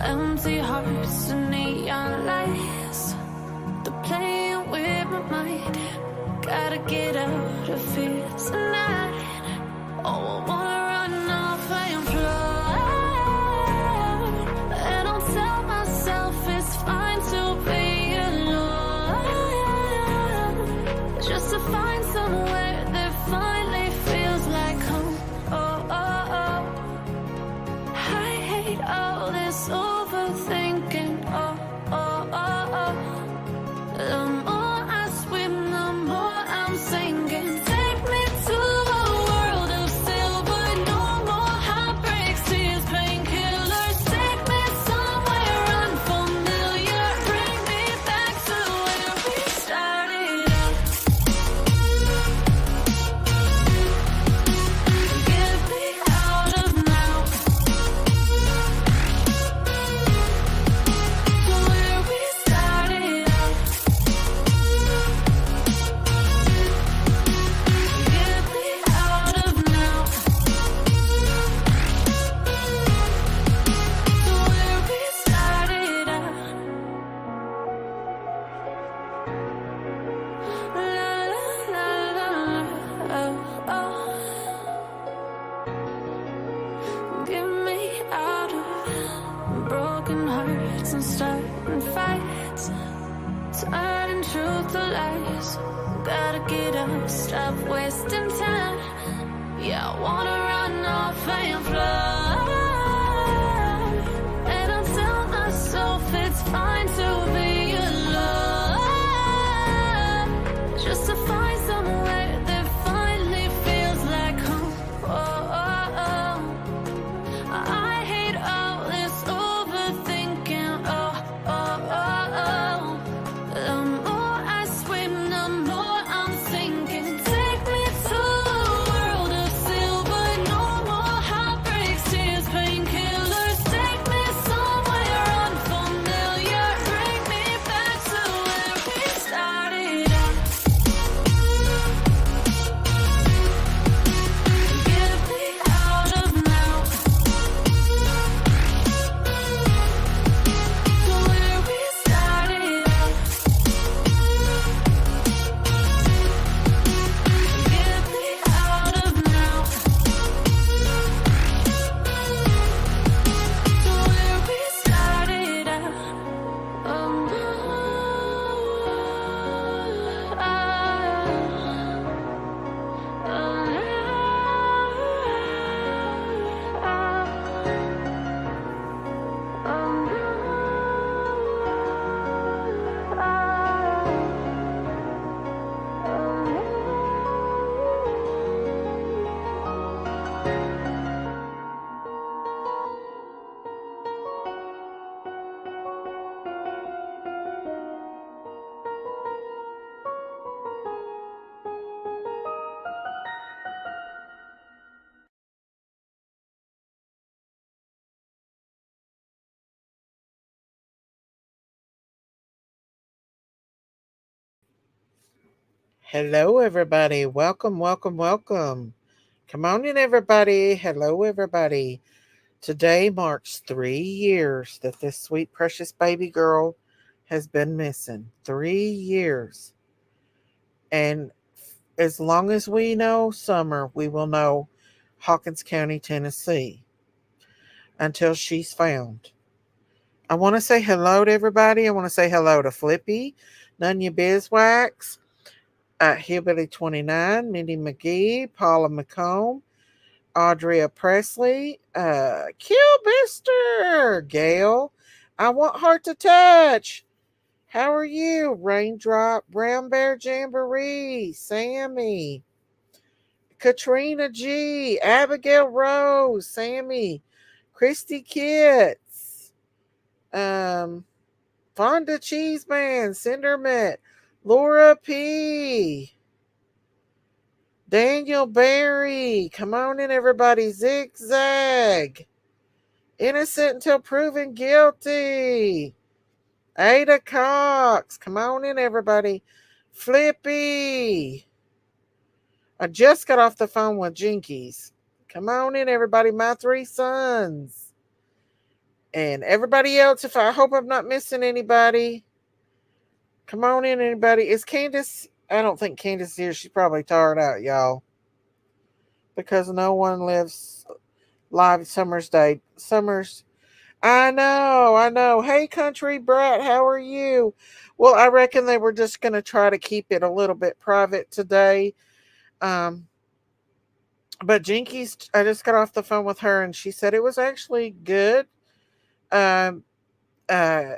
Empty hearts and neon lights, they're playing with my mind. Gotta get out of here tonight. Oh, I wanna run off and fly. And I'll tell myself it's fine to be alone, just to find somewhere that finally feels like home. Oh, oh, oh. I hate all this overthinking. Oh, oh, oh, oh. The more I swim, the more I'm sinking. Take me to a world of silver. No more heartbreaks, tears, painkillers. Take me somewhere unfamiliar. Bring me back to where we started out. Get me out of now. To where we started out. Get me out of now. To where we started out. La la la la la. Oh, oh. Get me out of broken hearts and starting fights, turning truth to lies. Gotta get up, stop wasting time. Yeah, I wanna run off and fly. And I'll tell myself it's fine to be alone, just to find somewhere that finally feels like home. Oh, oh, oh. I hate all this overthinking. Oh, oh, oh, oh. The more I swim, the more I'm sinking. Take me to a world of silver. No more heartbreaks, tears, painkillers. Take me somewhere unfamiliar. Bring me back to where we started out. Get me out of now. To where we started out. Get me out of now. To where we started out. Oh, Hello, everybody. Welcome, welcome, welcome. Come on in, everybody. Hello, everybody. Today marks 3 years that this sweet, precious baby girl has been missing. 3 years. And as long as we know Summer, we will know Hawkins County, Tennessee, until she's found. I want to say hello to everybody. I want to say hello to Flippy, Nunya Bizwax, Hillbilly 29, Mindy McGee, Paula McComb, Audria Presley, Killbister, Gail, I Want Heart to Touch. How are you? Raindrop, Brown Bear Jamboree, Sammy, Katrina G, Abigail Rose, Sammy, Christy Kitts, Fonda Cheeseman, Cindermint, Laura P, Daniel Barry, come on in, everybody. Zigzag, Innocent Until Proven Guilty, Ada Cox, come on in, everybody. Flippy, I just got off the phone with Jinkies. Come on in, everybody. My three sons. And everybody else, if I hope I'm not missing anybody, come on in, anybody. Is Candace? I don't think Candace is here. She's probably tired out, y'all, because no one lives live Summer's Day. Summer's. I know, I know. Hey, country brat, how are you? Well, I reckon they were just going to try to keep it a little bit private today. Um, but Jinkies, I just got off the phone with her, and she said it was actually good. Um, uh,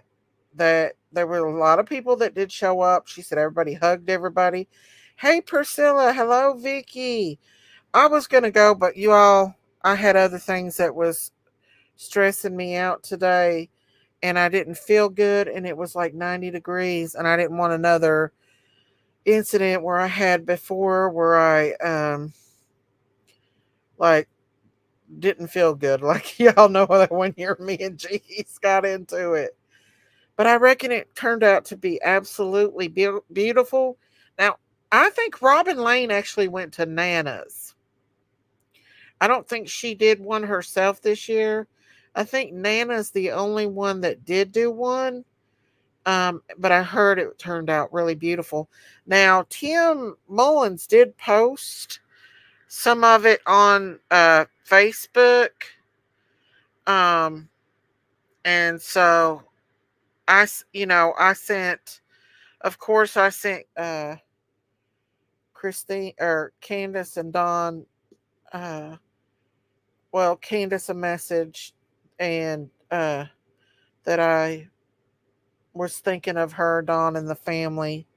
that there were a lot of people that did show up. She said everybody hugged everybody. Hey, Priscilla. Hello, Vicky. I was going to go, but you all, I had other things that was stressing me out today, and I didn't feel good, and it was like 90 degrees, and I didn't want another incident where I had before where I like didn't feel good. Like y'all know that when you're me and G's got into it. But I reckon it turned out to be absolutely beautiful. Now, I think Robin Lane actually went to Nana's. I don't think she did one herself this year. I think Nana's the only one that did do one. But I heard it turned out really beautiful. Now, Tim Mullins did post some of it on Facebook. Um, and so I sent, of course, I sent Christine or Candace and Dawn, uh, well, Candace a message, and that I was thinking of her, Dawn, and the family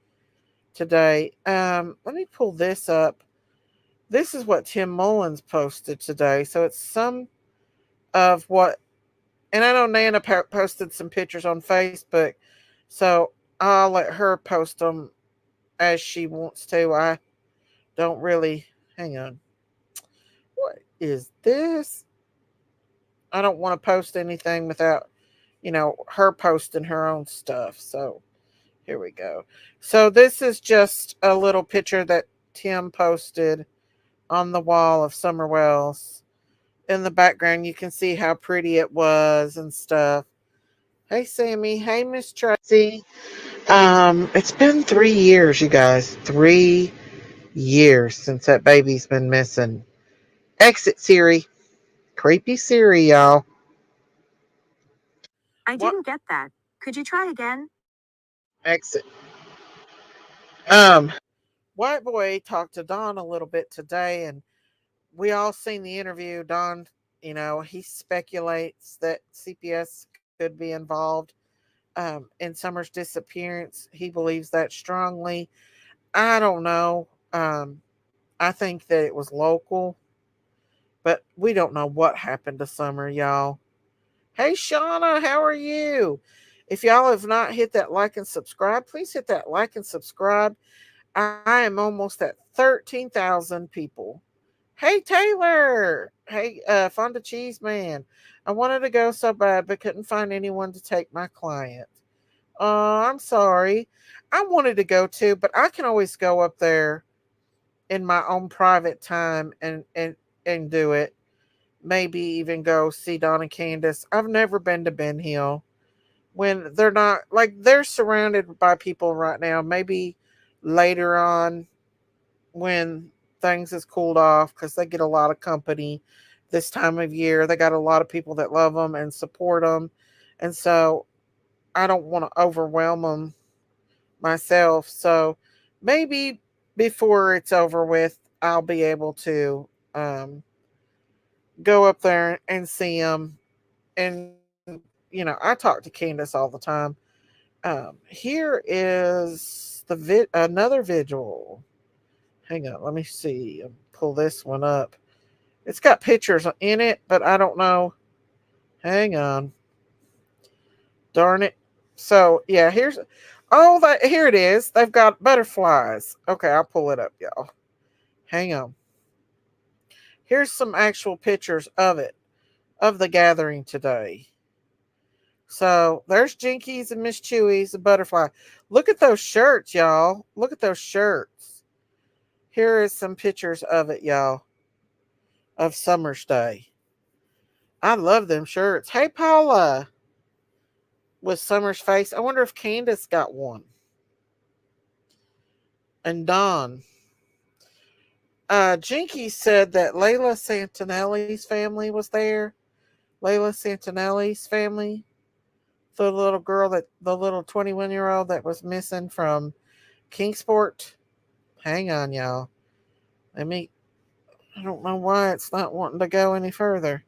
today. Let me pull this up. This is what Tim Mullins posted today. So it's some of what, and I know Nana posted some pictures on Facebook. So I'll let her post them as she wants to. I don't really, hang on. What is this? I don't want to post anything without, her posting her own stuff. So here we go. So this is just a little picture that Tim posted on the wall of SummerWells. In the background, you can see how pretty it was and stuff. Hey, Sammy. Hey, Miss Tracy. It's been 3 years, you guys. 3 years since that baby's been missing. Exit Siri. Creepy Siri, y'all. I What? didn't get that. Could you try again? Exit. Um, White Boy talked to Don a little bit today, and we all seen the interview. Don, he speculates that CPS could be involved in Summer's disappearance. He believes that strongly. I don't know. I think that it was local, but we don't know what happened to Summer, y'all. Hey, Shauna, how are you? If y'all have not hit that like and subscribe, please hit that like and subscribe. I am almost at 13,000 people. Hey, Taylor. Hey, Fonda Cheese Man. I wanted to go so bad, but couldn't find anyone to take my client. I'm sorry. I wanted to go too, but I can always go up there in my own private time and do it. Maybe even go see Don and Candace. I've never been to Ben Hill when they're not like they're surrounded by people right now. Maybe later on when things has cooled off because they get a lot of company this time of year. They got a lot of people that love them and support them, and so I don't want to overwhelm them myself. So maybe before it's over with, I'll be able to go up there and see them. And I talk to Candace all the time. Here is another vigil. Hang on, let me see. Pull this one up. It's got pictures in it, but I don't know. Hang on. Darn it. So yeah, here it is. They've got butterflies. Okay, I'll pull it up, y'all. Hang on. Here's some actual pictures of it, of the gathering today. So there's Jinkies and Miss Chewy's, the butterfly. Look at those shirts, y'all. Look at those shirts. Here is some pictures of it, y'all, of Summer's Day. I love them shirts. Hey, Paula, with Summer's face. I wonder if Candace got one. And Dawn. Jinky said that Layla Santinelli's family was there. Layla Santinelli's family. The little girl the little 21-year-old that was missing from Kingsport. Hang on, y'all. Let me, I don't know why it's not wanting to go any further.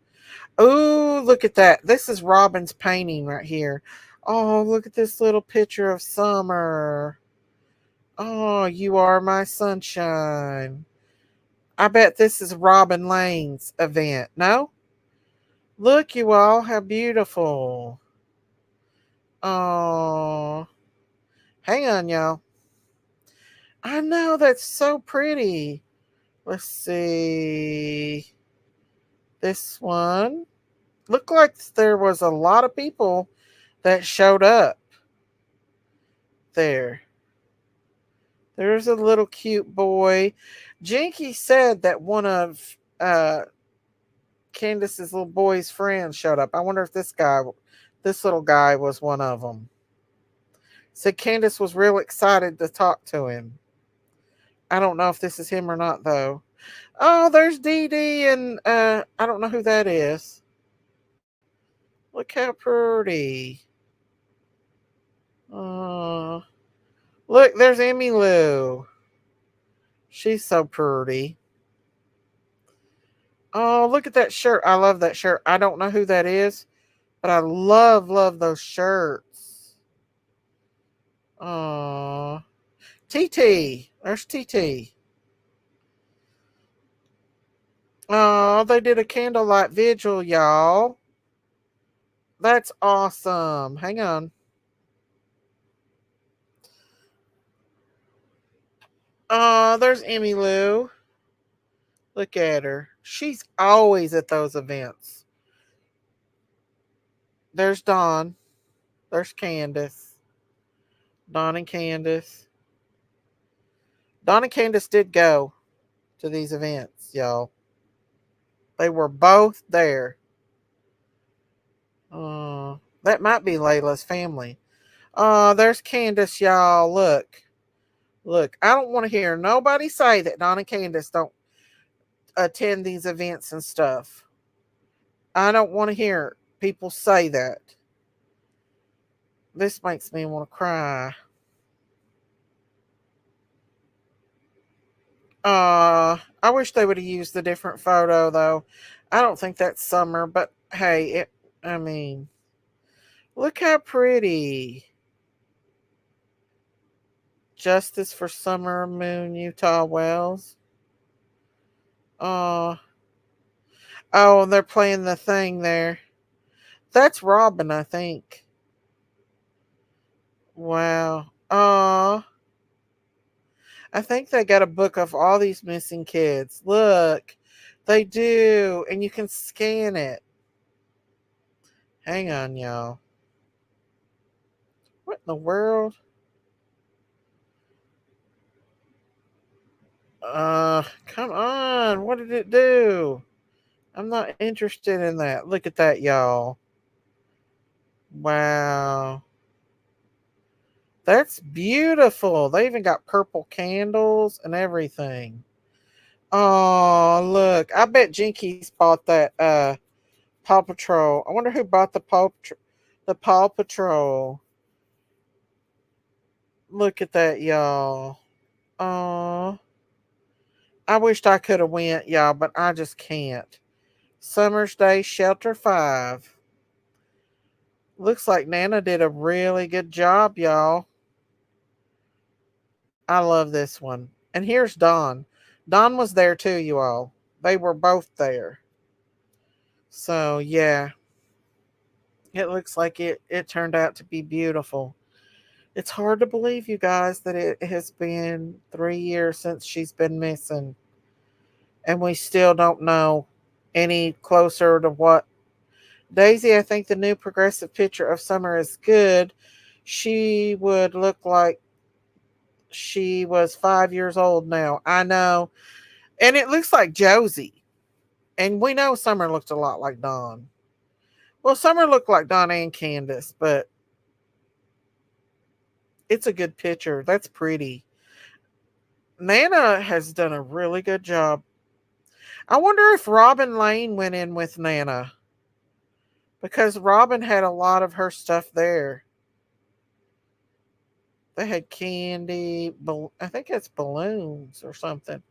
Oh, look at that. This is Robin's painting right here. Oh, look at this little picture of Summer. Oh, you are my sunshine. I bet this is Robin Lane's event. No? Look, you all, how beautiful. Oh, hang on, y'all. I know, that's so pretty. Let's see. This one. Looked like there was a lot of people that showed up there. There's a little cute boy. Jinky said that one of Candace's little boy's friends showed up. I wonder if this little guy was one of them. Said Candace was real excited to talk to him. I don't know if this is him or not, though. Oh, there's Dee Dee, and I don't know who that is. Look how pretty. Uh, Look, there's Emmy Lou. She's so pretty. Oh, look at that shirt. I love that shirt. I don't know who that is, but I love those shirts. Oh, TT. There's TT. Oh, they did a candlelight vigil, y'all. That's awesome. Hang on. Oh, there's Emmy Lou. Look at her. She's always at those events. There's Dawn. There's Candace. Dawn and Candace. Dawn and Candace did go to these events, y'all. They were both there. That might be Layla's family. There's Candace, y'all. Look. Look, I don't want to hear nobody say that Dawn and Candace don't attend these events and stuff. I don't want to hear people say that. This makes me want to cry. I wish they would have used a different photo though. I don't think that's Summer, but hey, I mean, look how pretty. Justice for Summer Moon Utah Wells. Uh oh, they're playing the thing there. That's Robin, I think. Wow. I think they got a book of all these missing kids. Look, they do, and you can scan it. Hang on, y'all. What in the world? Come on. What did it do? I'm not interested in that. Look at that, y'all. Wow. That's beautiful. They even got purple candles and everything. Oh, look. I bet Jinkies bought that Paw Patrol. I wonder who bought the Paw Patrol. Look at that, y'all. Oh, I wished I could have went, y'all, but I just can't. Summer's Day Shelter 5. Looks like Nana did a really good job, y'all. I love this one. And here's Dawn. Dawn was there too, you all. They were both there. So, yeah, it looks like it turned out to be beautiful. It's hard to believe, you guys, that it has been 3 years since she's been missing. And we still don't know any closer to what. Daisy, I think the new progressive picture of Summer is good. She would look like she was 5 years old now. I know. And it looks like Josie. And we know Summer looked a lot like Dawn. Well, Summer looked like Donna and Candace, but it's a good picture. That's pretty. Nana has done a really good job. I wonder if Robin Lane went in with Nana because Robin had a lot of her stuff there. They had candy, I think it's balloons or something.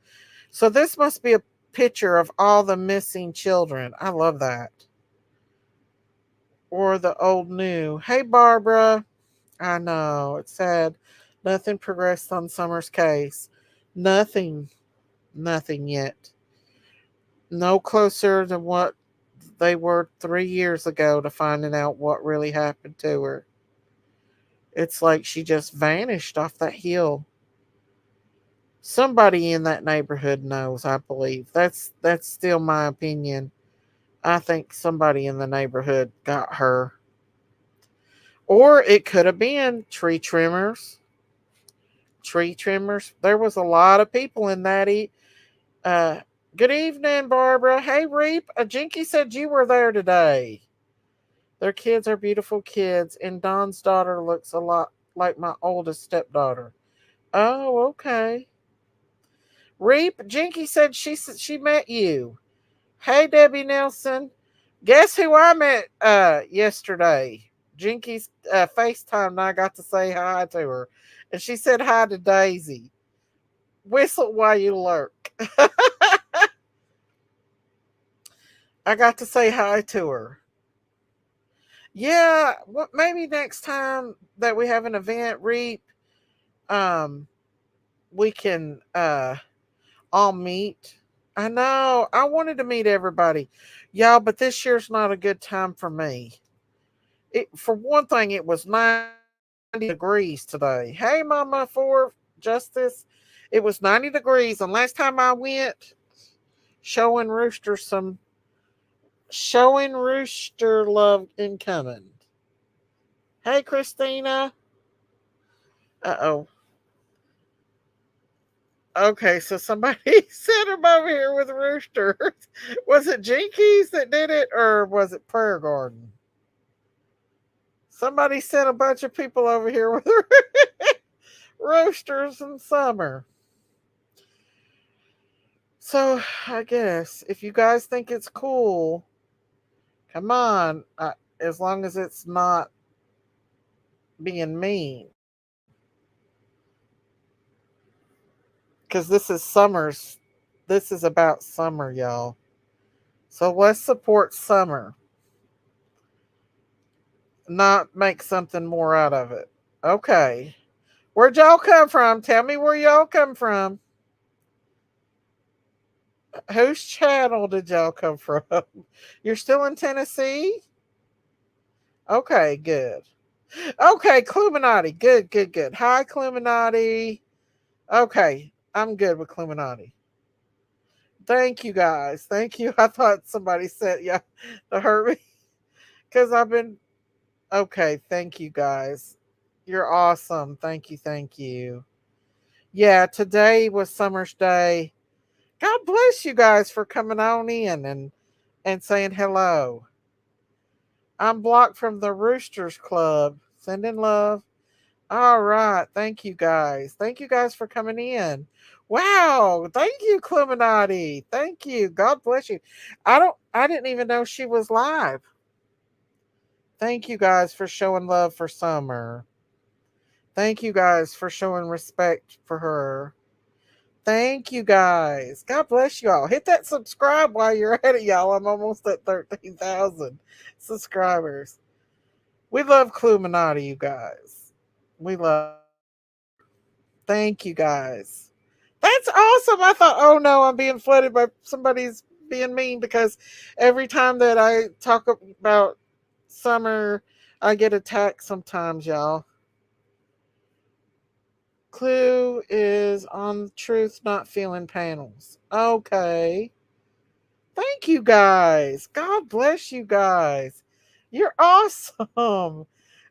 So this must be a picture of all the missing children. I love that. Or the old new. Hey, Barbara. I know, it's sad. Nothing progressed on Summer's case. Nothing. Nothing yet. No closer than what they were 3 years ago to finding out what really happened to her. It's like she just vanished off that hill. Somebody in that neighborhood knows, I believe. That's still my opinion. I think somebody in the neighborhood got her. Or it could have been tree trimmers. Tree trimmers. There was a lot of people in that. Uh, Good evening, Barbara. Hey, Reap. Jinky said you were there today. Their kids are beautiful kids, and Don's daughter looks a lot like my oldest stepdaughter. Oh, okay. Reap, Jinky said she met you. Hey, Debbie Nelson. Guess who I met yesterday? Jinky's FaceTime, and I got to say hi to her. And she said hi to Daisy. Whistle while you lurk. I got to say hi to her. Yeah, what maybe next time that we have an event, Reap, um, we can all meet. I know. I wanted to meet everybody. Y'all, but this year's not a good time for me. For one thing, it was 90 degrees today. Hey, Mama for Justice. It was 90 degrees, and last time I went, showing Rooster some showing Rooster love incoming. Hey, Christina. Uh-oh. Okay, so somebody sent him over here with Rooster. Was it Jinkies that did it, or was it Prayer Garden? Somebody sent a bunch of people over here with roosters in summer. So I guess if you guys think it's cool, come on. As long as it's not being mean, because this is summer's. This is about summer, y'all. So let's support summer, not make something more out of it. Okay. Where'd y'all come from? Tell me where y'all come from. Whose channel did y'all come from? You're still in Tennessee? Okay, good. Okay, Cluminati. Good, good, good. Hi, Cluminati. Okay, I'm good with Cluminati. Thank you guys. Thank you. I thought somebody said yeah to hurt me because I've been okay. Thank you guys. You're awesome. Thank you. Thank you. Yeah, today was Summer's Day. God bless you guys for coming on in and saying hello. I'm blocked from the Roosters Club. Sending love. All right. Thank you guys. Thank you guys for coming in. Wow. Thank you, Cluminati. Thank you. God bless you. I didn't even know she was live. Thank you guys for showing love for Summer. Thank you guys for showing respect for her. Thank you guys. God bless you all. Hit that subscribe while you're at it, y'all. I'm almost at 13,000 subscribers. We love Cluminati, you guys. We love her. Thank you guys. That's awesome. I thought, oh no, I'm being flooded by somebody's being mean because every time that I talk about summer, I get attacked sometimes, y'all. Clue is on truth not feeling panels. Okay. Thank you guys. God bless you guys. You're awesome.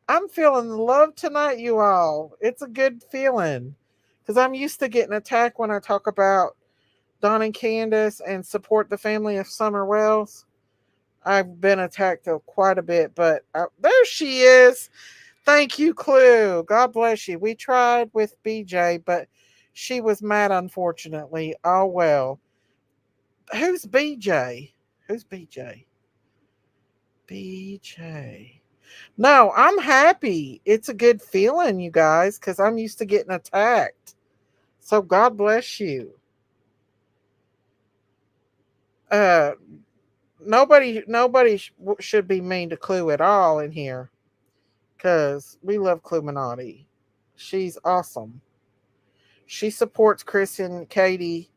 I'm feeling love tonight, you all. It's a good feeling because I'm used to getting attacked when I talk about Don and Candace and support the family of SummerWells. I've been attacked quite a bit, but there she is. Thank you, Clue. God bless you. We tried with BJ, but she was mad, unfortunately. Oh, well. Who's BJ? Who's BJ? BJ. No, I'm happy. It's a good feeling, you guys, because I'm used to getting attacked. So God bless you. Uh, nobody should be mean to Clue at all in here, because we love Cluminati. She's awesome. She supports Chris and Katie,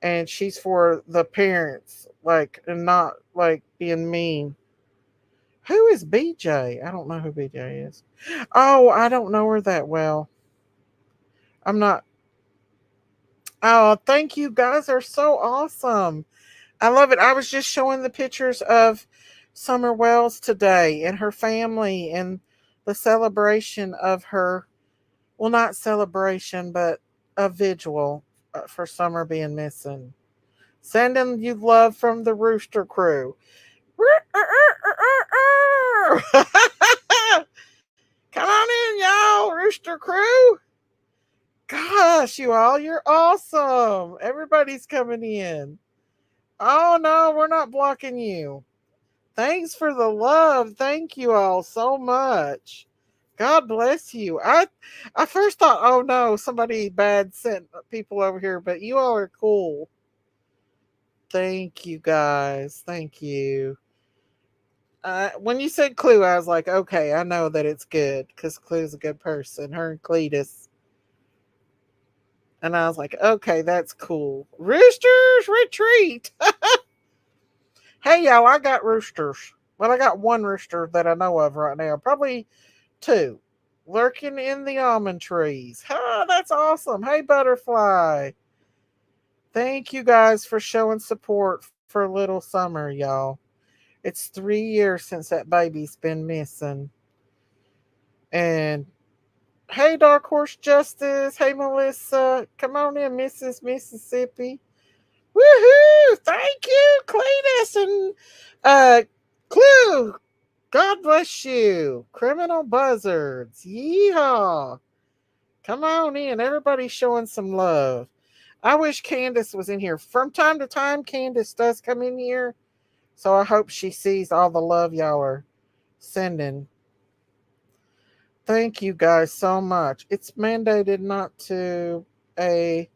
and she's for the parents, like, and not like being mean. Who is BJ? I don't know who BJ is. Oh, I don't know her that well. I'm not. Oh, thank you guys are so awesome. I love it. I was just showing the pictures of SummerWells today and her family and the celebration of her, well, not celebration, but a vigil for Summer being missing. Sending you love from the Rooster Crew. Come on in, y'all, Rooster Crew. Gosh, you all, you're awesome. Everybody's coming in. Oh, no, we're not blocking you. Thanks for the love. Thank you all so much. God bless you. I first thought, oh no, somebody bad sent people over here, but you all are cool. Thank you guys. Thank you. When you said Clue, I was like, okay, I know that it's good because Clue's a good person. Her and Cletus. And I was like, okay, that's cool. Roosters retreat. Hey, y'all, I got roosters. Well, I got one rooster that I know of right now. Probably two. Lurking in the almond trees. Ah, that's awesome. Hey, Butterfly. Thank you guys for showing support for little Summer, y'all. It's 3 years since that baby's been missing. And hey, Dark Horse Justice. Hey, Melissa. Come on in, Mrs. Mississippi. Woohoo! Thank you, Cletus and Clue. God bless you. Criminal Buzzards. Yeehaw. Come on in. Everybody's showing some love. I wish Candace was in here. From time to time, Candace does come in here. So I hope she sees all the love y'all are sending. Thank you guys so much. It's mandated not to a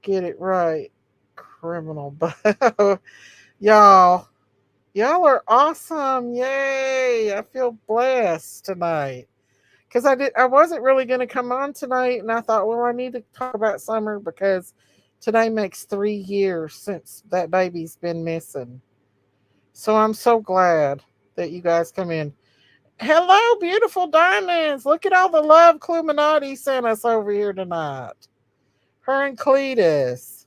get it right. Criminal. y'all. Y'all are awesome. Yay. I feel blessed tonight. Because I wasn't really going to come on tonight, and I thought, well, I need to talk about Summer because today makes 3 years since that baby's been missing. So I'm so glad that you guys come in. Hello, beautiful diamonds. Look at all the love Cluminati sent us over here tonight. Her and Cletus.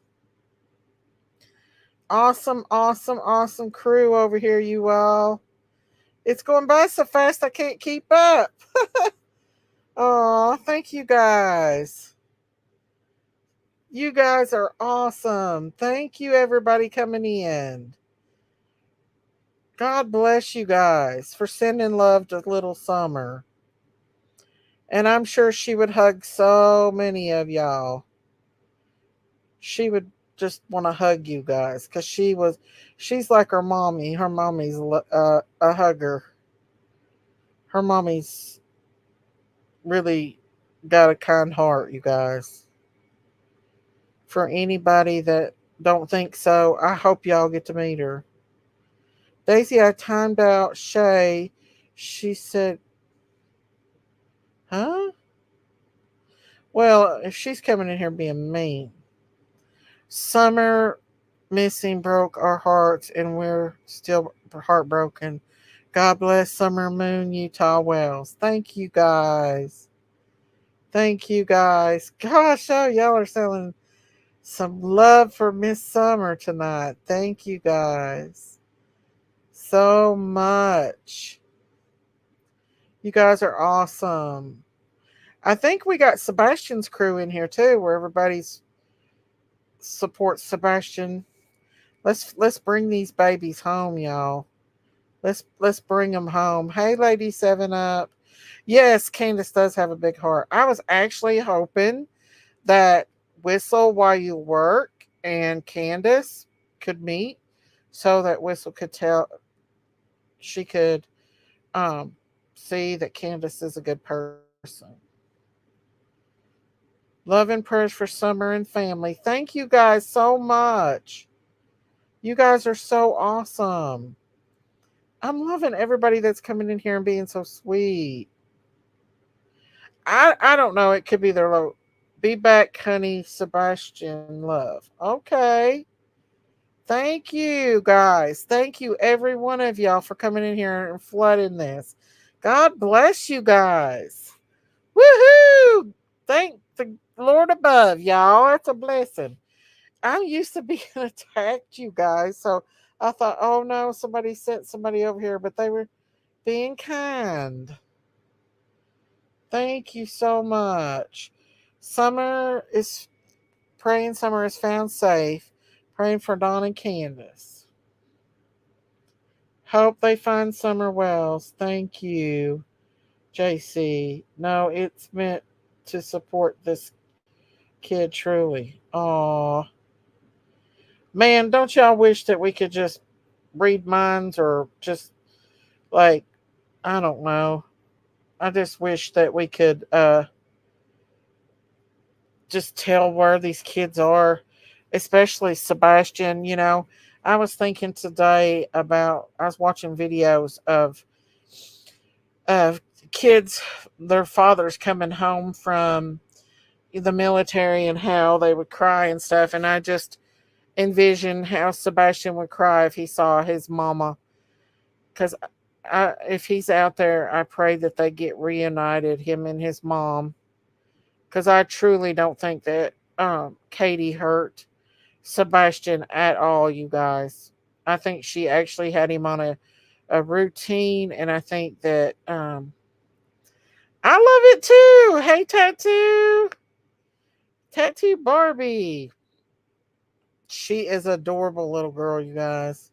Awesome, awesome, awesome crew over here, you all. It's going by so fast I can't keep up. Oh, thank you guys. You guys are awesome. Thank you, everybody coming in. God bless you guys for sending love to little Summer. And I'm sure she would hug so many of y'all. She would just want to hug you guys because she's like her mommy. Her mommy's a hugger. Her mommy's really got a kind heart, you guys. For anybody that don't think so, I hope y'all get to meet her. Daisy, I timed out Shay. She said, huh? Well, if she's coming in here being mean. Summer missing broke our hearts, and we're still heartbroken. God bless Summer Moon, Utah Wells. Thank you guys. Thank you guys. Gosh, oh, y'all are selling some love for Miss Summer tonight. Thank you guys so much. You guys are awesome. I think we got Sebastian's crew in here too, where everybody's supports Sebastian. Let's bring these babies home, y'all. Let's bring them home. Hey, Lady Seven Up. Yes, Candace does have a big heart. I was actually hoping that Whistle while you work and Candace could meet, so that Whistle could tell she could um see that Candace is a good person. Love and prayers for Summer and family. Thank you guys so much. You guys are so awesome. I'm loving everybody that's coming in here and being so sweet. I don't know. It could be their low. Be back, honey, Sebastian. Love. Okay. Thank you, guys. Thank you, every one of y'all, for coming in here and flooding this. God bless you guys. Woohoo! Thank the Lord above, y'all. That's a blessing. I'm used to being attacked, you guys. So I thought, oh no, somebody sent somebody over here, but they were being kind. Thank you so much. Summer is praying Summer is found safe. Praying for Dawn and Candace. Hope they find SummerWells. Thank you, JC. No, it's meant to support this kid truly. Aw. Man, don't y'all wish that we could just read minds or just like, I don't know. I just wish that we could just tell where these kids are, especially Sebastian. I was thinking today about, I was watching videos of kids, their fathers coming home from the military and how they would cry and stuff. And I just envision how Sebastian would cry if he saw his mama. Because if he's out there, I pray that they get reunited, him and his mom. Because I truly don't think that Katie hurt Sebastian at all, you guys. I think she actually had him on a routine, and I think that I love it too. Hey, Tattoo Barbie. She is adorable little girl, you guys.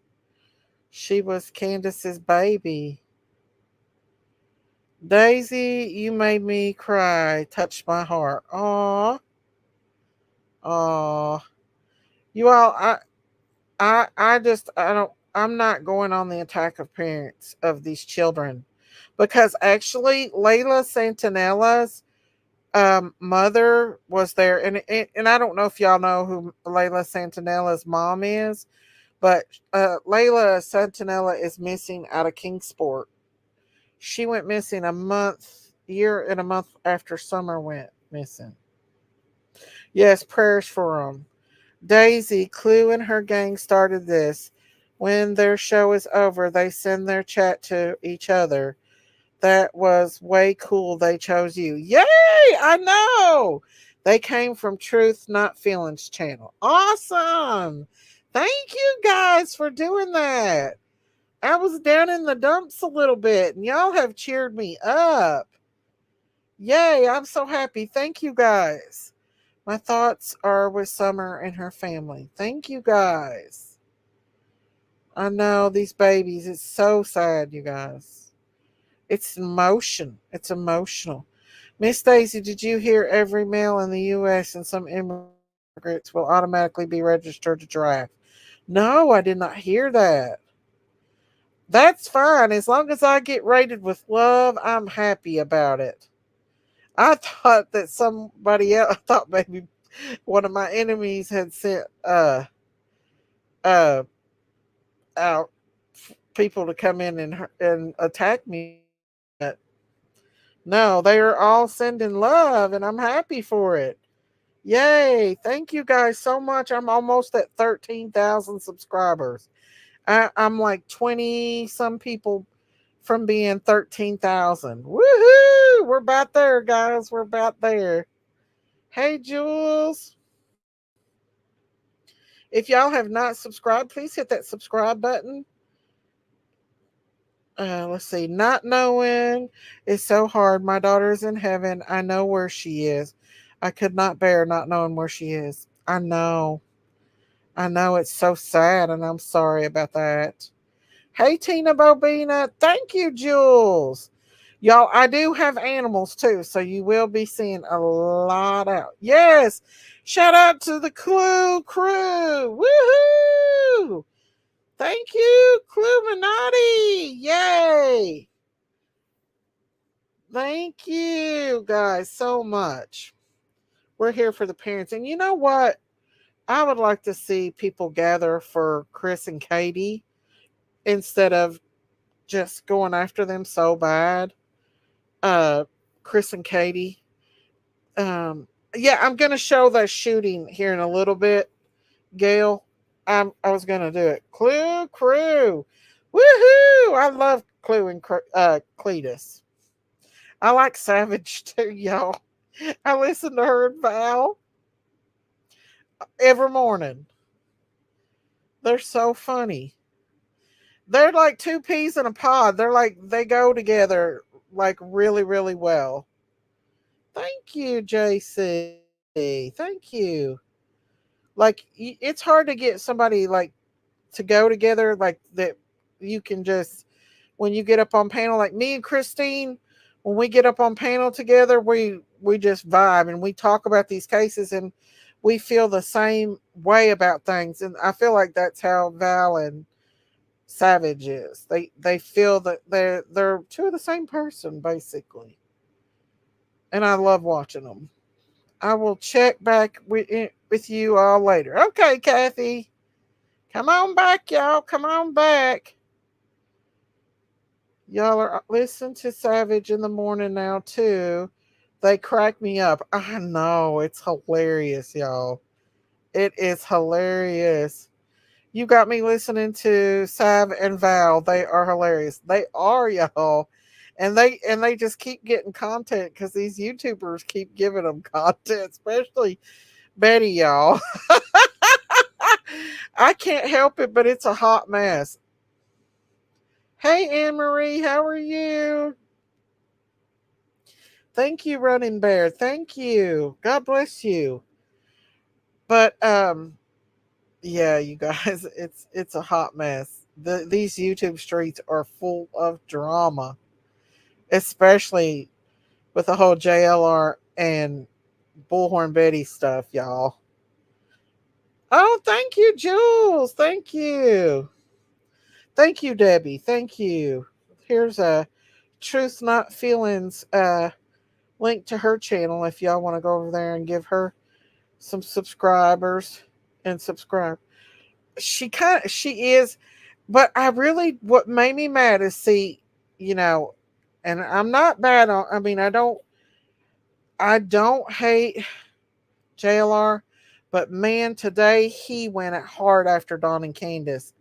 She was Candace's baby. Daisy, you made me cry. Touched my heart. Aw, aw. You all, I don't. I'm not going on the attack of parents of these children, because actually Layla Santanella's mother was there, and I don't know if y'all know who Layla Santanella's mom is, but Layla Santanella is missing out of Kingsport. She went missing year and a month after Summer went missing. Yes, prayers for them. Daisy, Clue, and her gang started this. When their show is over, they send their chat to each other. That was way cool. They chose you. Yay! I know. They came from Truth Not Feelings channel. Awesome. Thank you guys for doing that. I was down in the dumps a little bit, and y'all have cheered me up. Yay, I'm so happy. Thank you guys. My thoughts are with Summer and her family. Thank you guys. I know these babies, it's so sad, you guys. It's emotion. It's emotional. Miss Daisy, did you hear every male in the US and some immigrants will automatically be registered to draft? No, I did not hear that. That's fine. As long as I get rated with love, I'm happy about it. I thought that somebody else, I thought maybe one of my enemies had sent uh out people to come in and attack me, but no, they are all sending love, and I'm happy for it. Yay! Thank you guys so much. I'm almost at 13,000 subscribers. I'm like 20 some people from being 13,000. Woohoo! We're about there, guys. We're about there. Hey, Jules. If y'all have not subscribed, please hit that subscribe button. Let's see. Not knowing is so hard. My daughter is in heaven. I know where she is. I could not bear not knowing where she is. I know. I know it's so sad, and I'm sorry about that. Hey, Tina Bobina. Thank you, Jules. Y'all, I do have animals too, so you will be seeing a lot out. Yes. Shout out to the Clue crew. Woohoo! Thank you, Cluminati. Yay. Thank you guys so much. We're here for the parents. And you know what? I would like to see people gather for Chris and Katie instead of just going after them so bad. Uh Chris and Katie. Um yeah, I'm gonna show that shooting here in a little bit, Gail. I was gonna do it. Clue crew. Woohoo! I love Clue and Cletus. I like Savage too, y'all. I listen to her and Val every morning. They're so funny. They're like two peas in a pod. They're like they go together like really, really well. Thank you, JC. Thank you. Like it's hard to get somebody like to go together like that. You can just when you get up on panel like me and Christine. When we get up on panel together, we just vibe and we talk about these cases and we feel the same way about things. And I feel like that's how Val and Savage is. They feel that they're two of the same person basically, and I love watching them. I will check back with you all later. Okay, Kathy, come on back, y'all. Come on back. Y'all are listen to Savage in the morning now too. They crack me up. I know it's hilarious, y'all. It is hilarious. You got me listening to Sav and Val. They are hilarious. They are, y'all. And they just keep getting content because these YouTubers keep giving them content, especially Betty, y'all. I can't help it, but it's a hot mess. Hey Anne Marie, how are you? Thank you, Running Bear. Thank you. God bless you. But yeah, you guys, it's a hot mess. These YouTube streets are full of drama, especially with the whole JLR and Bullhorn Betty stuff, y'all. Oh, thank you, Jules. Thank you. Thank you, Debbie. Thank you. Here's a Truth Not Feelings link to her channel if y'all want to go over there and give her some subscribers and subscribe. She is, but I really what made me mad is see, you know, and I'm not bad on I mean I don't hate JLR, but man, today he went at hard after Don and Candace,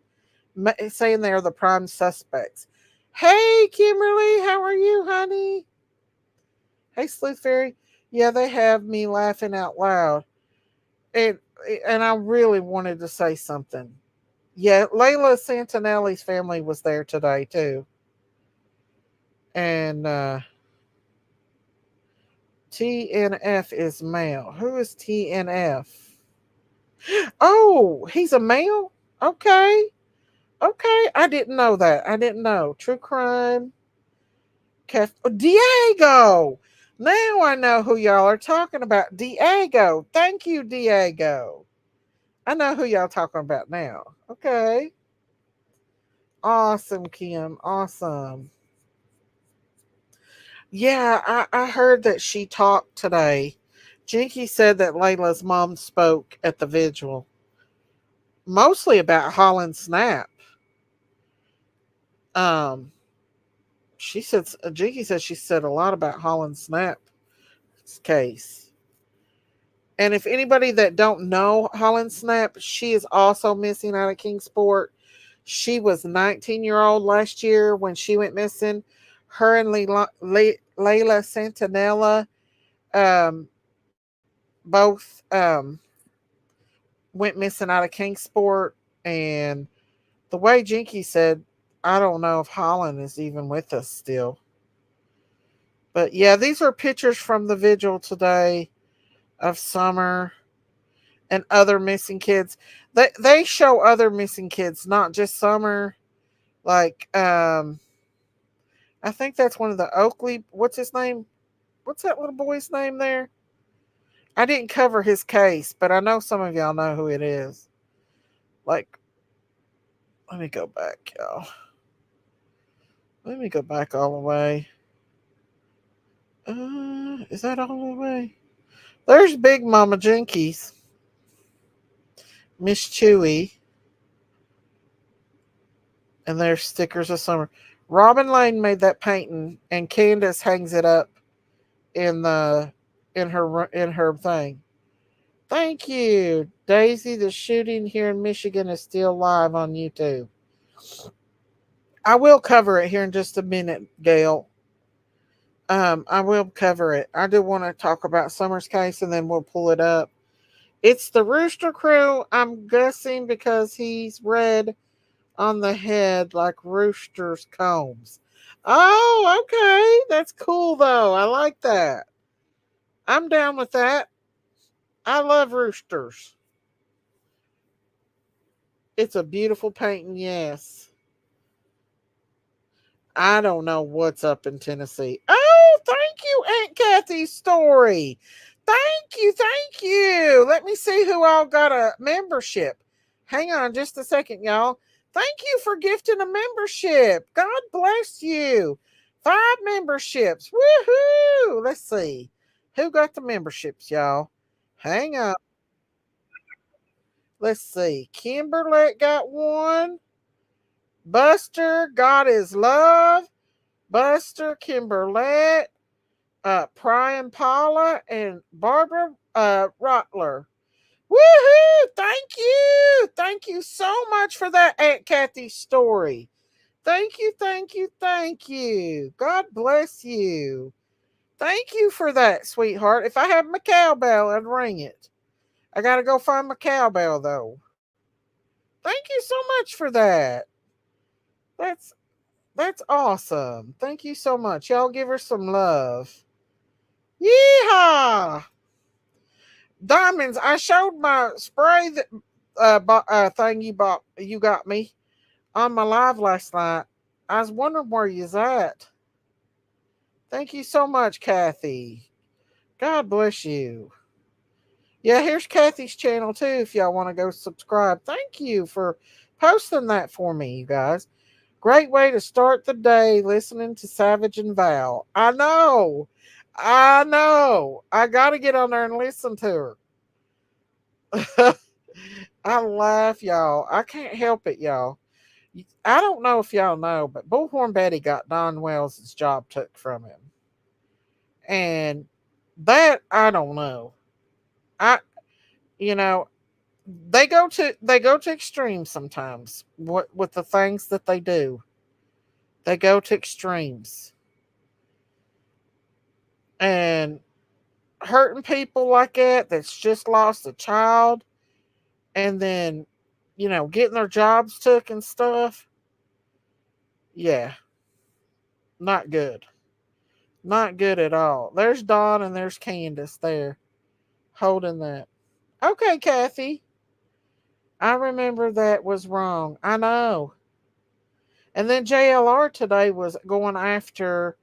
saying they're the prime suspects. Hey, Kimberly, how are you, honey? Hey, Sleuth Fairy. Yeah, they have me laughing out loud. And, and I really wanted to say something. Yeah, Layla Santinelli's family was there today, too. And TNF is male. Who is TNF? Oh, he's a male? Okay. Okay. I didn't know that. I didn't know. True crime. Diego. Now I know who y'all are talking about. Diego. Thank you, Diego. I know who y'all talking about now. Okay. Awesome, Kim. Awesome. Yeah, I heard that she talked today. Jinky said that Layla's mom spoke at the vigil, mostly about Holland Snap. Um, she said Jinky said she said a lot about Holland Snap's case. And if anybody that don't know Holland Snap, she is also missing out of Kingsport. She was 19-year-old last year when she went missing. Her and Layla Santinella um, both went missing out of Kingsport. And the way Jinky said, I don't know if Holland is even with us still. But yeah, these are pictures from the vigil today of Summer and other missing kids. They show other missing kids, not just Summer. Like, I think that's one of the Oakley. What's his name? What's that little boy's name there? I didn't cover his case, but I know some of y'all know who it is. Like, let me go back, y'all. Let me go back all the way. Is that all the way? There's Big Mama Jinkies, Miss Chewy, and there's stickers of summer. Robin Lane made that painting, and Candace hangs it up in the in her thing. Thank you, Daisy. The shooting here in Michigan is still live on YouTube. I will cover it here in just a minute, Gail. I will cover it. I do want to talk about Summer's case, and then we'll pull it up. It's the Rooster Crew. I'm guessing because he's red on the head like Rooster's combs. Oh, okay. That's cool though. I like that. I'm down with that. I love roosters. It's a beautiful painting, yes. I don't know what's up in Tennessee. Oh, thank you, Aunt Kathy's story. Thank you, thank you. Let me see who all got a membership. Hang on just a second, y'all. Thank you for gifting a membership. God bless you. 5 memberships. Woohoo! Let's see. Who got the memberships, y'all? Hang on. Let's see. Kimberlet got one. Buster, God is love. Buster, Kimberlet, Brian Paula, and Barbara Rottler. Woohoo! Thank you. Thank you so much for that, Aunt Kathy's story. Thank you, thank you, thank you. God bless you. Thank you for that, sweetheart. If I had my cowbell, I'd ring it. I gotta go find my cowbell though. Thank you so much for that. That's that's awesome. Thank you so much. Y'all give her some love. Yeehaw! Diamonds, I showed my spray that thing you got me on my live last night. I was wondering where you's at. Thank you so much, Kathy. God bless you. Yeah, here's Kathy's channel too if y'all want to go subscribe. Thank you for posting that for me, you guys. Great way to start the day listening to Savage and Val. I know. I know. I got to get on there and listen to her. I laugh, y'all. I can't help it, y'all. I don't know if y'all know, but Bullhorn Betty got Don Wells' job took from him. And that I don't know. I you know, they go to extremes sometimes. What with the things that they do. They go to extremes. And hurting people like that that's just lost a child and then getting their jobs took and stuff. Yeah, not good. Not good at all. There's Dawn and there's Candace there holding that. Okay, Kathy. I remember that was wrong. I know. And then JLR today was going after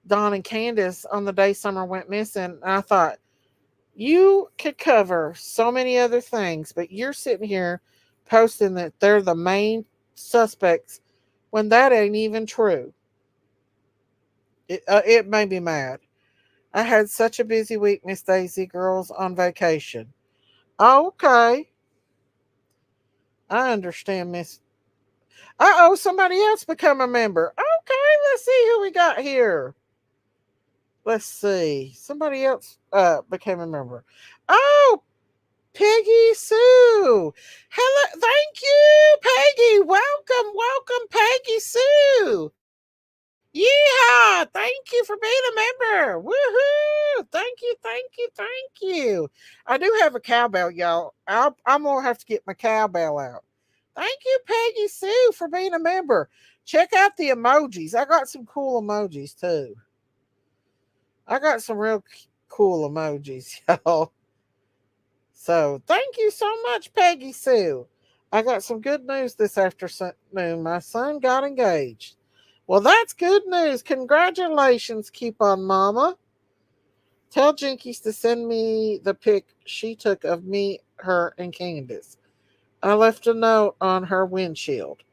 Dawn and Candace on the day Summer went missing. And I thought, you could cover so many other things, but you're sitting here posting that they're the main suspects when that ain't even true. It made me mad. I had such a busy week, Miss Daisy. Girls on vacation. Okay, I understand, Miss. Somebody else become a member. Okay, let's see who we got here. Let's see. Somebody else became a member. Oh, Peggy Sue. Hello. Thank you, Peggy. Welcome, welcome, Peggy Sue. Yeehaw. Thank you for being a member. Woohoo. Thank you, thank you, thank you. I do have a cowbell, y'all. I'm going to have to get my cowbell out. Thank you, Peggy Sue, for being a member. Check out the emojis. I got some cool emojis, too. I got some real cool emojis, y'all. So thank you so much, Peggy Sue. I got some good news this afternoon. My son got engaged. Well, that's good news. Congratulations, keep on mama. Tell Jinkies to send me the pic she took of me, her, and Candace. I left a note on her windshield.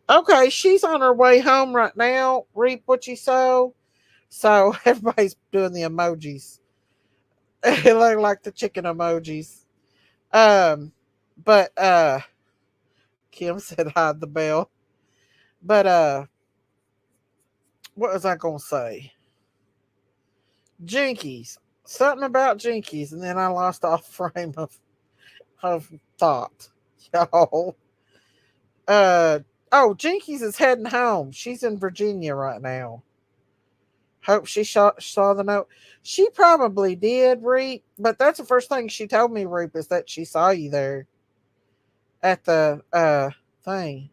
Okay, she's on her way home right now. Reap what you sow. So everybody's doing the emojis. It look like the chicken emojis. Um, but Kim said hide the bell. But what was I gonna say? Jinkies. Something about Jinkies, and then I lost all frame of thought. Y'all. Uh oh, Jinkies is heading home. She's in Virginia right now. Hope she saw the note. She probably did, Reap, but that's the first thing she told me, Reap, is that she saw you there at the thing.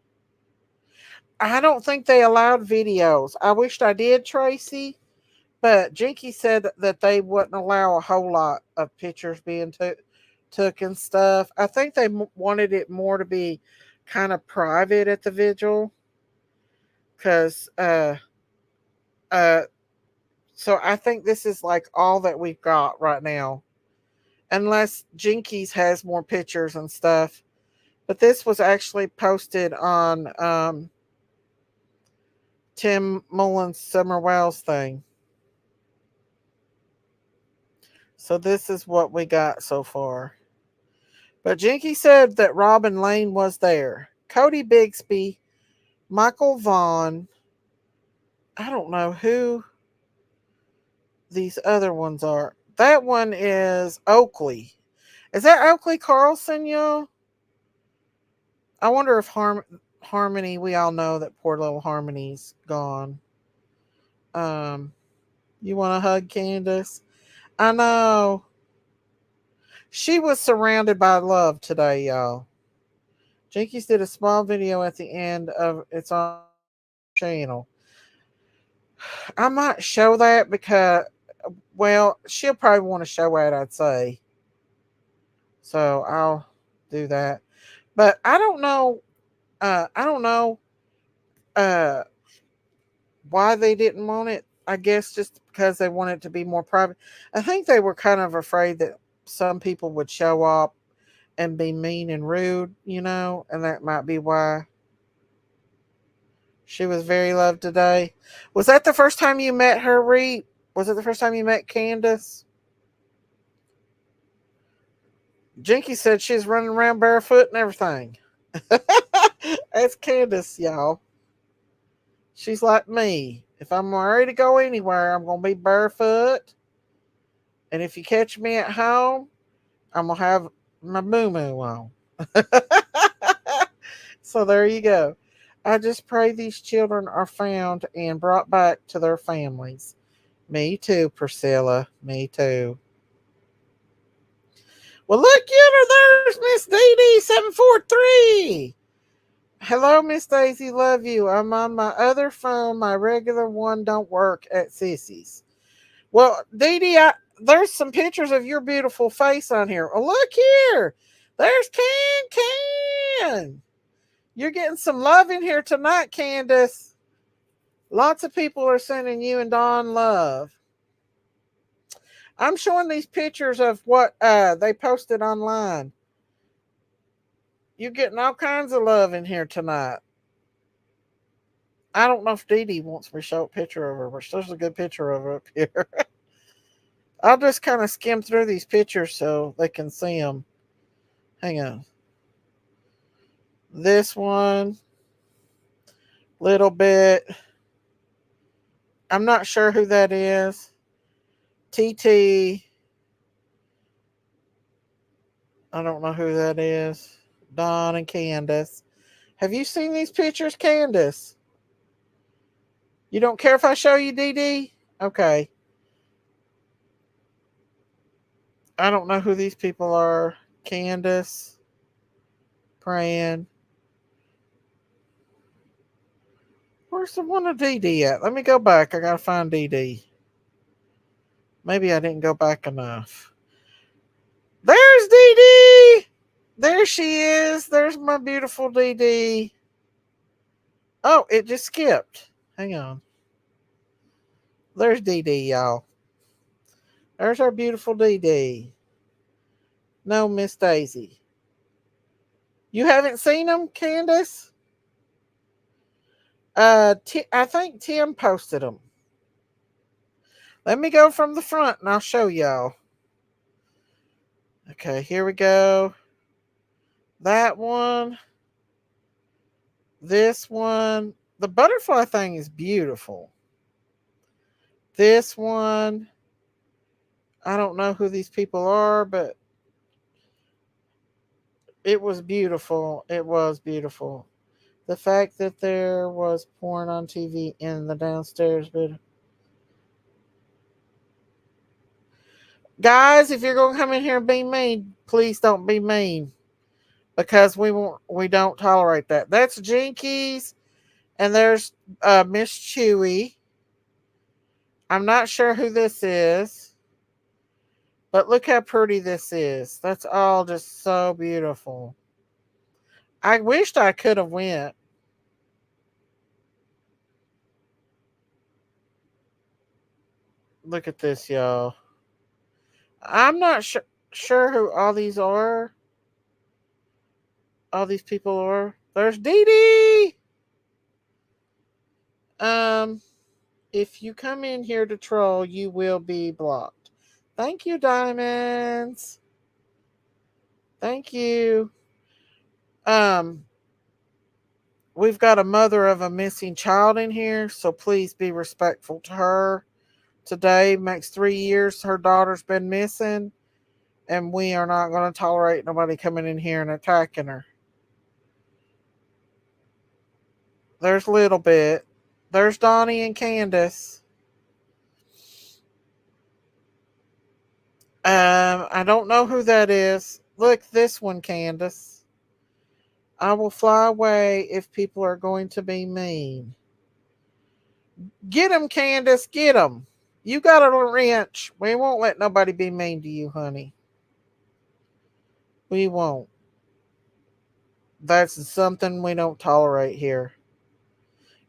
I don't think they allowed videos. I wished I did, Tracy, but Jinky said that they wouldn't allow a whole lot of pictures being took and stuff. I think they wanted it more to be kind of private at the vigil, because uh so I think this is like all that we've got right now, unless Jinkies has more pictures and stuff. But this was actually posted on Tim Mullen's SummerWells thing. So this is what we got so far. But Jinky said that Robin Lane was there. Cody Bigsby, Michael Vaughn. I don't know who these other ones are. That one is Oakley. Is that Oakley Carlson, y'all? I wonder if Harmony, we all know that poor little Harmony's gone. Um, you want to hug Candace? I know. She was surrounded by love today, y'all. Jinkies did a small video at the end of it's on channel. I might show that because, well, she'll probably want to show it, I'd say. So I'll do that. But I don't know. I don't know uh, why they didn't want it. I guess just because they wanted it to be more private. I think they were kind of afraid that some people would show up and be mean and rude, and that might be why. She was very loved today. Was that the first time you met her, Reed? Was it the first time you met Candace? Jinky said she's running around barefoot and everything. That's Candace, y'all. She's like me. If I'm ready to go anywhere, I'm going to be barefoot. And if you catch me at home, I'm going to have my moo-moo on. So there you go. I just pray these children are found and brought back to their families. Me too, Priscilla. Me too. Well, look, there's Miss Dee 743. Hello, Miss Daisy. Love you. I'm on my other phone. My regular one don't work at Sissy's. Well, Dee, there's some pictures of your beautiful face on here. Oh, look here. There's Can. You're getting some love in here tonight, Candace. Lots of people are sending you and Dawn love. I'm showing these pictures of what they posted online. You're getting all kinds of love in here tonight. I don't know if Dee wants me to show a picture of her, but there's a good picture of her up here. I'll just kind of skim through these pictures so they can see them. Hang on. This one, little bit. I'm not sure who that is. TT. I don't know who that is. Dawn and Candace. Have you seen these pictures, Candace? You don't care if I show you, Dee? Okay. I don't know who these people are. Candace. Praying. Where's the one of Dee at? Let me go back. I gotta find Dee. Maybe I didn't go back enough. There's Dee. There she is. There's my beautiful Dee Dee. Oh, it just skipped. Hang on. There's Dee Dee, y'all. There's our beautiful Dee Dee. No, Miss Daisy. You haven't seen them, Candace? I think Tim posted them. Let me go from the front and I'll show y'all. Okay, here we go. That one. This one. The butterfly thing is beautiful. This one. I don't know who these people are, but it was beautiful. It was beautiful. The fact that there was porn on TV in the downstairs bedroom. Guys, if you're going to come in here and be mean, please don't be mean because we don't tolerate that. That's Jinkies, and there's Miss Chewy. I'm not sure who this is, but look how pretty this is. That's all just so beautiful. I wished I could have went. Look at this, y'all. I'm not sure who all these are. All these people are. There's Dee Dee. Um, if you come in here to troll, you will be blocked. Thank you, Diamonds. Thank you. Um, we've got a mother of a missing child in here, so please be respectful to her. Today makes 3 years her daughter's been missing, and we are not going to tolerate nobody coming in here and attacking her. There's a little bit. There's Donnie and Candace. I don't know who that is. Look, this one, Candace. I will fly away if people are going to be mean. Get him, Candace. Get him. You got a wrench. We won't let nobody be mean to you, honey. We won't. That's something we don't tolerate here.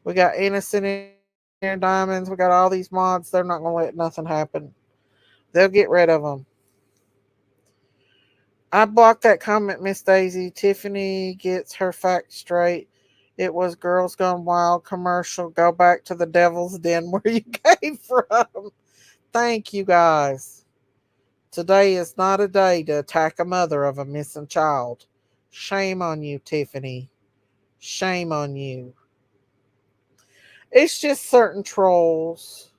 We got innocent in here, diamonds. We got all these mods. They're not going to let nothing happen. They'll get rid of them. I blocked that comment, Miss Daisy. Tiffany gets her facts straight. It was Girls Gone Wild commercial. Go back to the devil's den where you came from. Thank you, guys. Today is not a day to attack a mother of a missing child. Shame on you, Tiffany. Shame on you. It's just certain trolls.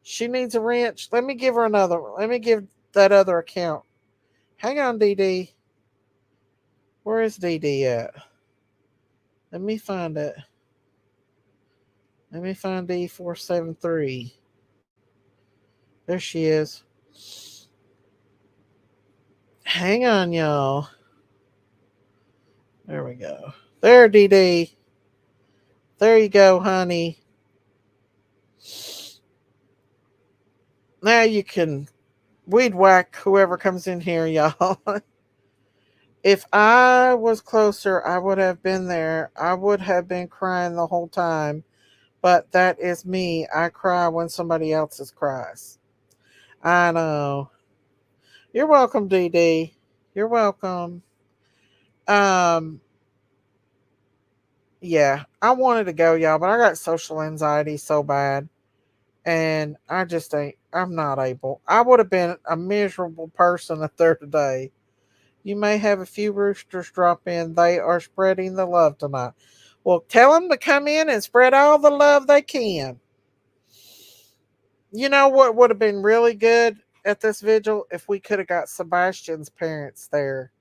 She needs a wrench. Let me give her another one. Let me give that other account. Hang on, Dee Dee. Where is Dee Dee at? Let me find it. Let me find D473. There she is. Hang on, y'all. There we go. There, Dee Dee. There you go, honey. Now you can weed whack whoever comes in here, y'all. If I was closer, I would have been there. I would have been crying the whole time. But that is me. I cry when somebody else's cries. I know. You're welcome, Dee Dee. You're welcome. Um, yeah, I wanted to go, y'all, but I got social anxiety so bad. And I just ain't, I'm not able. I would have been a miserable person up there today. You may have a few roosters drop in. They are spreading the love tonight. Well, tell them to come in and spread all the love they can. You know what would have been really good at this vigil? If we could have got Sebastian's parents there.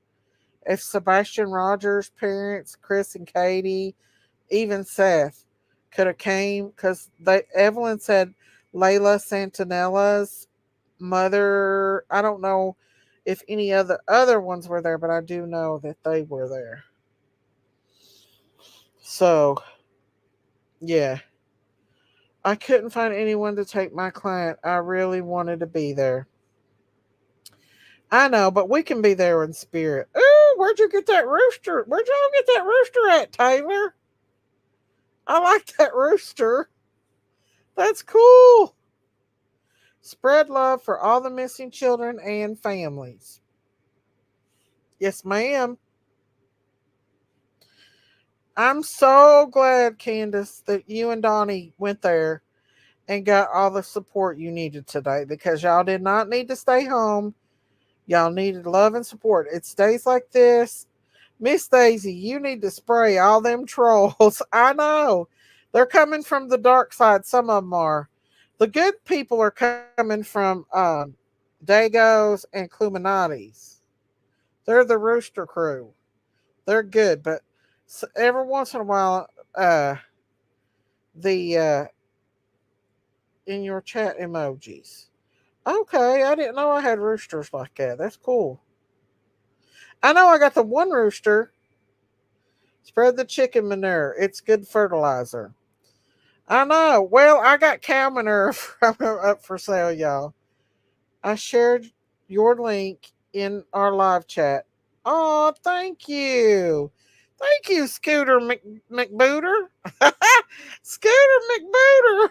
If Sebastian Rogers' parents, Chris and Katie, even Seth, could have came, because Evelyn said Layla Santanella's mother. I don't know if any other ones were there, but I do know that they were there. So yeah, I couldn't find anyone to take my client. I really wanted to be there. I know, but we can be there in spirit. Ooh, where'd you get that rooster? Where'd y'all get that rooster at, Taylor? I like that rooster. That's cool. Spread love for all the missing children and families. Yes, ma'am. I'm so glad, Candace, that you and Donnie went there and got all the support you needed today because y'all did not need to stay home. Y'all needed love and support. It's days like this. Miss Daisy, you need to spray all them trolls. I know. They're coming from the dark side. Some of them are. The good people are coming from Dagos and Cluminatis. They're the Rooster Crew. They're good, but every once in a while, the in your chat emojis. Okay, I didn't know I had roosters like that. That's cool. I know I got the one rooster. Spread the chicken manure. It's good fertilizer. I know. Well, I got cow manure up for sale, y'all. I shared your link in our live chat. Oh, thank you. Thank you, Scooter McBooter. Scooter McBooter.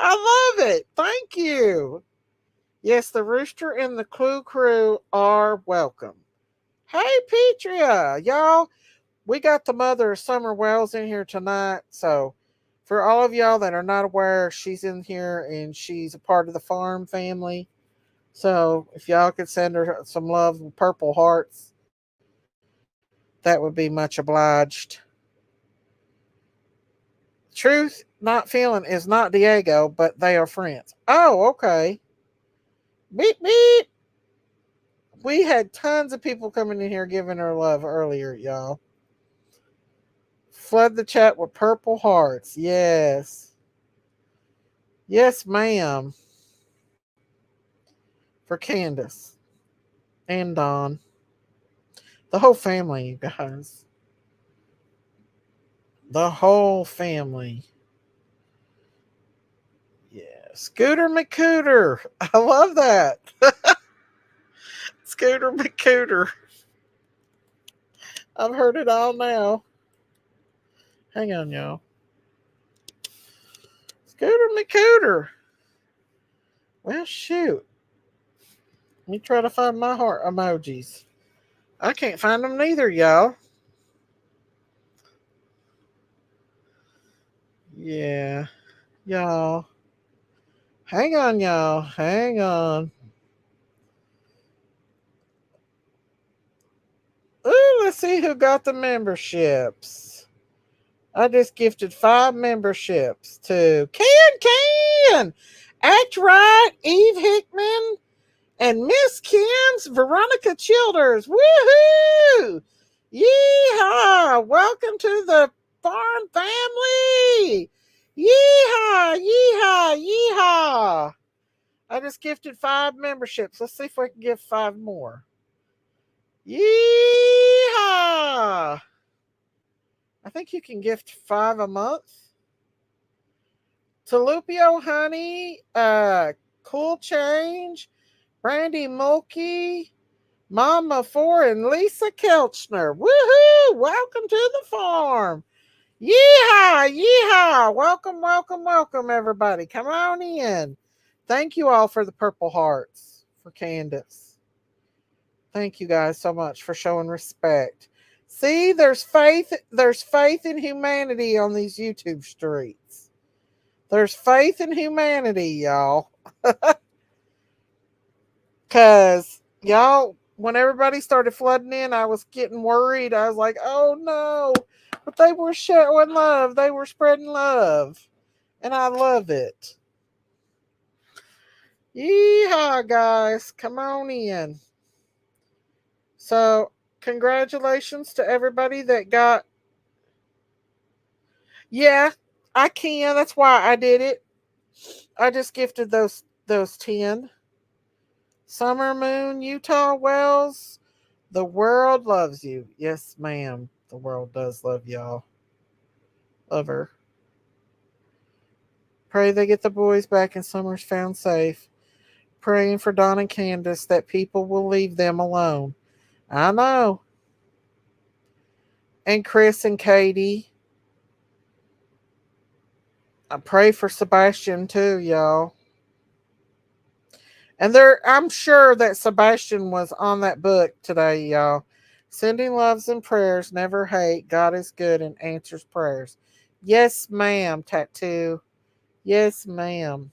I love it. Thank you. Yes, the rooster and the Clue Crew are welcome. Hey, Petria. Y'all, we got the mother of SummerWells in here tonight. So, for all of y'all that are not aware, she's in here and she's a part of the farm family. So, if y'all could send her some love with purple hearts, that would be much obliged. Truth not feeling is not Diego, but they are friends. Oh, okay. Beep, beep. We had tons of people coming in here giving her love earlier, y'all. Flood the chat with purple hearts. Yes. Yes, ma'am. For Candace and Don. The whole family, you guys. The whole family. Yeah. Scooter McCooter. I love that. Scooter McCooter. I've heard it all now. Hang on, y'all. Scooter McCooter. Well, shoot. Let me try to find my heart emojis. I can't find them neither, y'all. Yeah. Y'all. Hang on, y'all. Hang on. Ooh, let's see who got the memberships. I just gifted 5 memberships to Can, Act Right, Eve Hickman, and Miss Kim's Veronica Childers. Woohoo! Yeehaw! Welcome to the farm family. Yeehaw! Yeehaw! Yeehaw! I just gifted 5 memberships. Let's see if we can give 5 more. Yeehaw! I think you can gift 5 a month. Talupio Honey, Cool Change, Brandy Mulkey, Mama Four, and Lisa Kelchner. Woohoo! Welcome to the farm. Yeehaw! Yeehaw! Welcome, welcome, welcome, everybody. Come on in. Thank you all for the purple hearts for Candace. Thank you guys so much for showing respect. See, there's faith in humanity on these YouTube streets. There's faith in humanity, y'all. Cause y'all, when everybody started flooding in, I was getting worried. I was like, oh no. But they were showing love. They were spreading love. And I love it. Yeehaw, guys. Come on in. So, congratulations to everybody that got. Yeah, I can. That's why I did it. I just gifted those 10. Summer Moon, Utah Wells. The world loves you. Yes, ma'am. The world does love y'all. Love her. Pray they get the boys back and Summer's found safe. Praying for Don and Candace that people will leave them alone. I know. And Chris and Katie. I pray for Sebastian too, y'all. And I'm sure that Sebastian was on that book today, y'all. Sending loves and prayers, never hate. God is good and answers prayers. Yes, ma'am, tattoo. Yes, ma'am.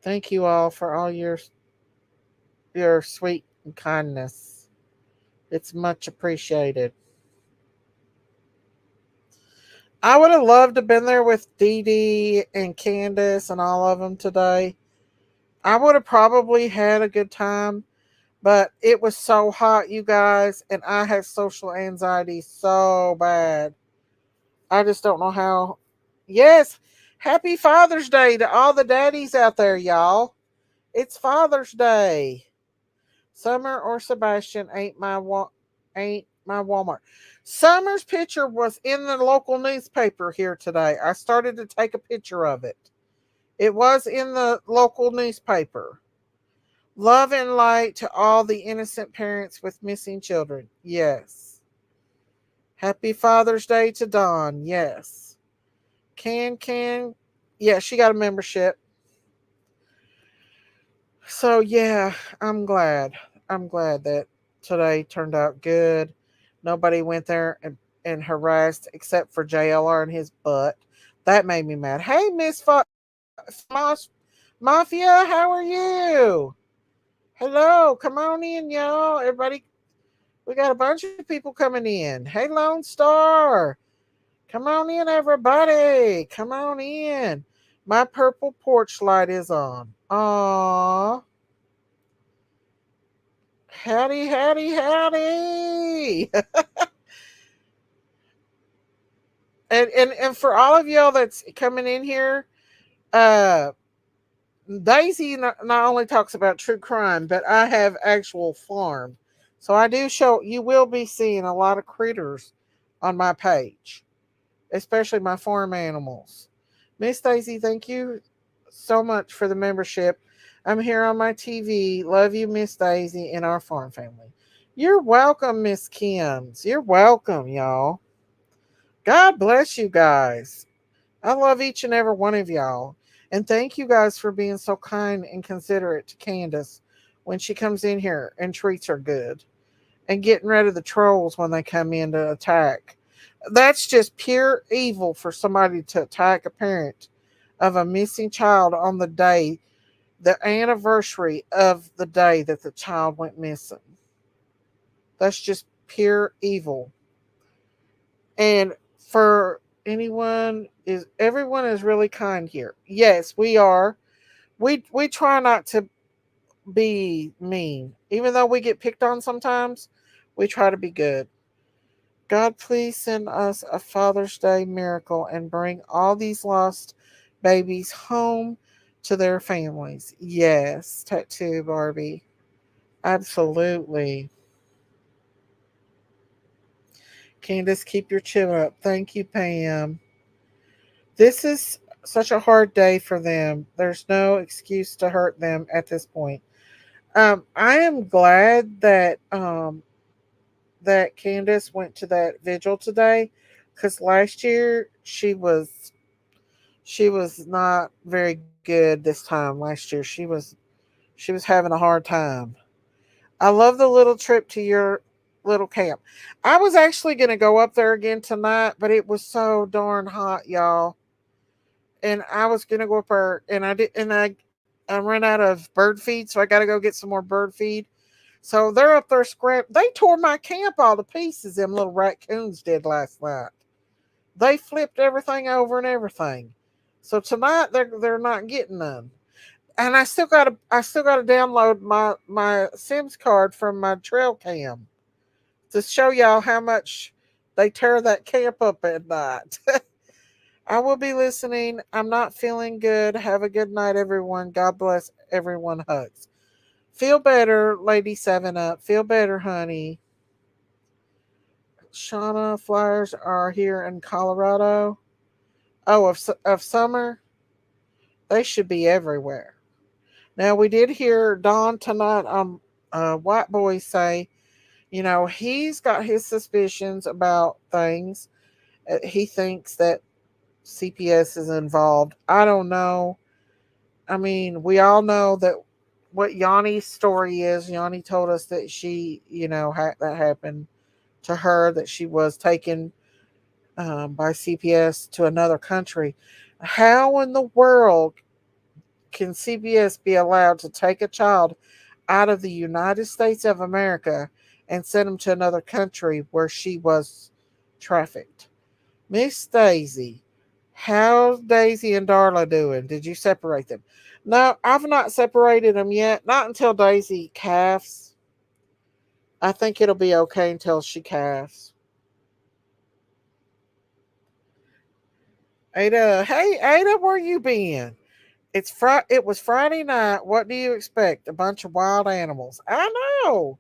Thank you all for all your sweet kindness. It's much appreciated. I would have loved to have been there with Dee Dee and Candace and all of them today. I would have probably had a good time, but it was so hot, you guys, and I have social anxiety so bad. I just don't know how. Yes, happy Father's Day to all the daddies out there, y'all. It's Father's Day. Summer or Sebastian ain't my Walmart. Summer's picture was in the local newspaper here today. I started to take a picture of it. It was in the local newspaper. Love and light to all the innocent parents with missing children. Yes. Happy Father's Day to Dawn. Yes. Can. Yeah, she got a membership. So yeah, I'm glad. I'm glad that today turned out good. Nobody went there and harassed except for JLR and his butt. That made me mad. Hey, Mafia, how are you? Hello, come on in, y'all. Everybody, we got a bunch of people coming in. Hey, Lone Star, come on in, everybody. Come on in. My purple porch light is on. Aww. Howdy, howdy, howdy. And for all of y'all that's coming in here, uh Daisy not only talks about true crime, but I have actual farm. So I do show you will be seeing a lot of critters on my page, especially my farm animals. Miss Daisy, thank you so much for the membership. I'm here on my TV. Love you, Miss Daisy, and our farm family. You're welcome, Miss Kims. You're welcome, y'all. God bless you guys. I love each and every one of y'all. And thank you guys for being so kind and considerate to Candace when she comes in here and treats her good. And getting rid of the trolls when they come in to attack. That's just pure evil for somebody to attack a parent of a missing child on the day, the anniversary of the day that the child went missing. That's just pure evil. And for everyone is really kind here. Yes, we are. We try not to be mean. Even though we get picked on sometimes, we try to be good. God, please send us a Father's Day miracle and bring all these lost babies home to their families. Yes, tattoo Barbie. Absolutely. Candace, keep your chin up. Thank you, Pam. This is such a hard day for them. There's no excuse to hurt them at this point. I am glad that Candace went to that vigil today, because last year she was not very good this time. Last year she was having a hard time. I love the little trip to your little camp. I was actually going to go up there again tonight, but it was so darn hot, y'all. And I was gonna go up there, and I ran out of bird feed, so I got to go get some more bird feed. So they're up there scrap. They tore my camp all to pieces. Them little raccoons did last night. They flipped everything over and everything. So tonight they're not getting none. And I still got to download my Sims card from my trail cam to show y'all how much they tear that camp up at night. I will be listening. I'm not feeling good. Have a good night, everyone. God bless everyone. Hugs. Feel better, Lady 7 Up. Feel better, honey. Shauna, flyers are here in Colorado. Oh, of summer? They should be everywhere. Now, we did hear Dawn tonight white boys say, he's got his suspicions about things. He thinks that CPS is involved. I don't know. I mean, we all know that what Yanni's story is. Yanni told us that she, that happened to her, that she was taken by CPS to another country. How in the world can CPS be allowed to take a child out of the United States of America and send him to another country where she was trafficked? Miss Daisy, how's Daisy and Darla doing? Did you separate them? No, I've not separated them yet. Not until Daisy calves. I think it'll be okay until she calves. Ada, hey Ada, where you been? It was Friday night. What do you expect? A bunch of wild animals. I know.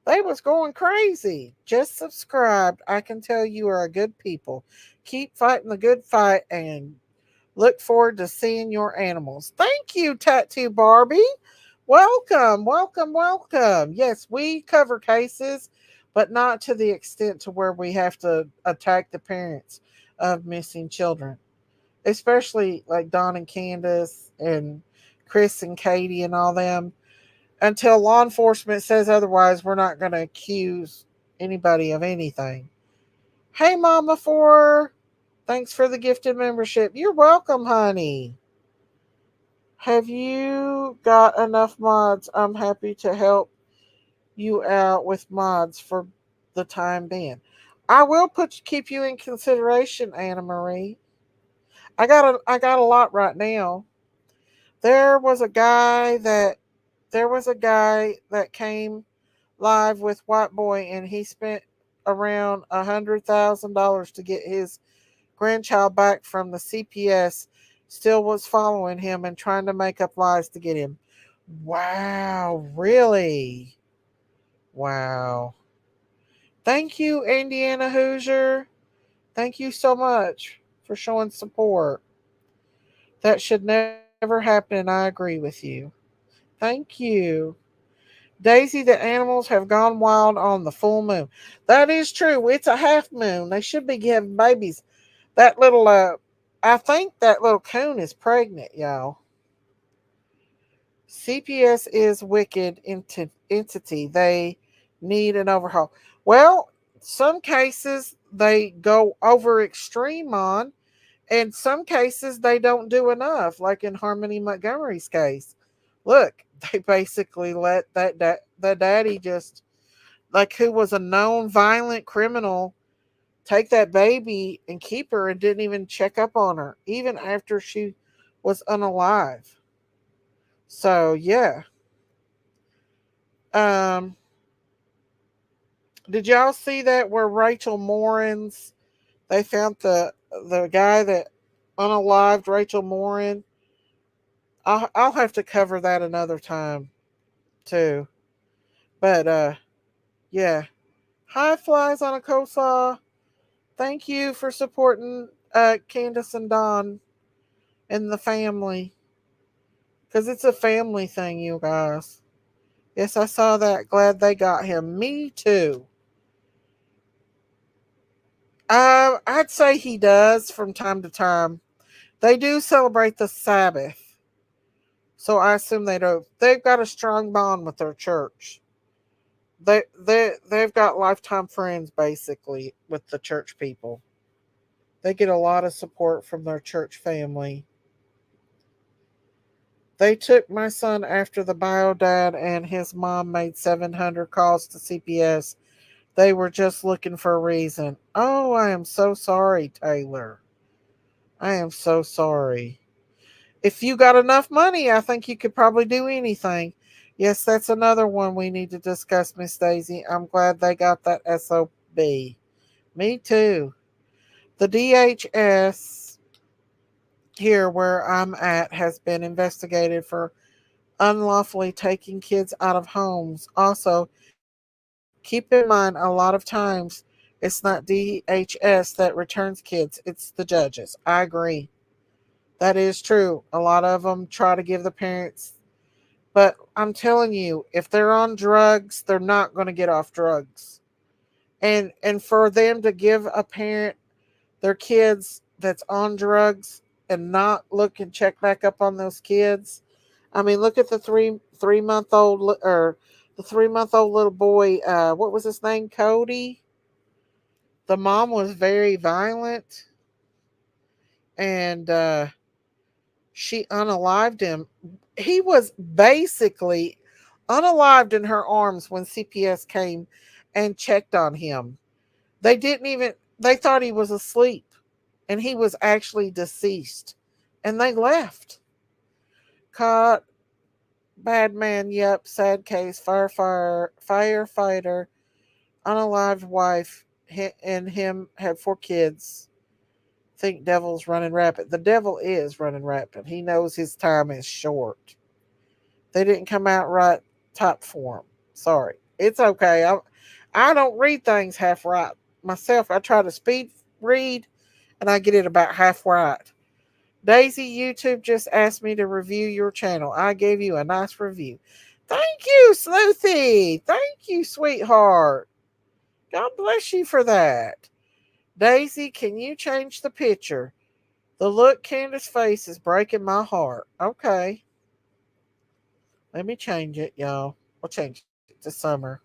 They was going crazy. Just subscribed. I can tell you are a good people. Keep fighting the good fight and look forward to seeing your animals. Thank you, Tattoo Barbie. Welcome, welcome, welcome. Yes, we cover cases, but not to the extent to where we have to attack the parents of missing children, especially like Don and Candace and Chris and Katie and all them. Until law enforcement says otherwise, we're not going to accuse anybody of anything. Hey, Mama Four. Thanks for the gifted membership. You're welcome, honey. Have you got enough mods? I'm happy to help you out with mods for the time being. I will keep you in consideration, Anna Marie. I got a lot right now. There was a guy that came live with White Boy, and he spent around $100,000 to get his grandchild back from the CPS. Still was following him and trying to make up lies to get him. Wow, really? Wow. Thank you, Indiana Hoosier. Thank you so much for showing support. That should never happen, and I agree with you. Thank you. Daisy, the animals have gone wild on the full moon. That is true. It's a half moon. They should be having babies. That little, I think that little coon is pregnant, y'all. CPS is wicked entity. They need an overhaul. Well, some cases they go over extreme on, and some cases they don't do enough, like in Harmony Montgomery's case. Look, they basically let the daddy just, like, who was a known violent criminal, take that baby and keep her and didn't even check up on her, even after she was unalive. So yeah. Um did y'all see that where Rachel Morin's, they found the guy that unalived Rachel Morin? I'll have to cover that another time too. But yeah. Hi flies on a coleslaw. Thank you for supporting Candace and Don and the family. Because it's a family thing, you guys. Yes, I saw that. Glad they got him. Me too. I'd say he does from time to time. They do celebrate the Sabbath, so I assume they do. They've got a strong bond with their church. They've got lifetime friends basically with the church people. They get a lot of support from their church family. They took my son after the bio dad and his mom made 700 calls to CPS. They were just looking for a reason. Oh, I am so sorry, Taylor. I am so sorry. If you got enough money, I think you could probably do anything. Yes, that's another one we need to discuss, Miss Daisy. I'm glad they got that SOB. Me too. The DHS here where I'm at has been investigated for unlawfully taking kids out of homes. Also, keep in mind a lot of times it's not DHS that returns kids, it's the judges. I agree. That is true. A lot of them try to give the parents But I'm telling you, if they're on drugs, they're not going to get off drugs. And for them to give a parent their kids that's on drugs and not look and check back up on those kids. I mean, look at the three month old or the 3 month old little boy. What was his name? Cody. The mom was very violent, and she unalived him. He was basically unalived in her arms when CPS came and checked on him. They didn't even. They thought he was asleep, and he was actually deceased, and they left. Caught, bad man, yep, sad case, firefighter, unalived wife, and him had 4 kids. Think devil's running rapid. The devil is running rapid. He knows his time is short. They didn't come out right top form. Sorry. It's okay. I don't read things half right. Myself, I try to speed read and I get it about half right. Daisy, YouTube just asked me to review your channel. I gave you a nice review. Thank you, Sleuthy. Thank you, sweetheart. God bless you for that. Daisy, can you change the picture? The look Candace's face is breaking my heart. Okay. Let me change it, y'all. We'll change it to summer.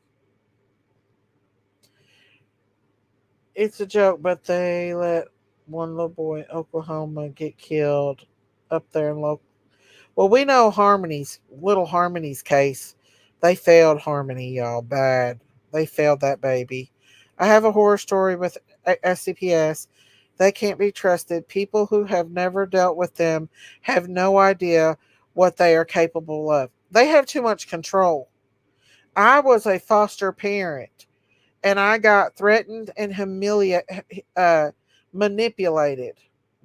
It's a joke, but they let one little boy in Oklahoma get killed up there in local. Well, we know little Harmony's case. They failed Harmony, y'all, bad. They failed that baby. I have a horror story with SCPS. They can't be trusted. People who have never dealt with them have no idea what they are capable of. They have too much control. I was a foster parent and I got threatened and manipulated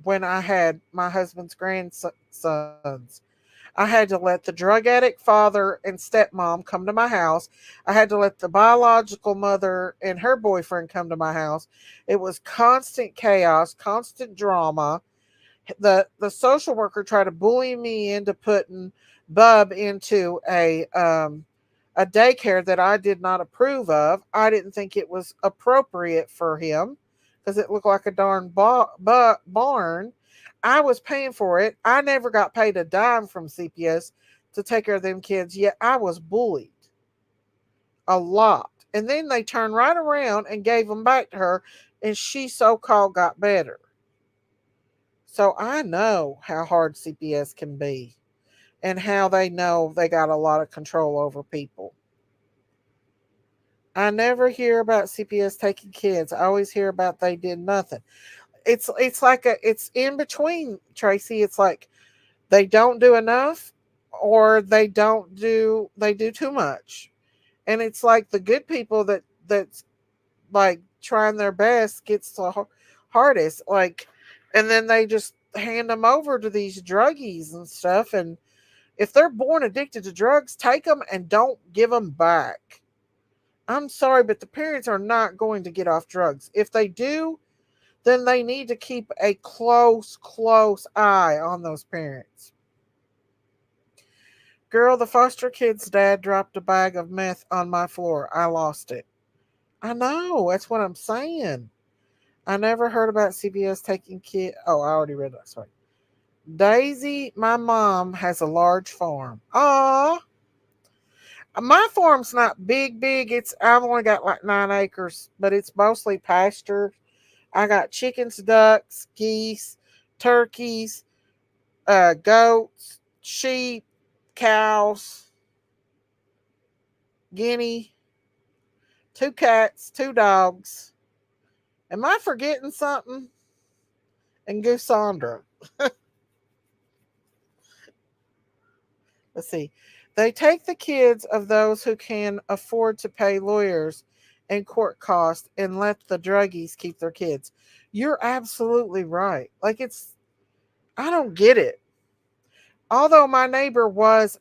when I had my husband's grandsons. I had to let the drug addict father and stepmom come to my house. I had to let the biological mother and her boyfriend come to my house. It was constant chaos, constant drama. The social worker tried to bully me into putting Bub into a daycare that I did not approve of. I didn't think it was appropriate for him because it looked like a darn barn. I was paying for it. I never got paid a dime from CPS to take care of them kids, yet I was bullied a lot. And then they turned right around and gave them back to her, and she so called got better. So I know how hard CPS can be and how they know they got a lot of control over people. I never hear about CPS taking kids. I always hear about they did nothing. It's in between, Tracy. It's like they don't do enough or they do too much. And it's like the good people that's like trying their best gets the hardest, like, and then they just hand them over to these druggies and stuff. And if they're born addicted to drugs, take them and don't give them back. I'm sorry, but the parents are not going to get off drugs. If they do, then they need to keep a close eye on those parents. Girl, the foster kid's dad dropped a bag of meth on my floor. I lost it. I know, that's what I'm saying. I never heard about CBS taking kid. Oh, I already read that. Sorry. Daisy, my mom has a large farm. Aw, my farm's not big. I've only got like 9 acres, but it's mostly pasture. I got chickens, ducks, geese, turkeys, goats, sheep, cows, guinea, 2 cats, 2 dogs. Am I forgetting something? And Goosandra. Let's see. They take the kids of those who can afford to pay lawyers and court costs and let the druggies keep their kids. You're absolutely right. I don't get it. Although my neighbor was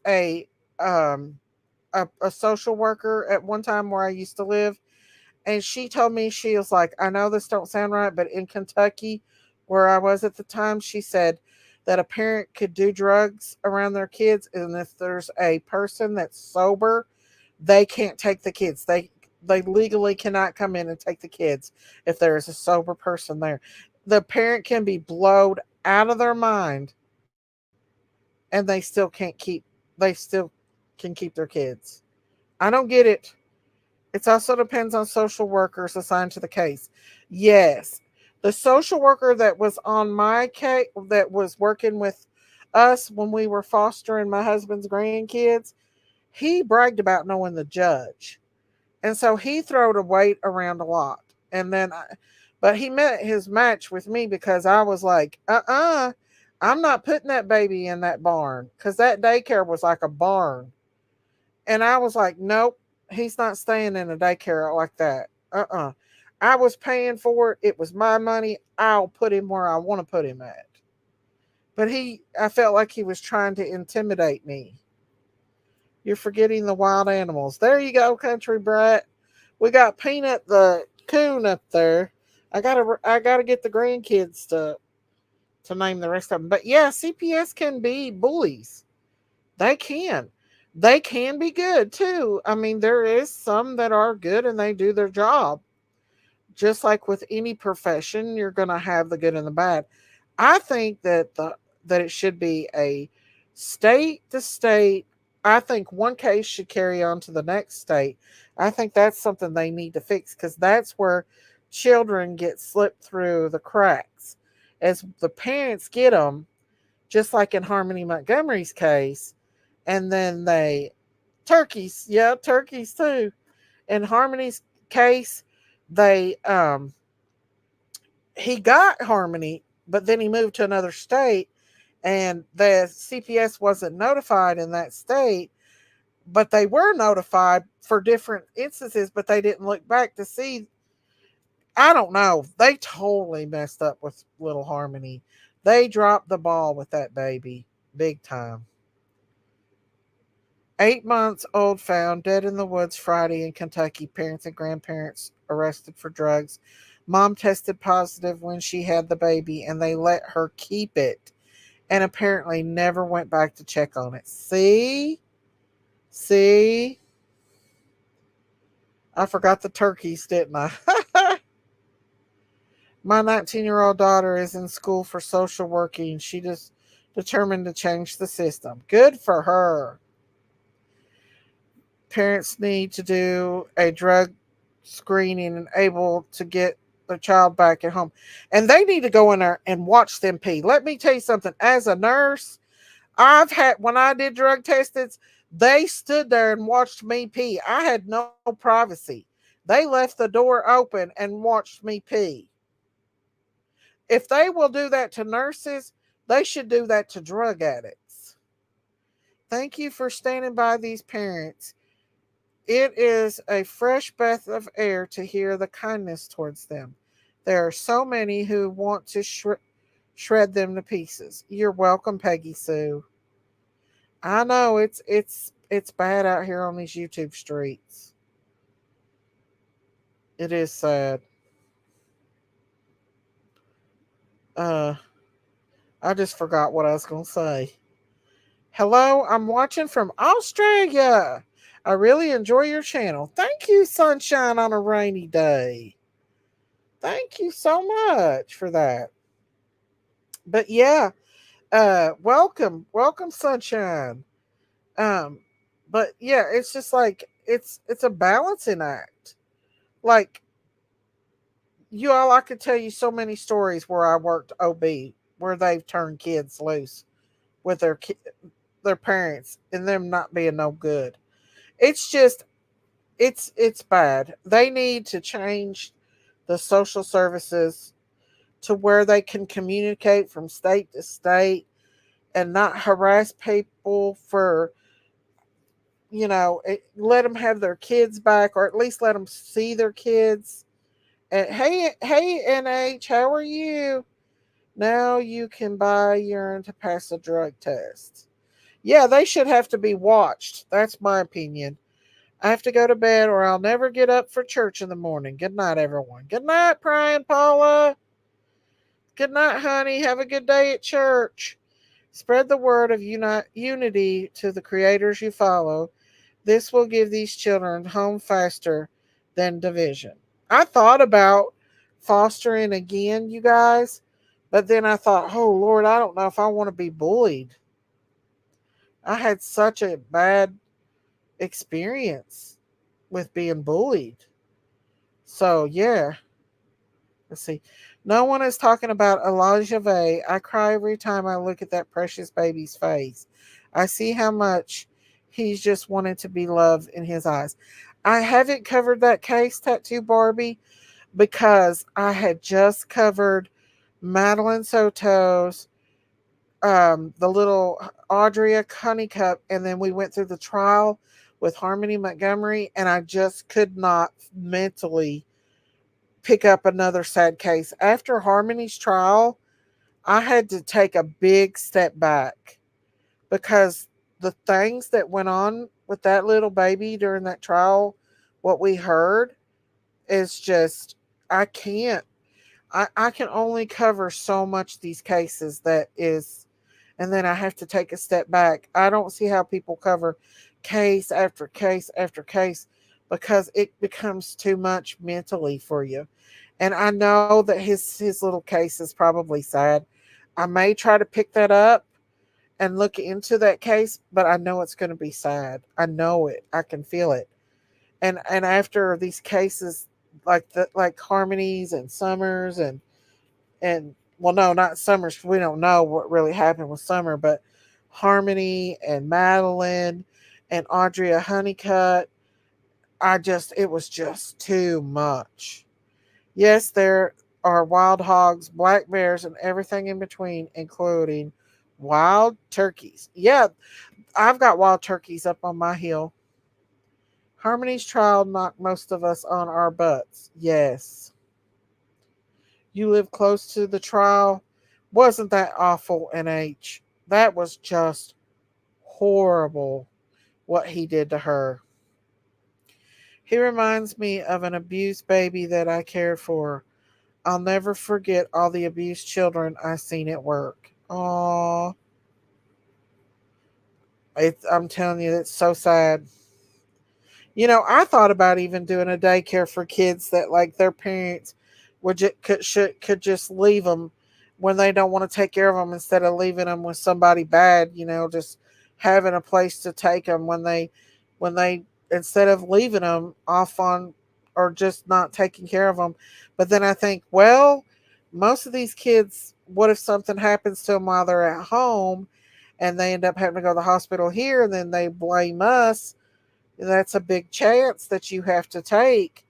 um a social worker at one time where I used to live, and she told me, she was like, I know this don't sound right, but in Kentucky, where I was at the time, she said that a parent could do drugs around their kids, and if there's a person that's sober, they can't take the kids. They legally cannot come in and take the kids if there is a sober person there. The parent can be blowed out of their mind, and they still can't keep. They still can keep their kids. I don't get it. It also depends on social workers assigned to the case. Yes, the social worker that was on my case, that was working with us when we were fostering my husband's grandkids, he bragged about knowing the judge. And so he throwed a weight around a lot. And but he met his match with me because I was like, I'm not putting that baby in that barn because that daycare was like a barn. And I was like, nope, he's not staying in a daycare like that. I was paying for it. It was my money. I'll put him where I want to put him at. But I felt like he was trying to intimidate me. You're forgetting the wild animals. There you go, country brat. We got Peanut the coon up there. I gotta get the grandkids to name the rest of them. But yeah, CPS can be bullies. They can. They can be good too. I mean, there is some that are good and they do their job. Just like with any profession, you're going to have the good and the bad. I think that it should be a state to state. I think one case should carry on to the next state. I think that's something they need to fix because that's where children get slipped through the cracks. As the parents get them, just like in Harmony Montgomery's case, and then turkeys, yeah, turkeys too. In Harmony's case, they he got Harmony, but then he moved to another state, and the CPS wasn't notified in that state, but they were notified for different instances, but they didn't look back to see. I don't know. They totally messed up with little Harmony. They dropped the ball with that baby big time. 8 months old found dead in the woods Friday in Kentucky. Parents and grandparents arrested for drugs. Mom tested positive when she had the baby and they let her keep it and apparently never went back to check on it. See? See? I forgot the turkeys, didn't I? My 19-year-old daughter is in school for social working. She just determined to change the system. Good for her. Parents need to do a drug screening and able to get the child back at home. And they need to go in there and watch them pee. Let me tell you something. As a nurse, when I did drug testings, they stood there and watched me pee. I had no privacy. They left the door open and watched me pee. If they will do that to nurses, they should do that to drug addicts. Thank you for standing by these parents. It is a fresh breath of air to hear the kindness towards them. There are so many who want to shred them to pieces. You're welcome, Peggy Sue. I know it's bad out here on these YouTube streets. It is sad. Uh, I just forgot what I was gonna say. Hello, I'm watching from Australia. I really enjoy your channel. Thank you, sunshine on a rainy day. Thank you so much for that. But yeah, welcome, sunshine. Um, but yeah, it's just like it's a balancing act. Like you all, I could tell you so many stories where I worked OB where they've turned kids loose with their parents and them not being no good. It's just it's bad. They need to change the social services to where they can communicate from state to state and not harass people for let them have their kids back or at least let them see their kids. And hey NH, how are you? Now you can buy urine to pass a drug test. Yeah, they should have to be watched. That's my opinion. I have to go to bed or I'll never get up for church in the morning. Good night, everyone. Good night, Brian Paula. Good night, honey. Have a good day at church. Spread the word of unity to the creators you follow. This will give these children home faster than division. I thought about fostering again, you guys, but then I thought, oh Lord, I don't know if I want to be bullied. I had such a bad experience with being bullied. So, yeah, let's see. No one is talking about Elijah Vay. I cry every time I look at that precious baby's face. I see how much he's just wanted to be loved in his eyes. I haven't covered that case, Tattoo Barbie, because I had just covered Madeline Soto's, the little Audrey Honeycutt, and then we went through the trial with Harmony Montgomery, and I just could not mentally pick up another sad case. After Harmony's trial, I had to take a big step back because the things that went on with that little baby during that trial, what we heard is just, I can't. I can only cover so much these cases that is, and then I have to take a step back. I don't see how people cover case after case after case because it becomes too much mentally for you. And I know that his little case is probably sad. I may try to pick that up and look into that case, but I know it's going to be sad. I know it. I can feel it. And after these cases like Harmonies and Summers and well, no, not Summers. We don't know what really happened with Summer, but Harmony and Madeline and Audrey Honeycutt. It was just too much. Yes, there are wild hogs, black bears, and everything in between, including wild turkeys. Yeah, I've got wild turkeys up on my hill. Harmony's trial knocked most of us on our butts. Yes. You live close to the trial. Wasn't that awful, NH? That was just horrible what he did to her. He reminds me of an abused baby that I cared for. I'll never forget all the abused children I seen at work. Aww. I'm telling you, it's so sad. I thought about even doing a daycare for kids that like their parents could just leave them when they don't want to take care of them instead of leaving them with somebody bad. Just having a place to take them when they instead of leaving them off on or just not taking care of them. But then I think, well, most of these kids, what if something happens to them while they're at home, and they end up having to go to the hospital here, and then they blame us? That's a big chance that you have to take.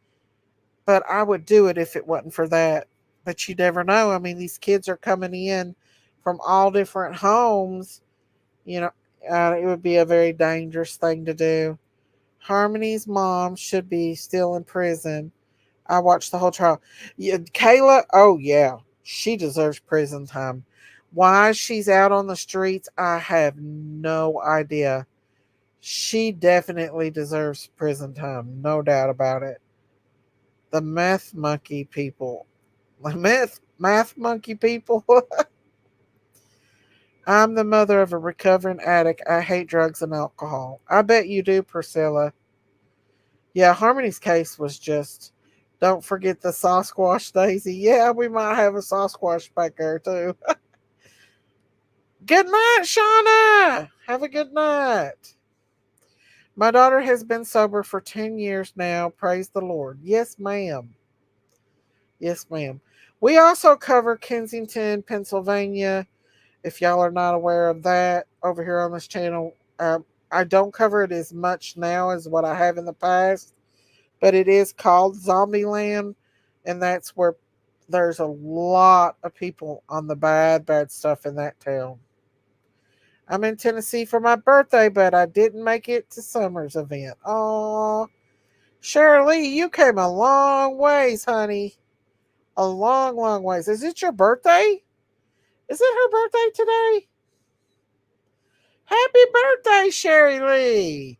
But I would do it if it wasn't for that. But you never know. I mean, these kids are coming in from all different homes. You know, it would be a very dangerous thing to do. Harmony's mom should be still in prison. I watched the whole trial. Yeah, Kayla, oh yeah, she deserves prison time. Why she's out on the streets, I have no idea. She definitely deserves prison time, no doubt about it. The meth monkey people. The math monkey people. I'm the mother of a recovering addict. I hate drugs and alcohol. I bet you do, Priscilla. Yeah, Harmony's case was just, don't forget the Sasquatch Daisy. Yeah, we might have a Sasquatch back there too. Good night, Shauna. Have a good night. My daughter has been sober for 10 years now. Praise the Lord. Yes, ma'am. Yes, ma'am. We also cover Kensington, Pennsylvania. If y'all are not aware of that over here on this channel, I don't cover it as much now as what I have in the past, but it is called Zombieland, and that's where there's a lot of people on the bad, bad stuff in that town. I'm in Tennessee for my birthday, but I didn't make it to Summer's event. Oh, Shirley, you came a long ways, honey. A long, long ways. Is it your birthday? Is it her birthday today? Happy birthday, Sherry Lee.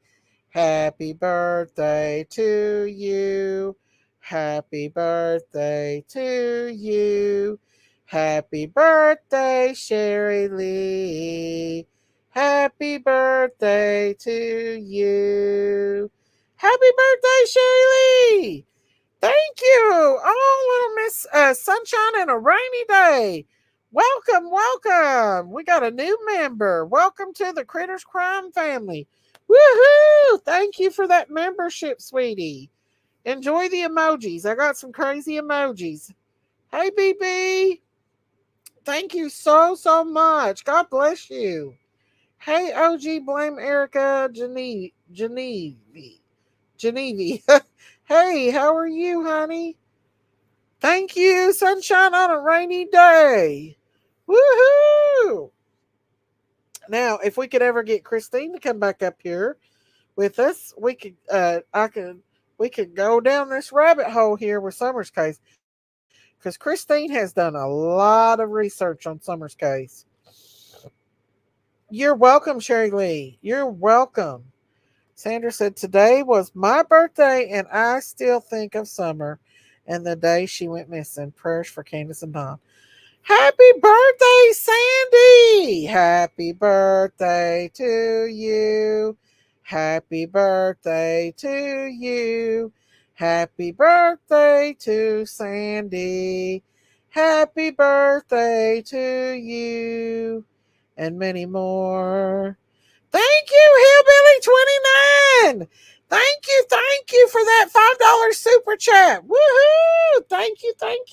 Happy birthday to you. Happy birthday to you. Happy birthday, Sherry Lee. Happy birthday to you. Happy birthday, Sherry Lee. Thank you. Oh, little Miss Sunshine and a Rainy Day. Welcome, welcome. We got a new member. Welcome to the Critters Crime family. Woohoo! Thank you for that membership, sweetie. Enjoy the emojis. I got some crazy emojis. Hey, BB. Thank you so much. God bless you. Hey, OG, blame Erica Geneve. Hey, how are you, honey? Thank you, sunshine on a rainy day. Woohoo! Now, if we could ever get Christine to come back up here with us, we could go down this rabbit hole here with Summer's case. Because Christine has done a lot of research on Summer's case. You're welcome, Sherry Lee. You're welcome. Sandra said, today was my birthday, and I still think of Summer and the day she went missing. Prayers for Candace and Don. Happy birthday, Sandy! Happy birthday to you. Happy birthday to you. Happy birthday to Sandy. Happy birthday to you. And many more. Thank you, Hillbilly 29. Thank you for that $5 super chat. Woohoo! Thank you. Thank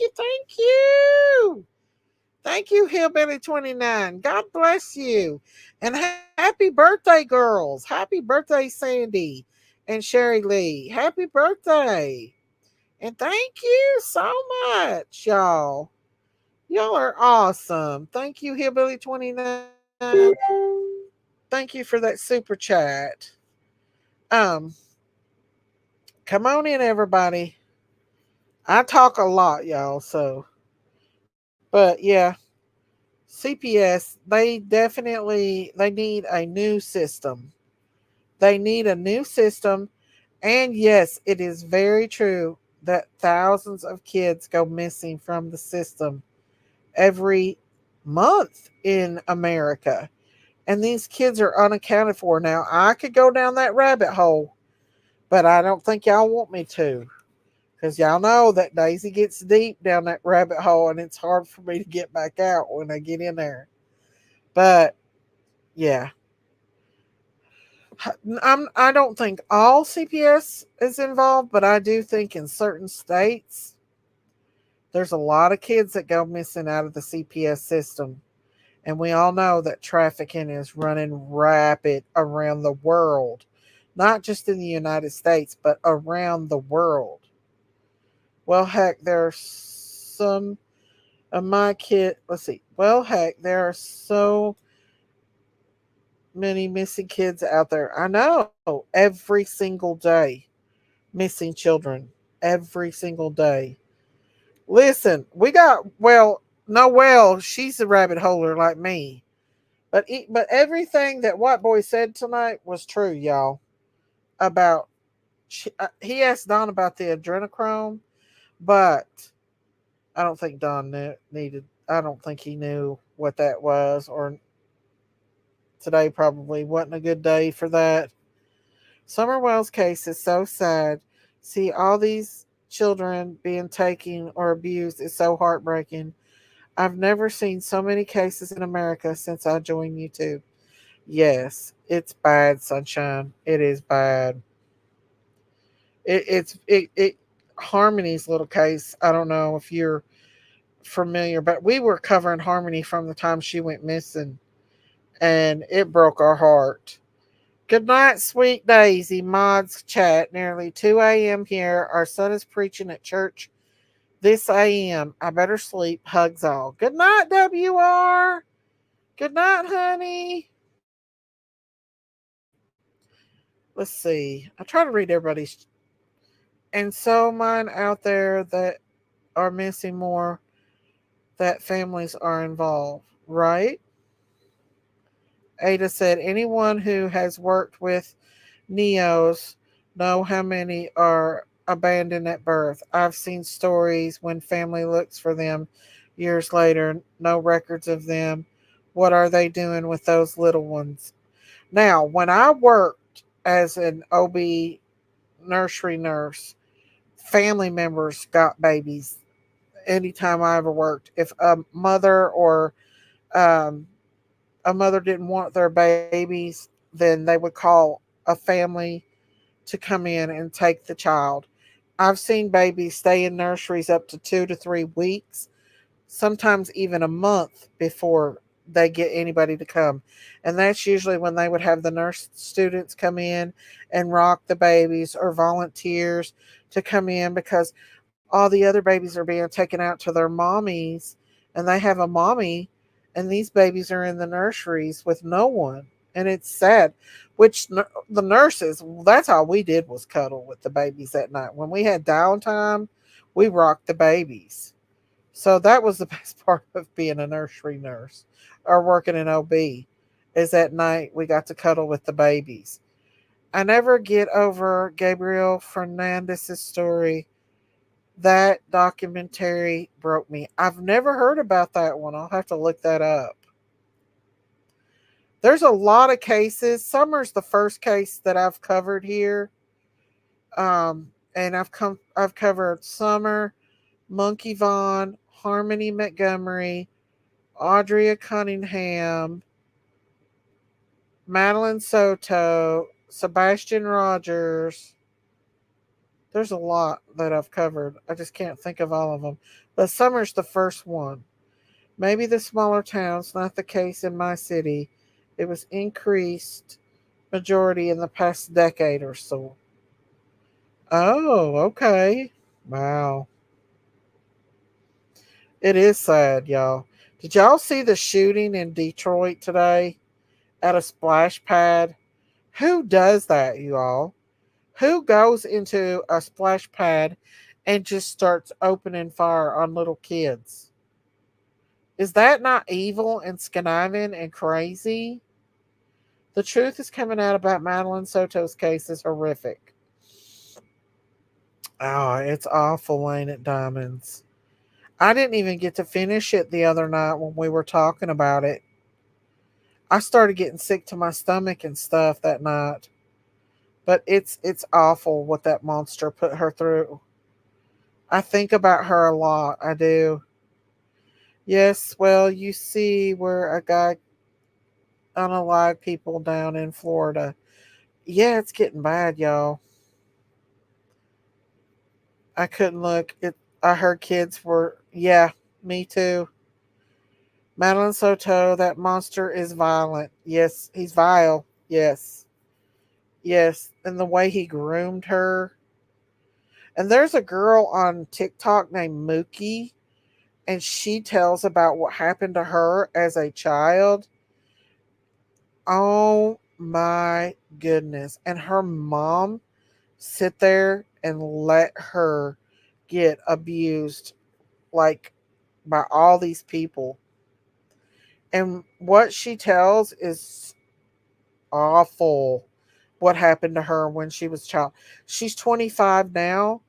you, Hillbilly 29. God bless you. And happy birthday, girls. Happy birthday, Sandy and Sherry Lee. Happy birthday. And thank you so much, y'all. Y'all are awesome. Thank you, Hillbilly 29. Thank you for that super chat. Um, Come on in, everybody. I talk a lot, y'all, so but yeah, CPS, they need a new system. They need a new system. And yes, it is very true that thousands of kids go missing from the system every month in America. And these kids are unaccounted for. Now, I could go down that rabbit hole, but I don't think y'all want me to. Because y'all know that Daisy gets deep down that rabbit hole and it's hard for me to get back out when I get in there. But yeah, I don't think all CPS is involved, but I do think in certain states, there's a lot of kids that go missing out of the CPS system. And we all know that trafficking is running rapid around the world, not just in the United States, but around the world. Well, heck, there's some of my kid. Let's see. Well, heck, there are so many missing kids out there. I know every single day, missing children every single day. Listen, we got Noelle. She's a rabbit holer like me. But everything that White Boy said tonight was true, y'all. About he asked Don about the adrenochrome, but I don't think Don needed. I don't think he knew what that was, or today probably wasn't a good day for that. SummerWells case is so sad. See all these children being taken or abused is so heartbreaking. I've never seen so many cases in America since I joined YouTube. Yes, it's bad, sunshine. It is bad. It Harmony's little case. I don't know if you're familiar, but we were covering Harmony from the time she went missing, and it broke our heart. Good night, sweet Daisy. Mods chat. Nearly 2 a.m. here. Our son is preaching at church this a.m. I better sleep. Hugs all. Good night, WR. Good night, honey. Let's see. I try to read everybody's. And so mine out there that are missing more, that families are involved, right? Ada said, anyone who has worked with neos know how many are abandoned at birth. I've seen stories when family looks for them. Years later, no records of them. What are they doing with those little ones? Now, when I worked as an OB nursery nurse, family members got babies anytime I ever worked. If um, a mother didn't want their babies, then they would call a family to come in and take the child. I've seen babies stay in nurseries up to 2 to 3 weeks, sometimes even a month before they get anybody to come. And that's usually when they would have the nurse students come in and rock the babies or volunteers to come in because all the other babies are being taken out to their mommies and they have a mommy and these babies are in the nurseries with no one. And it's sad, which the nurses, that's all we did was cuddle with the babies at night. When we had downtime, we rocked the babies. So that was the best part of being a nursery nurse or working in OB is at night we got to cuddle with the babies. I never get over Gabriel Fernandez's story. That documentary broke me. I've never heard about that one. I'll have to look that up. There's a lot of cases. Summer's the first case that I've covered here. And I've covered Summer, Monkey Vaughn, Harmony Montgomery, Audria Cunningham, Madeline Soto, Sebastian Rogers. There's a lot that I've covered. I just can't think of all of them. But Summer's the first one. Maybe the smaller towns, not the case in my city. It was increased majority in the past decade or so. Oh, okay. Wow. It is sad, y'all. Did y'all see the shooting in Detroit today at a splash pad? Who does that, you all? Who goes into a splash pad and just starts opening fire on little kids? Is that not evil and conniving and crazy? The truth is coming out about Madeline Soto's case is horrific. Oh, it's awful, ain't it, Diamonds? I didn't even get to finish it the other night when we were talking about it. I started getting sick to my stomach and stuff that night. But it's awful what that monster put her through. I think about her a lot. I do. Yes, well, you see where a guy unalived people down in Florida. Yeah, it's getting bad, y'all. I couldn't look. It. I heard kids were. Yeah, me too. Madeline Soto, that monster is violent. Yes, he's vile. Yes, yes, and the way he groomed her. And there's a girl on TikTok named Mookie, and she tells about what happened to her as a child. Oh my goodness! And her mom sit there and let her get abused like by all these people. And what she tells is awful. What happened to her when she was a child. She's 25 now,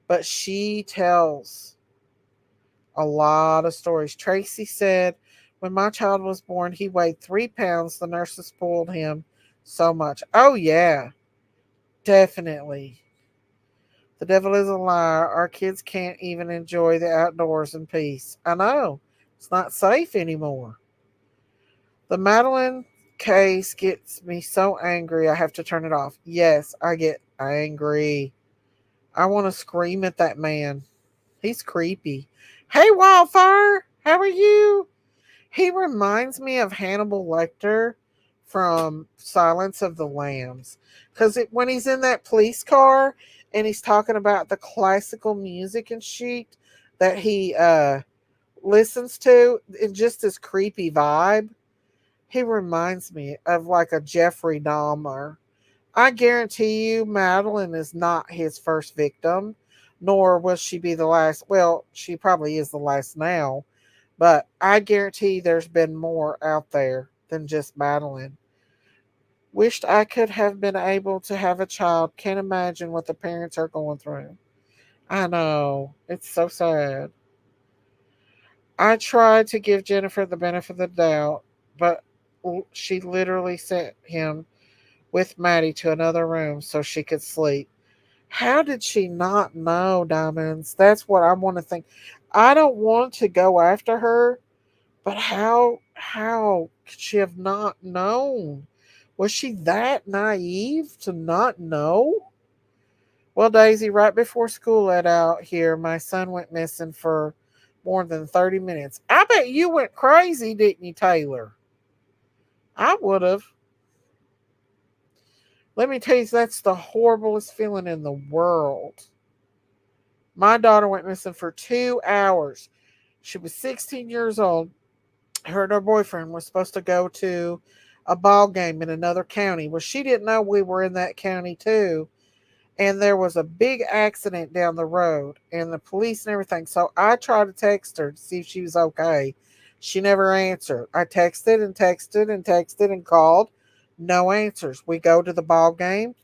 but she tells a lot of stories. Tracy said, when my child was born, he weighed 3 pounds. The nurses spoiled him so much. Oh, yeah, definitely. The devil is a liar. Our kids can't even enjoy the outdoors in peace. I know. It's not safe anymore. The Madeline case gets me so angry I have to turn it off. Yes, I get angry. I want to scream at that man. He's creepy. Hey, Wildfire, how are you? He reminds me of Hannibal Lecter from Silence of the Lambs. Because when he's in that police car and he's talking about the classical music and shit that he listens to, and just this creepy vibe, he reminds me of like a Jeffrey Dahmer. I guarantee you, Madeline is not his first victim, nor will she be the last. Well, she probably is the last now, but I guarantee there's been more out there than just Madeline. Wished I could have been able to have a child. Can't imagine what the parents are going through. I know. It's so sad. I tried to give Jennifer the benefit of the doubt, but she literally sent him with Maddie to another room so she could sleep. How did she not know, Diamonds? That's what I want to think. I don't want to go after her, but how could she have not known? Was she that naive to not know? Well, Daisy, right before school let out here, my son went missing for more than 30 minutes. I bet you went crazy, didn't you, Taylor? I would have. Let me tell you, that's the horriblest feeling in the world. My daughter went missing for 2 hours. She was 16 years old. Her and her boyfriend were supposed to go to a ball game in another county. Well, she didn't know we were in that county too. And there was a big accident down the road and the police and everything. So I tried to text her to see if she was okay. She never answered. I texted and texted and texted and called. No answers. We go to the ball game.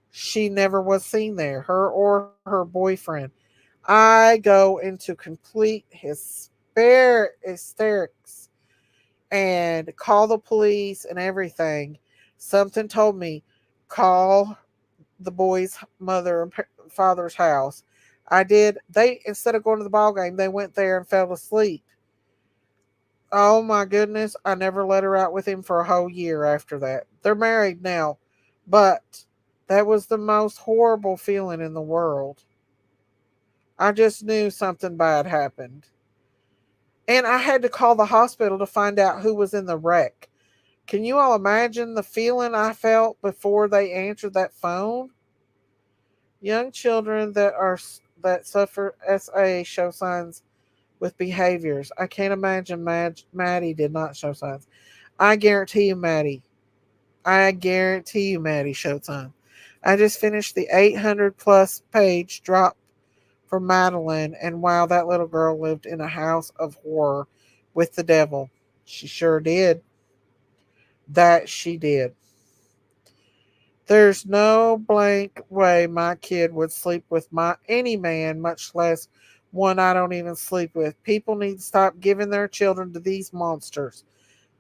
She never was seen there, her or her boyfriend. I go into complete hysterics and call the police and everything. Something told me, call the boy's mother and father's house. I did. They, instead of going to the ball game, they went there and fell asleep. Oh my goodness! I never let her out with him for a whole year after that. They're married now, but that was the most horrible feeling in the world. I just knew something bad happened. And I had to call the hospital to find out who was in the wreck. Can you all imagine the feeling I felt before they answered that phone? Young children that suffer SA show signs with behaviors. I can't imagine Maddie did not show signs. I guarantee you, Maddie. I guarantee you, Maddie showed signs. I just finished the 800 plus page drop for Madeline, and wow, that little girl lived in a house of horror with the devil. She sure did. That she did. There's no blank way my kid would sleep with my any man, much less one I don't even sleep with. People need to stop giving their children to these monsters.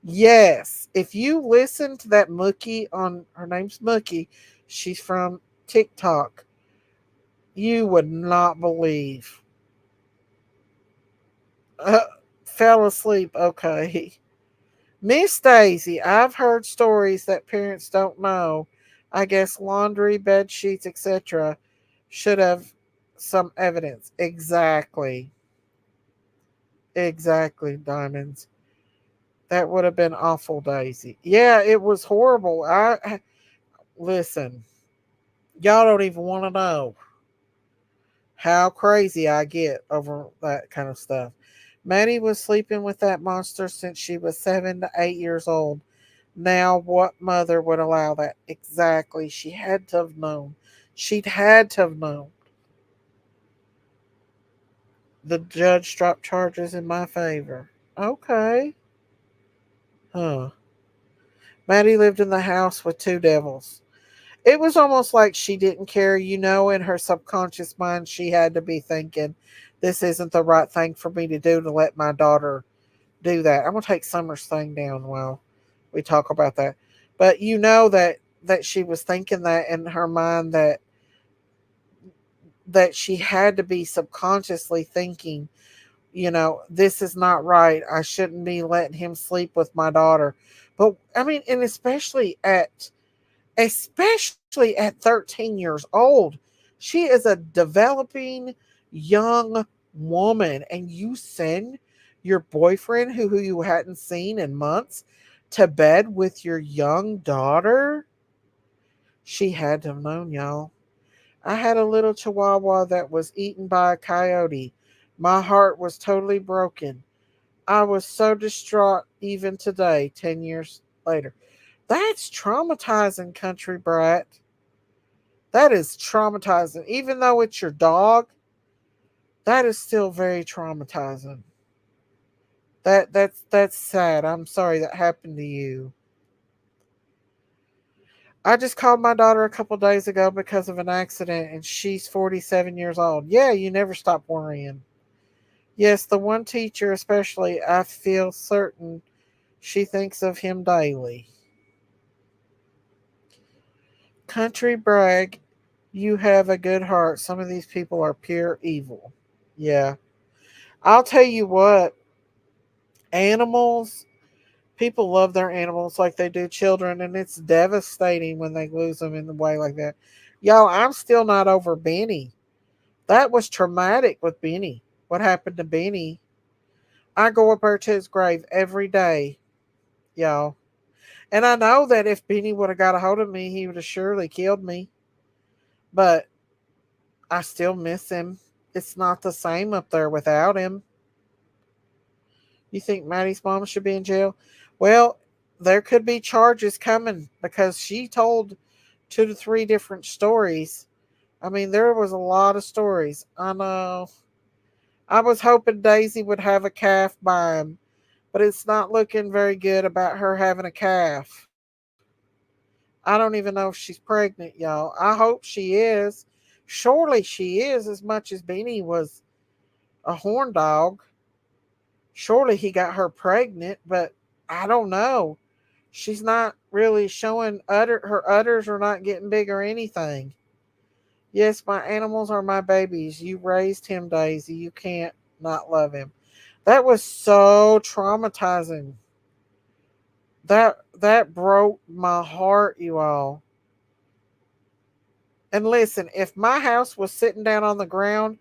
Yes, if you listen to that Mookie on her name's Mookie, she's from TikTok, you would not believe. Uh, Fell asleep, okay. Miss Daisy, I've heard stories that parents don't know. I guess laundry, bed sheets, etc. should have some evidence. Exactly. Exactly, Diamonds. That would have been awful, Daisy. Yeah, it was horrible. Listen, y'all don't even want to know how crazy I get over that kind of stuff. Maddie was sleeping with that monster since she was 7 to 8 years old. Now, what mother would allow that? Exactly. She had to have known. She'd had to have known. The judge dropped charges in my favor. Okay. Huh. Maddie lived in the house with two devils. It was almost like she didn't care. In her subconscious mind, she had to be thinking, this isn't the right thing for me to do to let my daughter do that. I'm going to take Summer's thing down while we talk about that. But that she was thinking that in her mind, that she had to be subconsciously thinking, this is not right. I shouldn't be letting him sleep with my daughter. But I mean, and especially at 13 years old, she is a developing young woman, and you send your boyfriend who you hadn't seen in months to bed with your young daughter. She had to have known, y'all. I had a little chihuahua that was eaten by a coyote. My heart was totally broken. I was so distraught even today, 10 years later. That's traumatizing, country brat. That is traumatizing. Even though it's your dog, that is still very traumatizing. That's sad. I'm sorry that happened to you. I just called my daughter a couple days ago because of an accident and she's 47 years old. Yeah, you never stop worrying. Yes, the one teacher especially, I feel certain she thinks of him daily. Country brag, you have a good heart. Some of these people are pure evil. Yeah. I'll tell you what, animals, people love their animals like they do children, and it's devastating when they lose them in the way like that. Y'all, I'm still not over Benny. That was traumatic with Benny. What happened to Benny? I go up there to his grave every day, y'all. And I know that if Benny would have got a hold of me, he would have surely killed me. But I still miss him. It's not the same up there without him. You think Maddie's mom should be in jail? Well, there could be charges coming because she told 2 to 3 different stories. I mean, there was a lot of stories. I know. I was hoping Daisy would have a calf by him, but it's not looking very good about her having a calf. I don't even know if she's pregnant, y'all. I hope she is. Surely she is, as much as Beanie was a horn dog. Surely he got her pregnant, but I don't know. She's not really showing her udders are not getting big or anything. Yes, my animals are my babies. You raised him, Daisy. You can't not love him. That was so traumatizing. That broke my heart, you all. And listen, if my house was sitting down on the ground,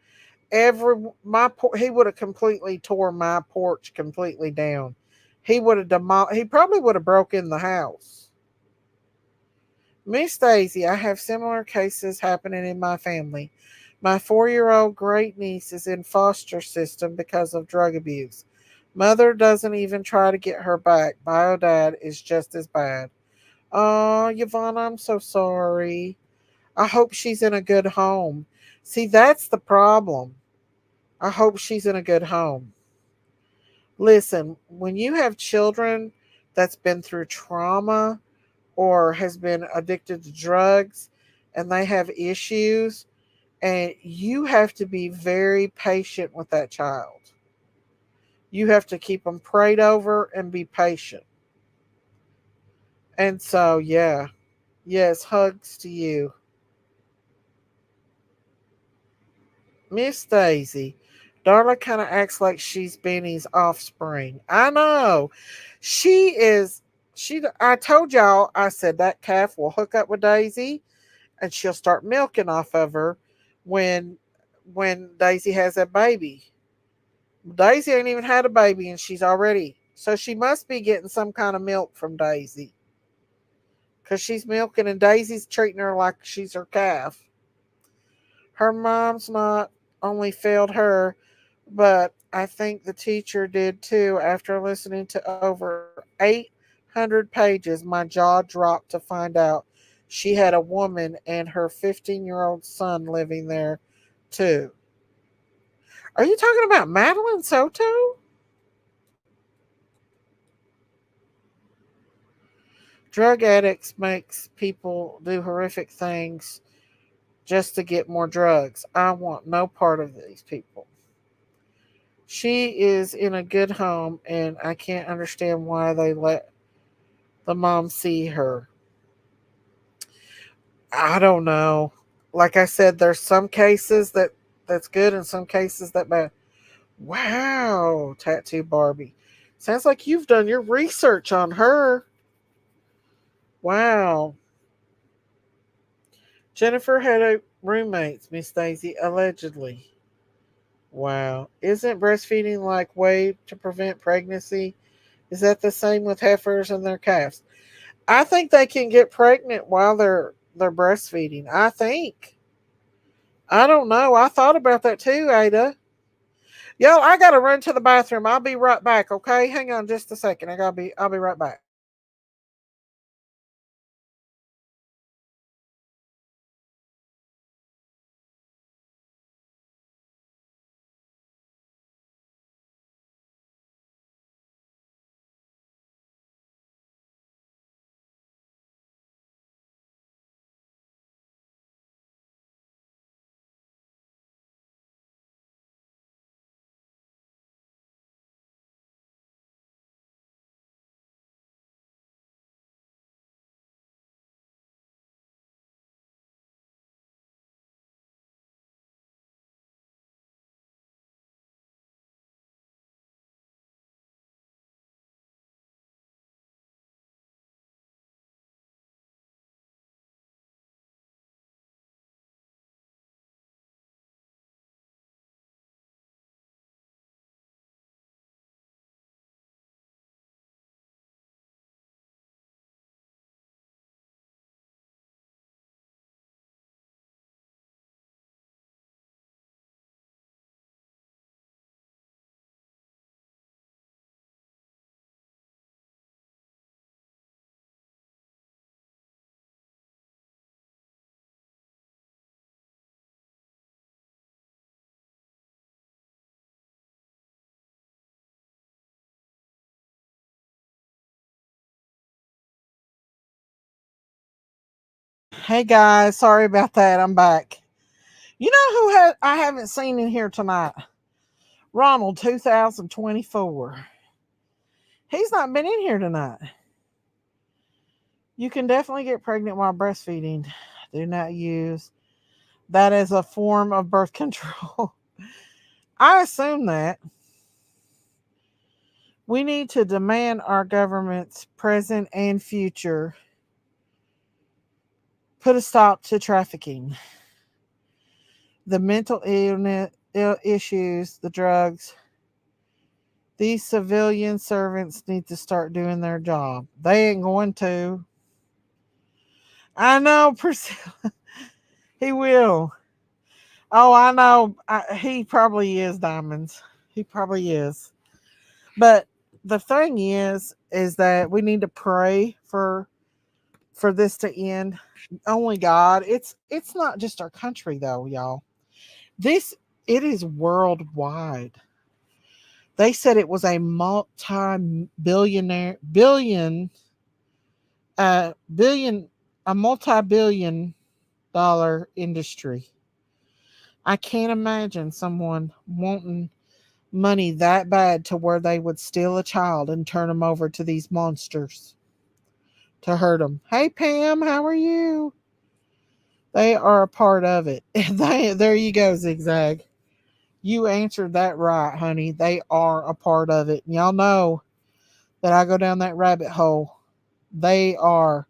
he would have completely tore my porch completely down. He probably would have broken the house. Miss Daisy, I have similar cases happening in my family. My 4-year-old great niece is in foster system because of drug abuse. Mother doesn't even try to get her back. Bio dad is just as bad. Oh, Yvonne, I'm so sorry. I hope she's in a good home. See, that's the problem. I hope she's in a good home. Listen, when you have children that's been through trauma or has been addicted to drugs and they have issues, and you have to be very patient with that child. You have to keep them prayed over and be patient. And so, yeah, yes, hugs to you. Miss Daisy, Darla kind of acts like she's Benny's offspring. I know. She is. I told y'all, I said that calf will hook up with Daisy and she'll start milking off of her when Daisy has a baby. Daisy ain't even had a baby and she's already. So she must be getting some kind of milk from Daisy because she's milking and Daisy's treating her like she's her calf. Her mom's not only failed her, but I think the teacher did too. After listening to over 800 pages, my jaw dropped to find out she had a woman and her 15-year-old son living there too. Are you talking about Madeline Soto? Drug addicts makes people do horrific things just to get more drugs. I want no part of these people. She is in a good home, and I can't understand why they let the mom see her. I don't know. Like I said, there's some cases that's good and some cases that bad. Wow, tattoo Barbie. Sounds like you've done your research on her. Wow. Jennifer had a roommates, Miss Daisy, allegedly. Wow. Isn't breastfeeding like way to prevent pregnancy? Is that the same with heifers and their calves? I think they can get pregnant while they're breastfeeding. I think. I don't know. I thought about that too, Ada. Yo, I gotta run to the bathroom. I'll be right back, okay? Hang on just a second. I'll be right back. Hey guys, sorry about that. I'm back. You know who I haven't seen in here tonight? Ronald 2024. He's not been in here tonight. You can definitely get pregnant while breastfeeding. Do not use that as a form of birth control. I assume that. We need to demand our governments, present and future, put a stop to trafficking, the mental illness issues, the drugs. These civilian servants need to start doing their job. They ain't going to. I know, Priscilla. He will. Oh, I know. He probably is, Diamonds. He probably is. But the thing is that we need to pray for this to end. Only God. It's not just our country though, y'all. This it is worldwide. They said it was a multi-billionaire billion a multi-billion dollar industry. I can't imagine someone wanting money that bad to where they would steal a child and turn them over to these monsters to hurt them. Hey Pam, how are you? They are a part of it. There you go, Zigzag. You answered that right, honey. They are a part of it. And y'all know that I go down that rabbit hole. They are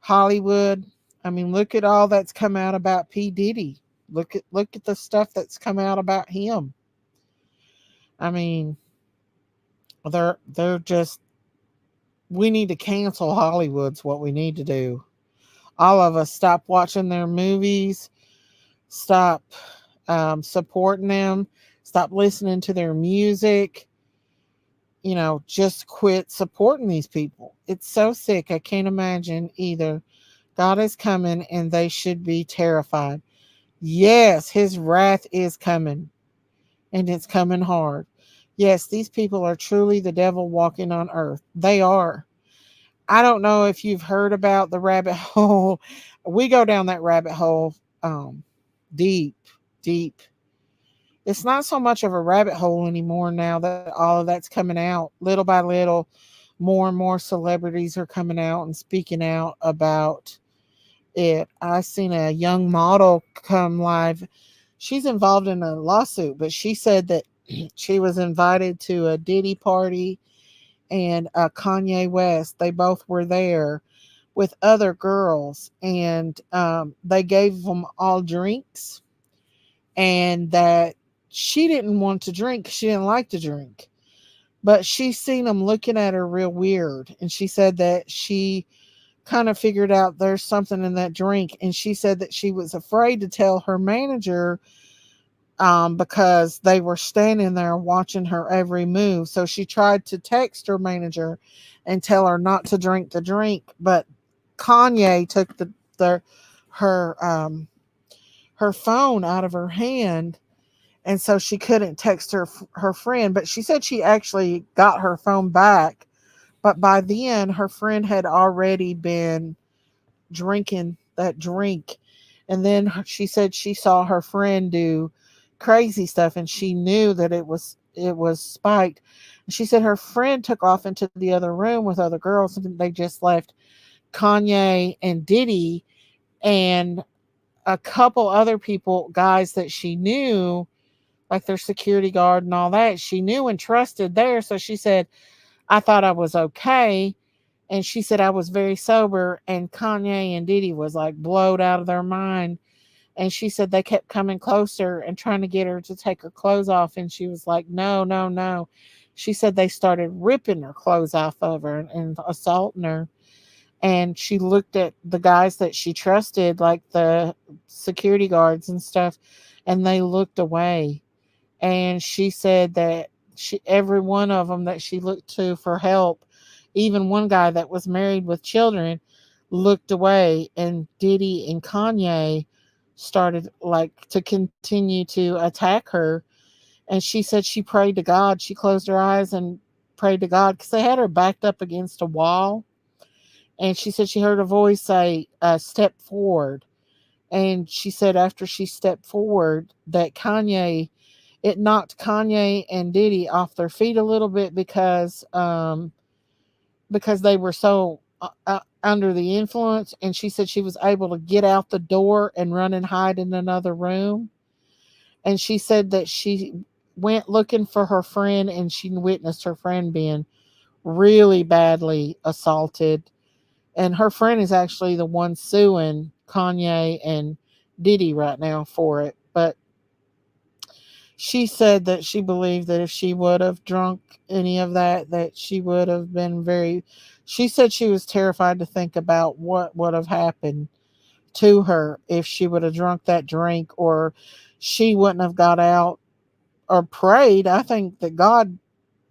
Hollywood. I mean, look at all that's come out about P. Diddy. Look at the stuff that's come out about him. I mean, they're just we need to cancel Hollywood's what we need to do. All of us stop watching their movies, stop supporting them, stop listening to their music. Just quit supporting these people. It's so sick. I can't imagine either. God is coming and they should be terrified. Yes, his wrath is coming and it's coming hard. Yes, these people are truly the devil walking on earth. They are. I don't know if you've heard about the rabbit hole. We go down that rabbit hole deep, deep. It's not so much of a rabbit hole anymore now that all of that's coming out. Little by little, more and more celebrities are coming out and speaking out about it. I seen a young model come live. She's involved in a lawsuit, but she said that she was invited to a Diddy party and Kanye West. They both were there with other girls, and they gave them all drinks, and that she didn't want to drink. She didn't like to drink, but she seen them looking at her real weird, and she said that she kind of figured out there's something in that drink, and she said that she was afraid to tell her manager because they were standing there watching her every move. So she tried to text her manager and tell her not to drink the drink, but Kanye took the her her phone out of her hand, and so she couldn't text her friend. But she said she actually got her phone back, but by then her friend had already been drinking that drink. And then she said she saw her friend do crazy stuff and she knew that it was spiked. She said her friend took off into the other room with other girls and they just left Kanye and Diddy and a couple other people, guys that she knew, like their security guard and all that, she knew and trusted there. So she said, I thought I was okay. And she said I was very sober, and Kanye and Diddy was like blowed out of their mind. And she said they kept coming closer and trying to get her to take her clothes off, and she was like, no, no, no. She said they started ripping her clothes off of her and assaulting her. And she looked at the guys that she trusted, like the security guards and stuff, and they looked away. And she said that every one of them that she looked to for help, even one guy that was married with children, looked away, and Diddy and Kanye started like to continue to attack her. And she said she prayed to God. She closed her eyes and prayed to God because they had her backed up against a wall, And she said she heard a voice say, step forward. And she said after she stepped forward, that it knocked Kanye and Diddy off their feet a little bit because they were so under the influence. And she said she was able to get out the door and run and hide in another room. And she said that she went looking for her friend and she witnessed her friend being really badly assaulted. And her friend is actually the one suing Kanye and Diddy right now for it. But she said that she believed that if she would have drunk any of that she would have been very. She said she was terrified to think about what would have happened to her if she would have drunk that drink, or she wouldn't have got out or prayed. I think that God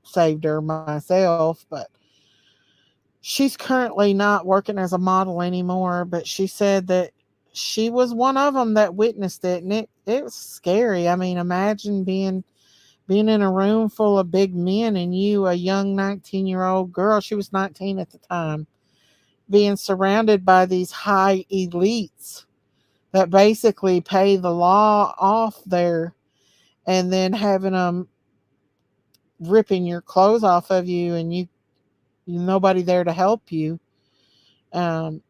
saved her myself, but she's currently not working as a model anymore. But she said that she was one of them that witnessed it, and it was scary. I mean, imagine being in a room full of big men and you, a young 19-year-old girl, she was 19 at the time, being surrounded by these high elites that basically pay the law off there, and then having them ripping your clothes off of you, and nobody there to help you. And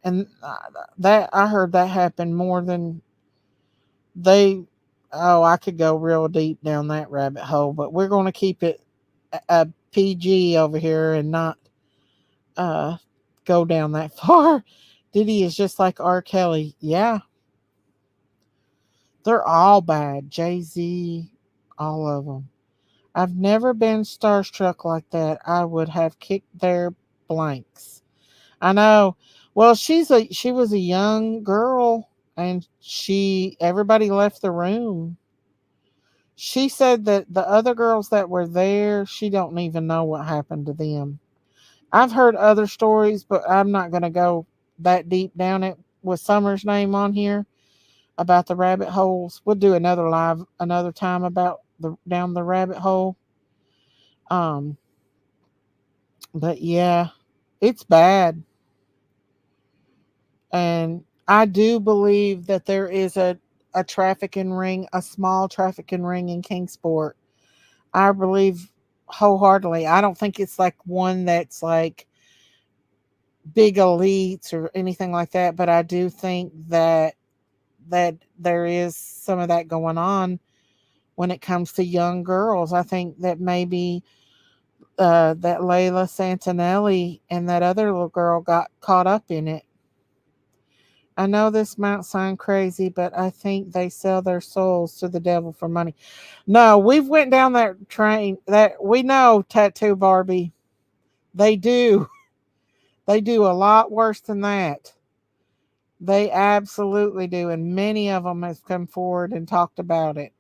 that I heard that happen more than they. Oh, I could go real deep down that rabbit hole, but we're going to keep it a PG over here and not uh, go down that far. Diddy is just like R. Kelly. Yeah, they're all bad. Jay Z, all of them. I've never been starstruck like that. I would have kicked their blanks. I know. Well, she was a young girl, and she everybody left the room. She said that the other girls that were there, she don't even know what happened to them. I've heard other stories, but I'm not going to go that deep down it with Summer's name on here about the rabbit holes. We'll do another live another time about the down the rabbit hole. Um, but yeah, it's bad. And I do believe that there is a trafficking ring, a small trafficking ring in Kingsport. I believe wholeheartedly. I don't think it's like one that's like big elites or anything like that, but I do think that there is some of that going on when it comes to young girls. I think that maybe that Layla Santinelli and that other little girl got caught up in it. I know this might sound crazy, but I think they sell their souls to the devil for money. No, we've went down that train. That we know, Tattoo Barbie. They do. They do a lot worse than that. They absolutely do, and many of them have come forward and talked about it.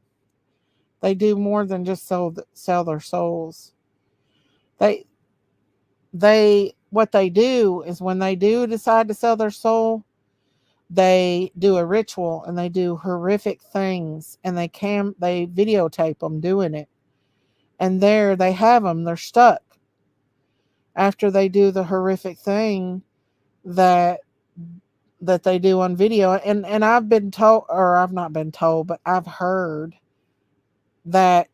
They do more than just sell their souls. They they what they do is when they do decide to sell their soul, they do a ritual and they do horrific things, and they videotape them doing it, and there they have them. They're stuck after they do the horrific thing that they do on video. And I've been told, or I've not been told, but I've heard that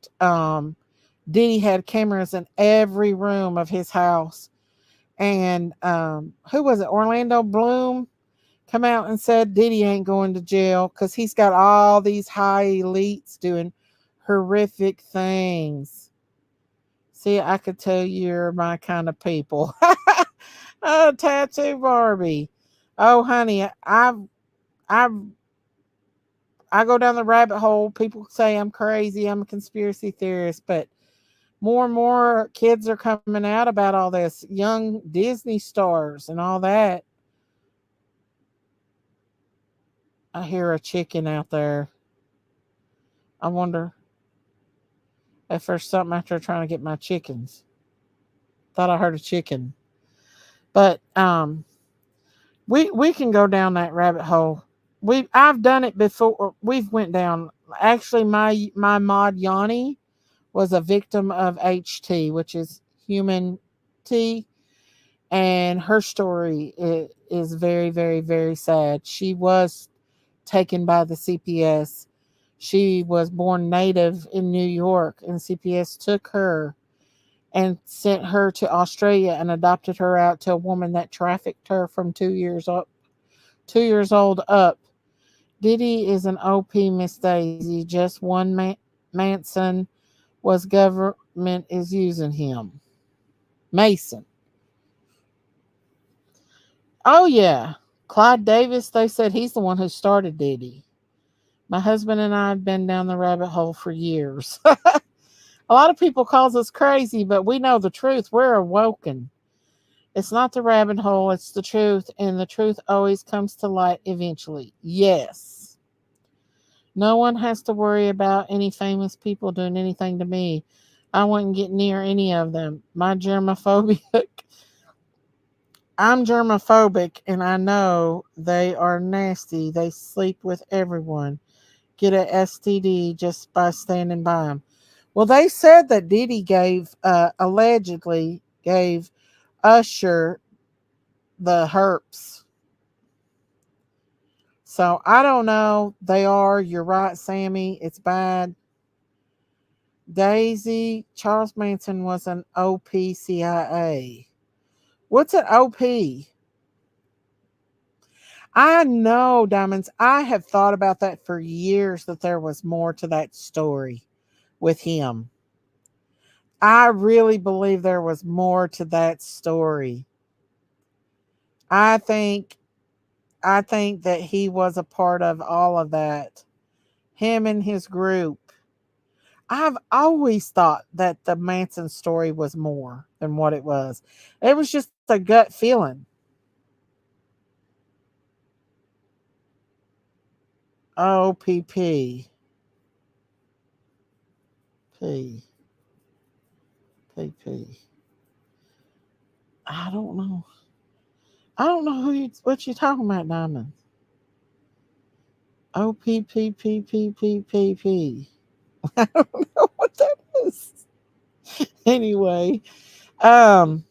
Diddy had cameras in every room of his house. And who was it? Orlando Bloom come out and said Diddy ain't going to jail because he's got all these high elites doing horrific things. See, I could tell you're my kind of people. Oh, Tattoo Barbie. Oh, honey, I've I go down the rabbit hole. People say I'm crazy. I'm a conspiracy theorist, but more and more kids are coming out about all this. Young Disney stars and all that. I hear a chicken out there. I wonder if there's something out there trying to get my chickens. Thought I heard a chicken. But we can go down that rabbit hole. I've done it before. We've went down. Actually, my mod Yanni was a victim of HT, which is human T, and her story is very, very, very sad. She was taken by the CPS. She was born native in New York, and CPS took her and sent her to Australia and adopted her out to a woman that trafficked her from 2 years old up. Diddy is an OP, Miss Daisy. Just one Manson was government is using him. Mason. Oh yeah. Clyde Davis, they said he's the one who started Diddy. My husband and I have been down the rabbit hole for years. A lot of people calls us crazy, but we know the truth. We're awoken. It's not the rabbit hole, it's the truth, and the truth always comes to light eventually. Yes. No one has to worry about any famous people doing anything to me. I wouldn't get near any of them. My germophobic I'm germophobic and I know they are nasty. They sleep with everyone. Get a STD just by standing by them. Well, they said that Diddy allegedly gave Usher the herpes. So I don't know. You're right, Sammy. It's bad. Daisy, Charles Manson was an OPCIA. What's an OP? I know, Diamonds. I have thought about that for years that there was more to that story with him. I really believe there was more to that story. I think I think that he was a part of all of that. Him and his group. I've always thought that the Manson story was more than what it was. It was just a gut feeling. OPP. P. P. P. I don't know. I don't know what you're talking about, Diamond. OPPPPPP. I don't know what that is. Anyway, um,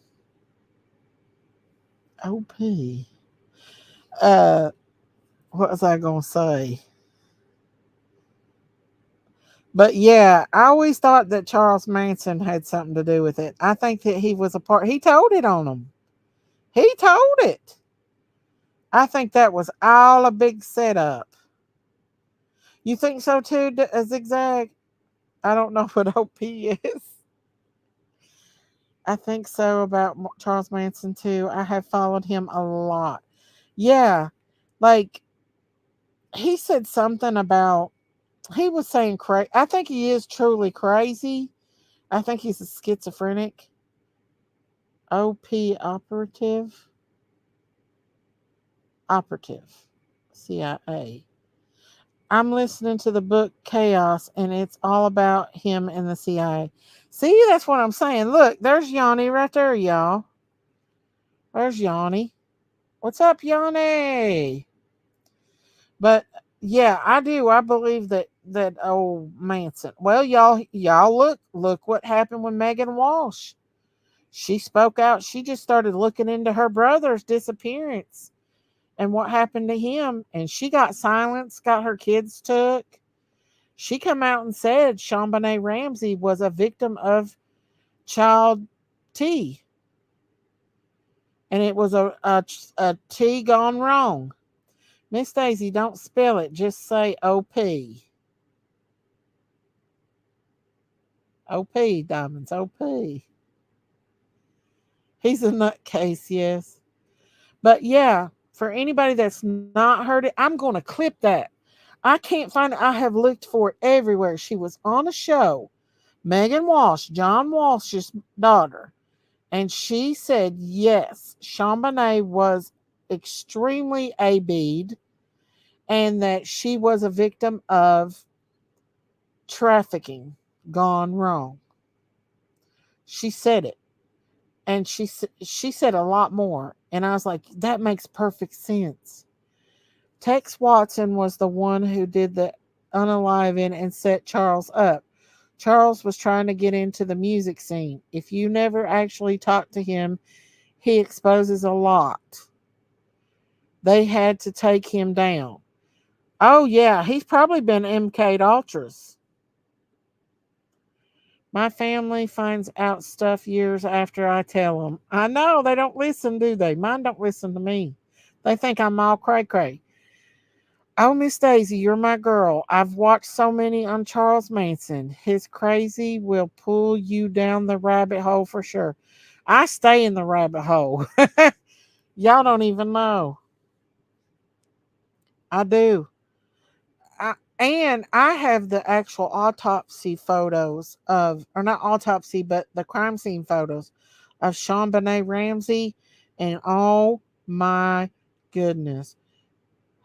OP. Uh, what was I gonna say? But yeah, I always thought that Charles Manson had something to do with it. I think that he was a part. He told it on him. He told it. I think that was all a big setup. You think so too, Zigzag? I don't know what OP is. I think so about Charles Manson too. I have followed him a lot. Yeah, like he said something about he was saying crazy. I think he is truly crazy. I think he's a schizophrenic. OP operative, CIA. I'm listening to the book Chaos, and it's all about him and the CIA. See, that's what I'm saying. Look, there's Yanni right there, y'all. There's Yanni. What's up, Yanni? But yeah, I do. I believe that old Manson. Well, y'all look what happened with Megan Walsh. She spoke out. She just started looking into her brother's disappearance and what happened to him, and she got silenced, got her kids took. She come out and said Sean Ramsey was a victim of child T, and it was a T gone wrong. Miss Daisy, don't spell it. Just say OP. OP, Diamonds, OP. He's a nutcase, yes. But yeah, for anybody that's not heard it, I'm going to clip that. I can't find it. I have looked for it everywhere. She was on a show, Megan Walsh, John Walsh's daughter, and she said yes, Chambonnet was extremely AB'd and that she was a victim of trafficking gone wrong. She said it, and she said a lot more, and I was like, that makes perfect sense. Tex Watson was the one who did the unaliving and set Charles up. Charles was trying to get into the music scene. If you never actually talked to him, He exposes a lot. They had to take him down. Oh, yeah, he's probably been MK'd ultras. My family finds out stuff years after I tell them. I know, they don't listen, do they? Mine don't listen to me. They think I'm all cray cray. Oh, Miss Daisy, you're my girl. I've watched so many on Charles Manson. His crazy will pull you down the rabbit hole for sure. I stay in the rabbit hole. Y'all don't even know. I do. And I have the actual autopsy photos of, or not autopsy, but the crime scene photos of Sean Benet Ramsey. And oh my goodness,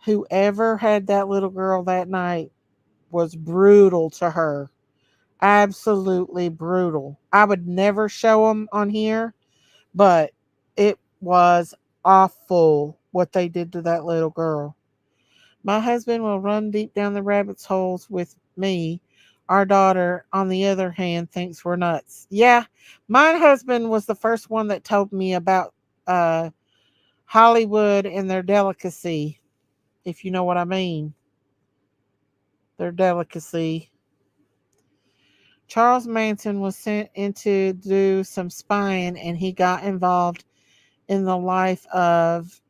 whoever had that little girl that night was brutal to her. Absolutely brutal. I would never show them on here, but it was awful what they did to that little girl. My husband will run deep down the rabbit's holes with me. Our daughter, on the other hand, thinks we're nuts. Yeah, my husband was the first one that told me about uh, Hollywood and their delicacy, if you know what I mean. Their delicacy. Charles Manson was sent in to do some spying and he got involved in the life of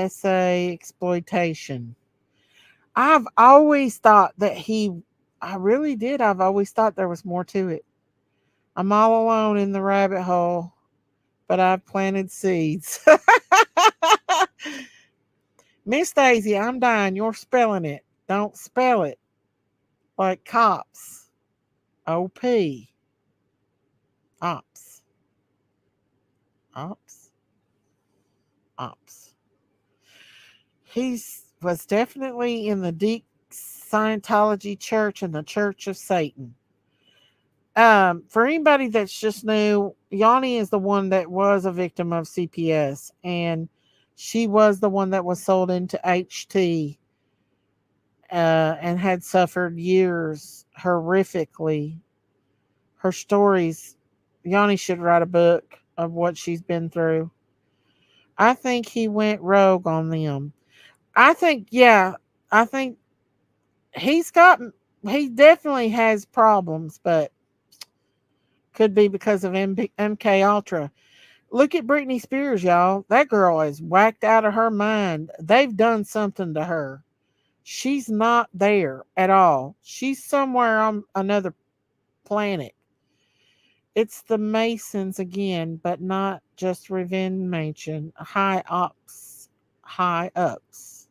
SA exploitation. I've always thought that I really did. I've always thought there was more to it. I'm all alone in the rabbit hole, but I've planted seeds. Miss Daisy, I'm dying. You're spelling it. Don't spell it like cops. OP. Ops. Ops. Ops. He was definitely in the deep Scientology church and the Church of Satan. For anybody that's just new, Yanni is the one that was a victim of CPS, and she was the one that was sold into HT and had suffered years horrifically. Her stories, Yanni should write a book of what she's been through. I think he went rogue on them. I think, yeah, I think he's got, he definitely has problems, but could be because of MK Ultra. Look at Britney Spears, y'all. That girl is whacked out of her mind. They've done something to her. She's not there at all. She's somewhere on another planet. It's the Masons again, but not just Revenge Mansion. High ups. High ups.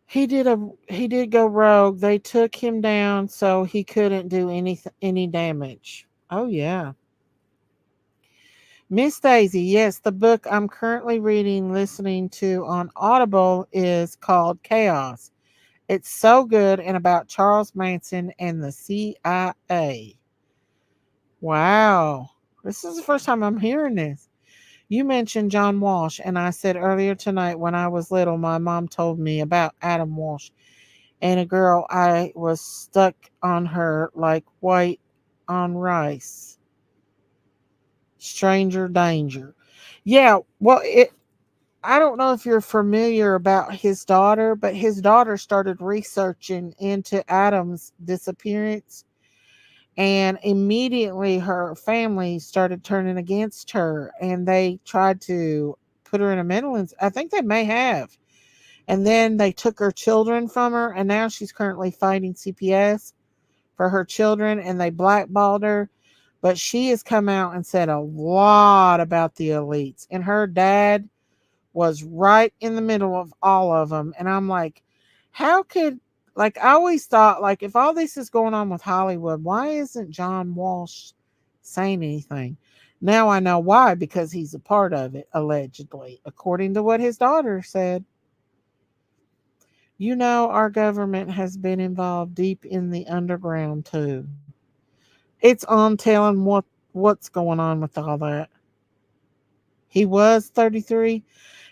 He did go rogue. They took him down so he couldn't do any damage. Oh yeah. Miss Daisy, yes, the book I'm currently reading, listening to on Audible is called Chaos. It's so good and about Charles Manson and the CIA. Wow. This is the first time I'm hearing this. You mentioned John Walsh, and I said earlier tonight when I was little, my mom told me about Adam Walsh and a girl I was stuck on her like white on rice. Stranger danger. Yeah, well, I don't know if you're familiar about his daughter, but his daughter started researching into Adam's disappearance, and immediately her family started turning against her, and they tried to put her in a I think they may have. And then they took her children from her, and now she's currently fighting CPS for her children, and they blackballed her. But she has come out and said a lot about the elites, and her dad was right in the middle of all of them. And I'm like, how could, like, I always thought, like, if all this is going on with Hollywood, why isn't John Walsh saying anything? Now I know why, because he's a part of it, allegedly, according to what his daughter said. You know, our government has been involved deep in the underground too. It's on telling what's going on with all that. He was 33.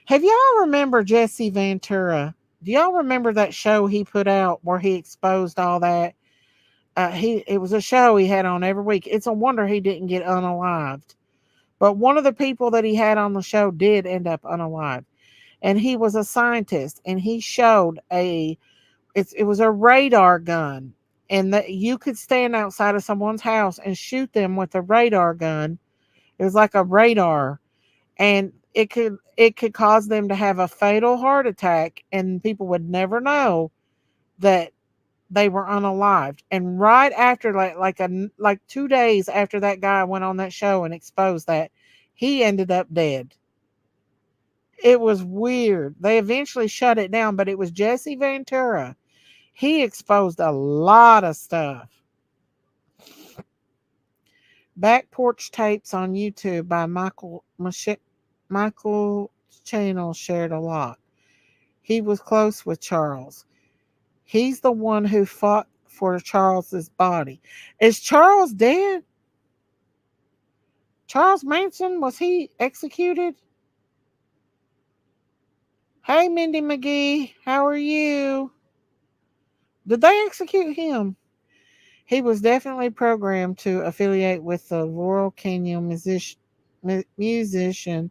Have y'all remember Jesse Ventura? Do y'all remember that show he put out where he exposed all that? It was a show he had on every week. It's a wonder he didn't get unalived. But one of the people that he had on the show did end up unalive. And he was a scientist, and he showed it was a radar gun, and that you could stand outside of someone's house and shoot them with a radar gun. It was like a radar, and it could cause them to have a fatal heart attack, and people would never know that they were unalived. And right after, like 2 days after that guy went on that show and exposed that, he ended up dead. It was weird. They eventually shut it down, but it was Jesse Ventura. He exposed a lot of stuff. Back Porch Tapes on YouTube by Michael Channel shared a lot. He was close with Charles. He's the one who fought for Charles's body. Is Charles dead? Charles Manson, was he executed? Hey, Mindy McGee, how are you? Did they execute him? He was definitely programmed to affiliate with the Laurel Canyon musician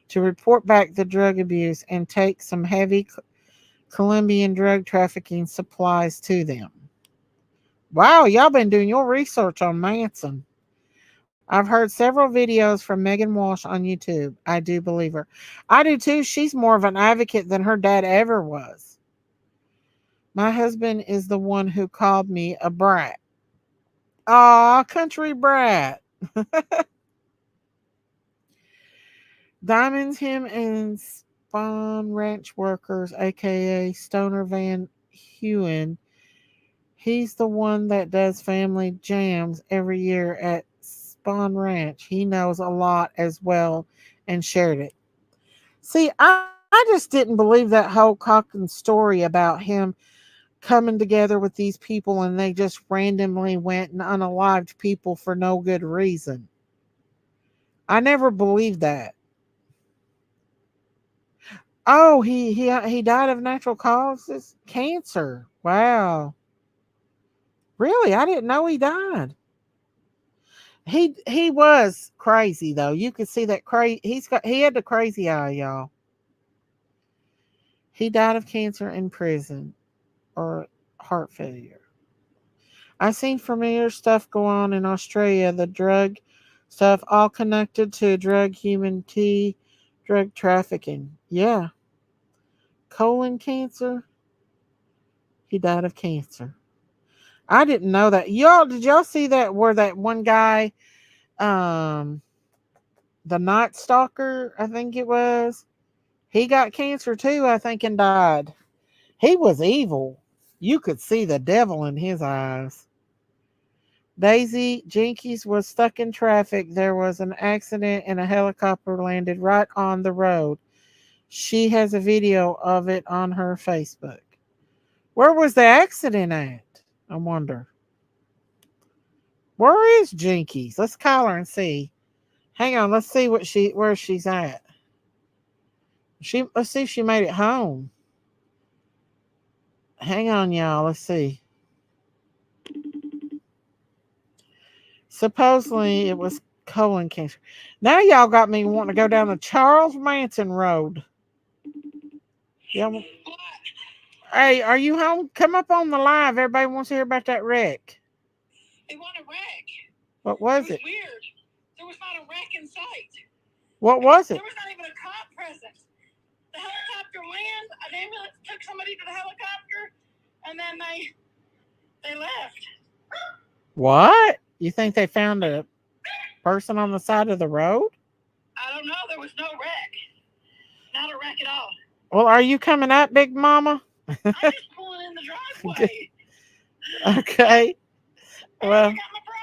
to report back the drug abuse and take some heavy Colombian drug trafficking supplies to them. Wow, y'all been doing your research on Manson. I've heard several videos from Megan Walsh on YouTube. I do believe her. I do too. She's more of an advocate than her dad ever was. My husband is the one who called me a brat. Aw, country brat. Diamonds, him and Spawn Ranch workers, aka Stoner Van Hewen. He's the one that does family jams every year at Spawn Ranch. He knows a lot as well and shared it. See, I just didn't believe that whole Cochran story about him coming together with these people and they just randomly went and unalived people for no good reason. I never believed that. Oh, he died of natural causes, cancer. Wow, really? I didn't know he died. He was crazy though. You could see that crazy. He had the crazy eye, y'all. He died of cancer in prison or heart failure. I seen familiar stuff go on in Australia. The drug stuff all connected to drug human tea, drug trafficking. Yeah, colon cancer. He died of cancer. I didn't know that. Y'all, did y'all see that where that one guy, um, the Night Stalker, I think it was, he got cancer too, I think, and died. He was evil. You could see the devil in his eyes. Daisy Jenkins was stuck in traffic. There was an accident and a helicopter landed right on the road. She has a video of it on her Facebook. Where was the accident at? I wonder. Where is Jinkies? Let's call her and see. Hang on, let's see where she's at. Let's see if she made it home. Hang on, y'all. Let's see. Supposedly it was colon cancer. Now y'all got me wanting to go down the Charles Manson Road. Yeah. Hey, are you home? Come up on the live. Everybody wants to hear about that wreck. They want a wreck. What was it? Weird. There was not a wreck in sight. What was it? There was not even a cop present. The helicopter landed. An ambulance took somebody to the helicopter, and then they left. What? You think they found a person on the side of the road? I don't know. There was no wreck. Not a wreck at all. Well, are you coming up, Big Mama? I'm just pulling in the driveway. Okay. Well, I got my bra.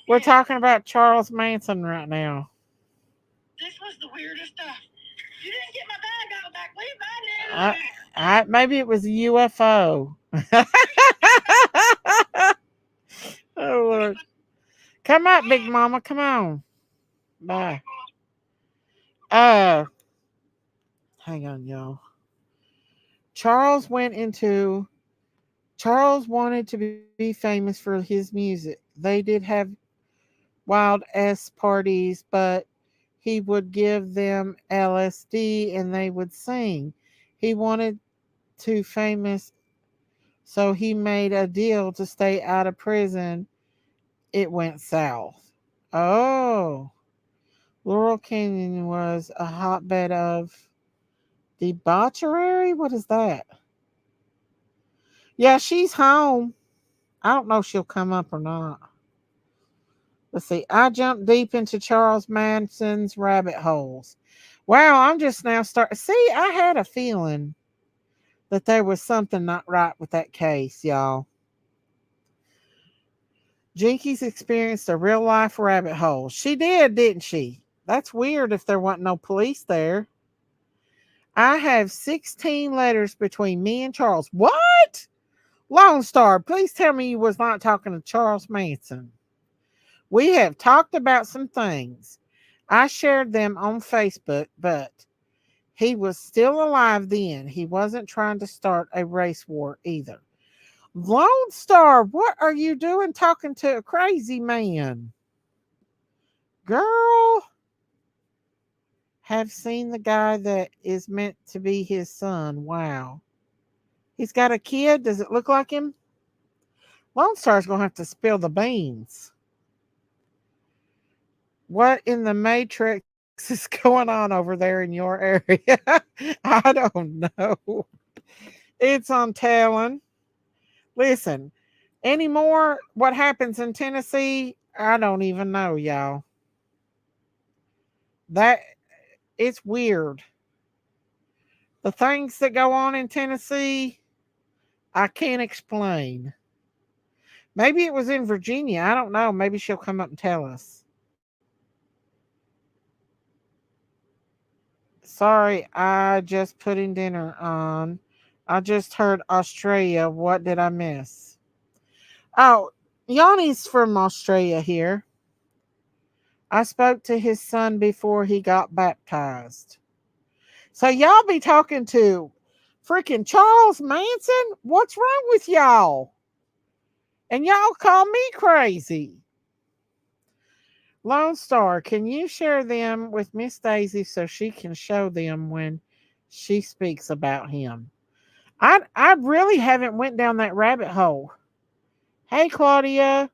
we're talking about Charles Manson right now. This was the weirdest stuff. You didn't get my bag out of the back. Leave that in. Maybe it was a UFO. Oh, Lord. Come up, Big Mama. Come on. Bye. Hang on, y'all. Charles wanted to be famous for his music. They did have wild ass parties, but he would give them LSD and they would sing. He wanted to famous, so he made a deal to stay out of prison. It went south. Oh, Laurel Canyon was a hotbed of debauchery. What is that? Yeah, she's home. I don't know if she'll come up or not. Let's see. I jumped deep into Charles Manson's rabbit holes. Wow, I'm just now starting. See, I had a feeling that there was something not right with that case, y'all. Jinkies experienced a real life rabbit hole. She did, didn't she? That's weird if there wasn't no police there. I have 16 letters between me and Charles. What? Lone Star, please tell me you was not talking to Charles Manson. We have talked about some things. I shared them on Facebook, but he was still alive then. He wasn't trying to start a race war either. Lone Star, what are you doing talking to a crazy man? Girl, have seen the guy that is meant to be his son. Wow. He's got a kid. Does it look like him? Lone Star's going to have to spill the beans. What in the Matrix is going on over there in your area? I don't know. It's on Talon. Listen, anymore, what happens in Tennessee, I don't even know, y'all. That it's weird. The things that go on in Tennessee, I can't explain. Maybe it was in Virginia. I don't know. Maybe she'll come up and tell us. Sorry, I just putting dinner on. I just heard Australia. What did I miss? Oh, Yanni's from Australia here. I spoke to his son before he got baptized. So y'all be talking to freaking Charles Manson? What's wrong with y'all? And y'all call me crazy. Lone Star, can you share them with Miss Daisy so she can show them when she speaks about him? I really haven't went down that rabbit hole. Hey Claudia,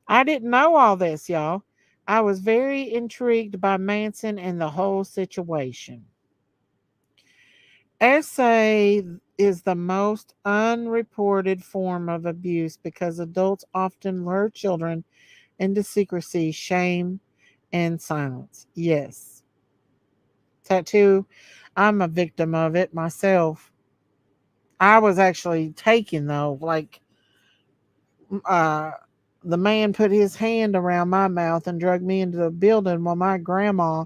I didn't know all this, y'all. I was very intrigued by Manson and the whole situation. SA is the most unreported form of abuse because adults often lure children into secrecy, shame, and silence. Yes. Tattoo, I'm a victim of it myself. I was actually taken though, like uh the man put his hand around my mouth and dragged me into the building while my grandma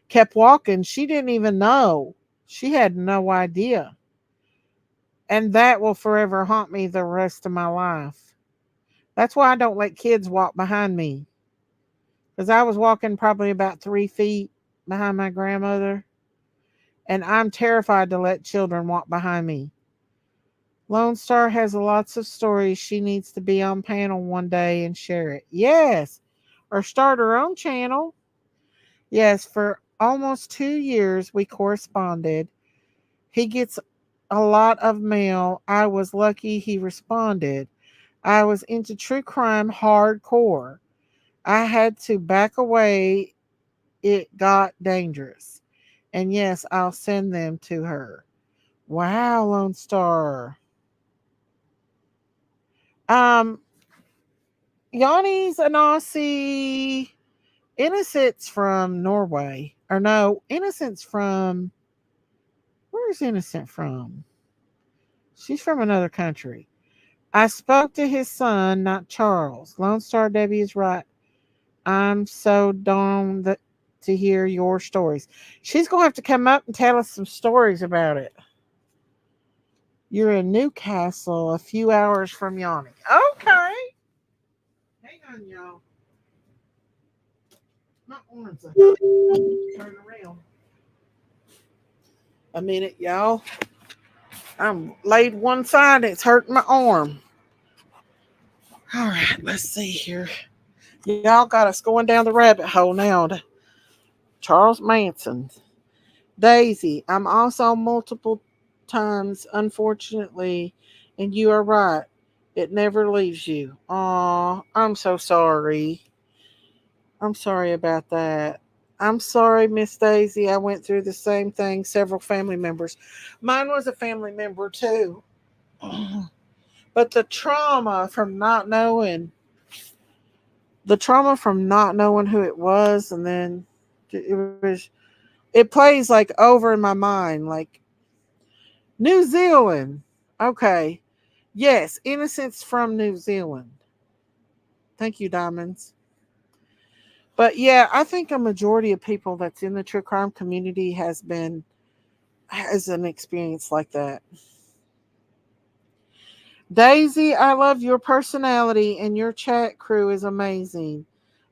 kept walking. She didn't even know. She had no idea. And that will forever haunt me the rest of my life. That's why I don't let kids walk behind me. Because I was walking probably about 3 feet behind my grandmother. And I'm terrified to let children walk behind me. Lone Star has lots of stories. She needs to be on panel one day and share it. Yes. Or start her own channel. Yes, for almost 2 years we corresponded. He gets a lot of mail. I was lucky he responded. I was into true crime hardcore. I had to back away. It got dangerous. And yes, I'll send them to her. Wow, Lone Star. Um, Yanni's an Aussie. Innocent's from Norway. Or no, Innocent's from, where's Innocent from? She's from another country. I spoke to his son, not Charles. Lone Star Debbie is right. I'm so darned to hear your stories. She's going to have to come up and tell us some stories about it. You're in Newcastle, a few hours from Yanni. Okay. Hang on, y'all. My arms are turn around. A minute, y'all. I'm laid one side. It's hurting my arm. All right, let's see here. Y'all got us going down the rabbit hole now to Charles Manson. Daisy, I'm also multiple times, unfortunately, and you are right. It never leaves you. Aw, I'm so sorry. I'm sorry about that. I'm sorry, Miss Daisy. I went through the same thing. Several family members. Mine was a family member too. But the trauma from not knowing who it was, and then it plays like over in my mind, like New Zealand. Okay. Yes, innocence from New Zealand. Thank you, Diamonds. But yeah, I think a majority of people that's in the true crime community has an experience like that. Daisy, I love your personality and your chat crew is amazing.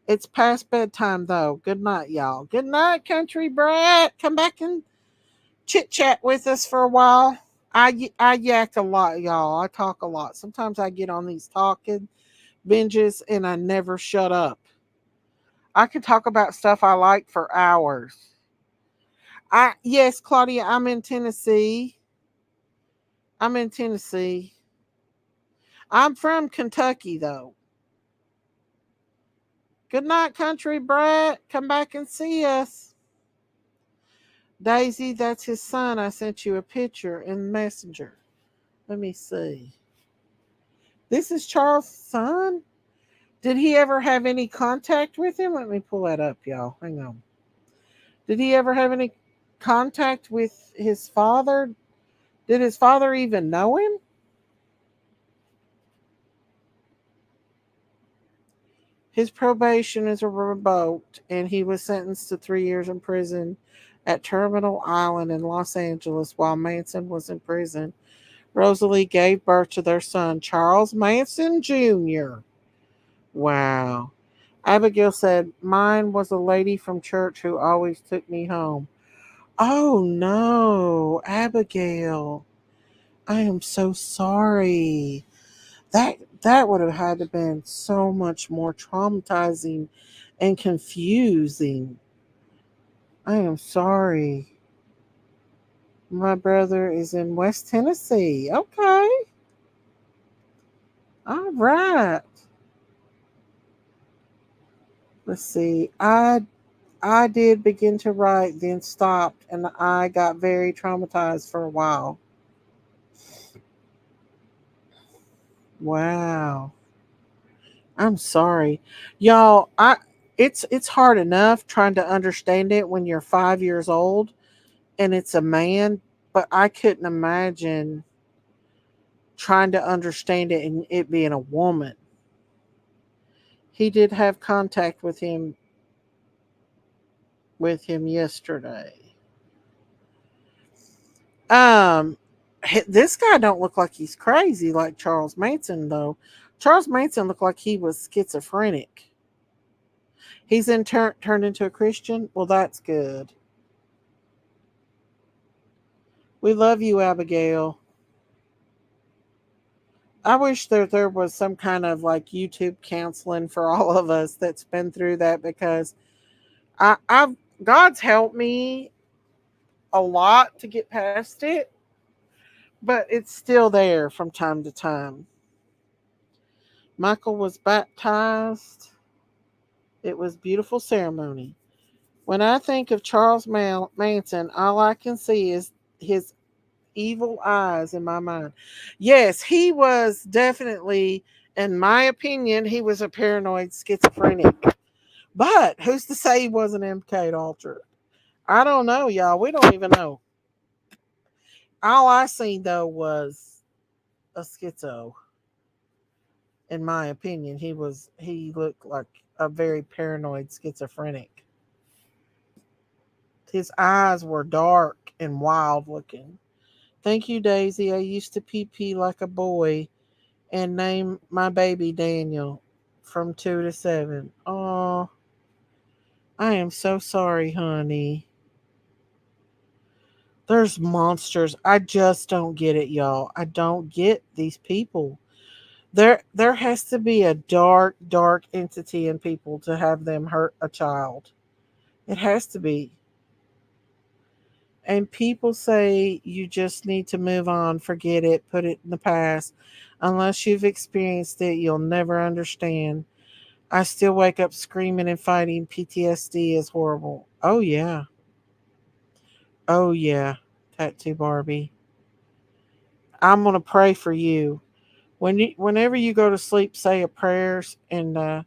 It's past bedtime though. Good night, y'all. Good night, country brat. Come back and chit chat with us for a while. I yak a lot, y'all. I talk a lot. Sometimes I get on these talking binges and I never shut up. I could talk about stuff I like for hours. I Yes, Claudia, I'm in Tennessee. I'm in Tennessee. I'm from Kentucky though. Good night, country brat. Come back and see us. Daisy, that's his son. I sent you a picture in Messenger. Let me see. This is Charles' son? Did he ever have any contact with him? Let me pull that up, y'all. Hang on. Did he ever have any contact with his father? Did his father even know him? His probation is revoked, and he was sentenced to 3 years in prison at Terminal Island in Los Angeles while Manson was in prison. Rosalie gave birth to their son, Charles Manson Jr. Wow. Abigail said, mine was a lady from church who always took me home. Oh no, Abigail. I am so sorry. That would have had to been so much more traumatizing and confusing. I am sorry. My brother is in West Tennessee. Okay. All right. Let's see. I did begin to write, then stopped, and I got very traumatized for a while. Wow. I'm sorry. Y'all, I it's hard enough trying to understand it when you're 5 years old and it's a man, but I couldn't imagine trying to understand it and it being a woman. He did have contact with him yesterday. Um this guy don't look like he's crazy like Charles Manson though. Charles Manson looked like he was schizophrenic. He's turned into a Christian. Well, that's good. We love you, Abigail. I wish there was some kind of like YouTube counseling for all of us that's been through that because I've God's helped me a lot to get past it, but it's still there from time to time. Michael was baptized. It was a beautiful ceremony. When I think of Charles Manson, all I can see is his evil eyes in my mind. Yes, he was definitely, in my opinion, he was a paranoid schizophrenic. But who's to say he wasn't MK Ultra? I don't know, y'all. We don't even know. All I seen though was a schizo. In my opinion, he looked like a very paranoid schizophrenic. His eyes were dark and wild looking. Thank you, Daisy. I used to pee pee like a boy and name my baby Daniel from 2 to 7. Oh, I am so sorry, honey. There's monsters. I just don't get it, y'all. I don't get these people. There has to be a dark, dark entity in people to have them hurt a child. It has to be. And people say you just need to move on, forget it, put it in the past. Unless you've experienced it, you'll never understand. I still wake up screaming and fighting. PTSD is horrible. Oh yeah. Oh yeah. Tattoo Barbie. I'm gonna pray for you. Whenever you go to sleep, say a prayers and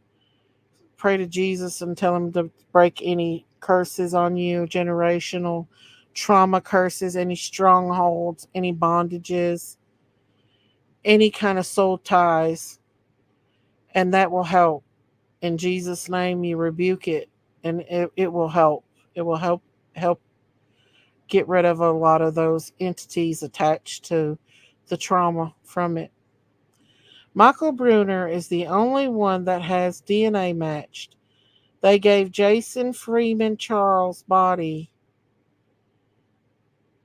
pray to Jesus and tell him to break any curses on you, generational trauma curses, any strongholds, any bondages, any kind of soul ties, and that will help. In Jesus' name, you rebuke it, and it will help. It will help get rid of a lot of those entities attached to the trauma from it. Michael Bruner is the only one that has DNA matched. They gave Jason Freeman Charles' body,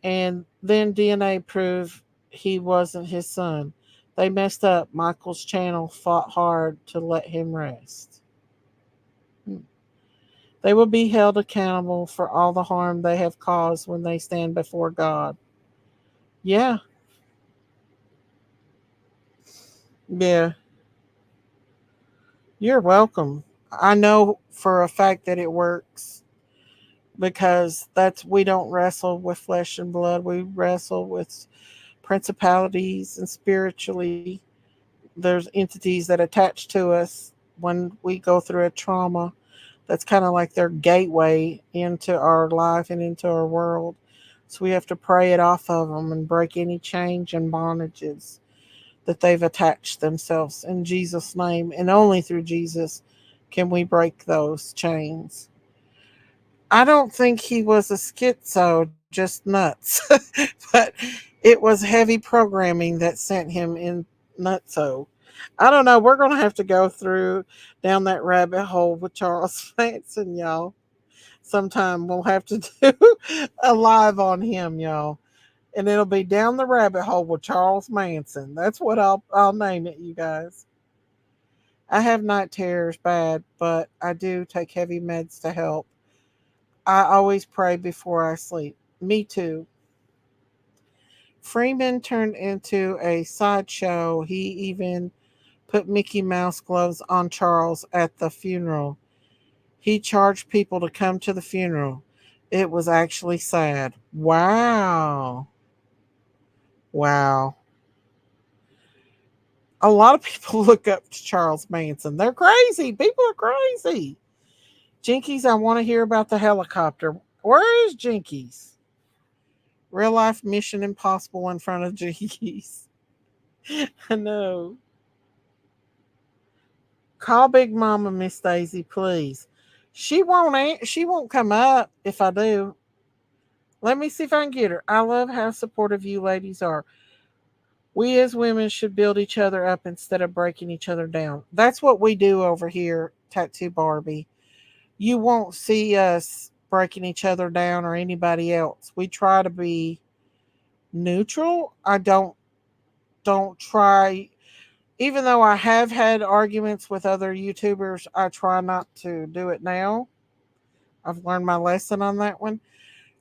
and then DNA proved he wasn't his son. They messed up. Michael's channel fought hard to let him rest. They will be held accountable for all the harm they have caused when they stand before God. Yeah, yeah, you're welcome. I know for a fact that it works because that's we don't wrestle with flesh and blood. We wrestle with principalities and spiritually. There's entities that attach to us when we go through a trauma. That's kind of like their gateway into our life and into our world. So we have to pray it off of them and break any change and bondages that they've attached themselves in Jesus' name. And only through Jesus can we break those chains. I don't think he was a schizo, just nuts. But it was heavy programming that sent him in nutso. I don't know. We're going to have to go through down that rabbit hole with Charles Manson, y'all. Sometime we'll have to do a live on him, y'all. And it'll be down the rabbit hole with Charles Manson. That's what I'll name it, you guys. I have night terrors bad, but I do take heavy meds to help. I always pray before I sleep. Me too. Freeman turned into a sideshow. He even put Mickey Mouse gloves on Charles at the funeral. He charged people to come to the funeral. It was actually sad. Wow. Wow. A lot of people look up to Charles Manson. They're crazy. People are crazy. Jinkies, I want to hear about the helicopter. Where is Jinkies? Real life Mission Impossible in front of Jinkies. I know. Call Big Mama, Miss Daisy, please. She won't come up if I do. Let me see if I can get her. I love how supportive you ladies are. We as women should build each other up instead of breaking each other down. That's what we do over here, Tattoo Barbie. You won't see us breaking each other down or anybody else. We try to be neutral. I don't try, even though I have had arguments with other YouTubers, I try not to do it now. I've learned my lesson on that one.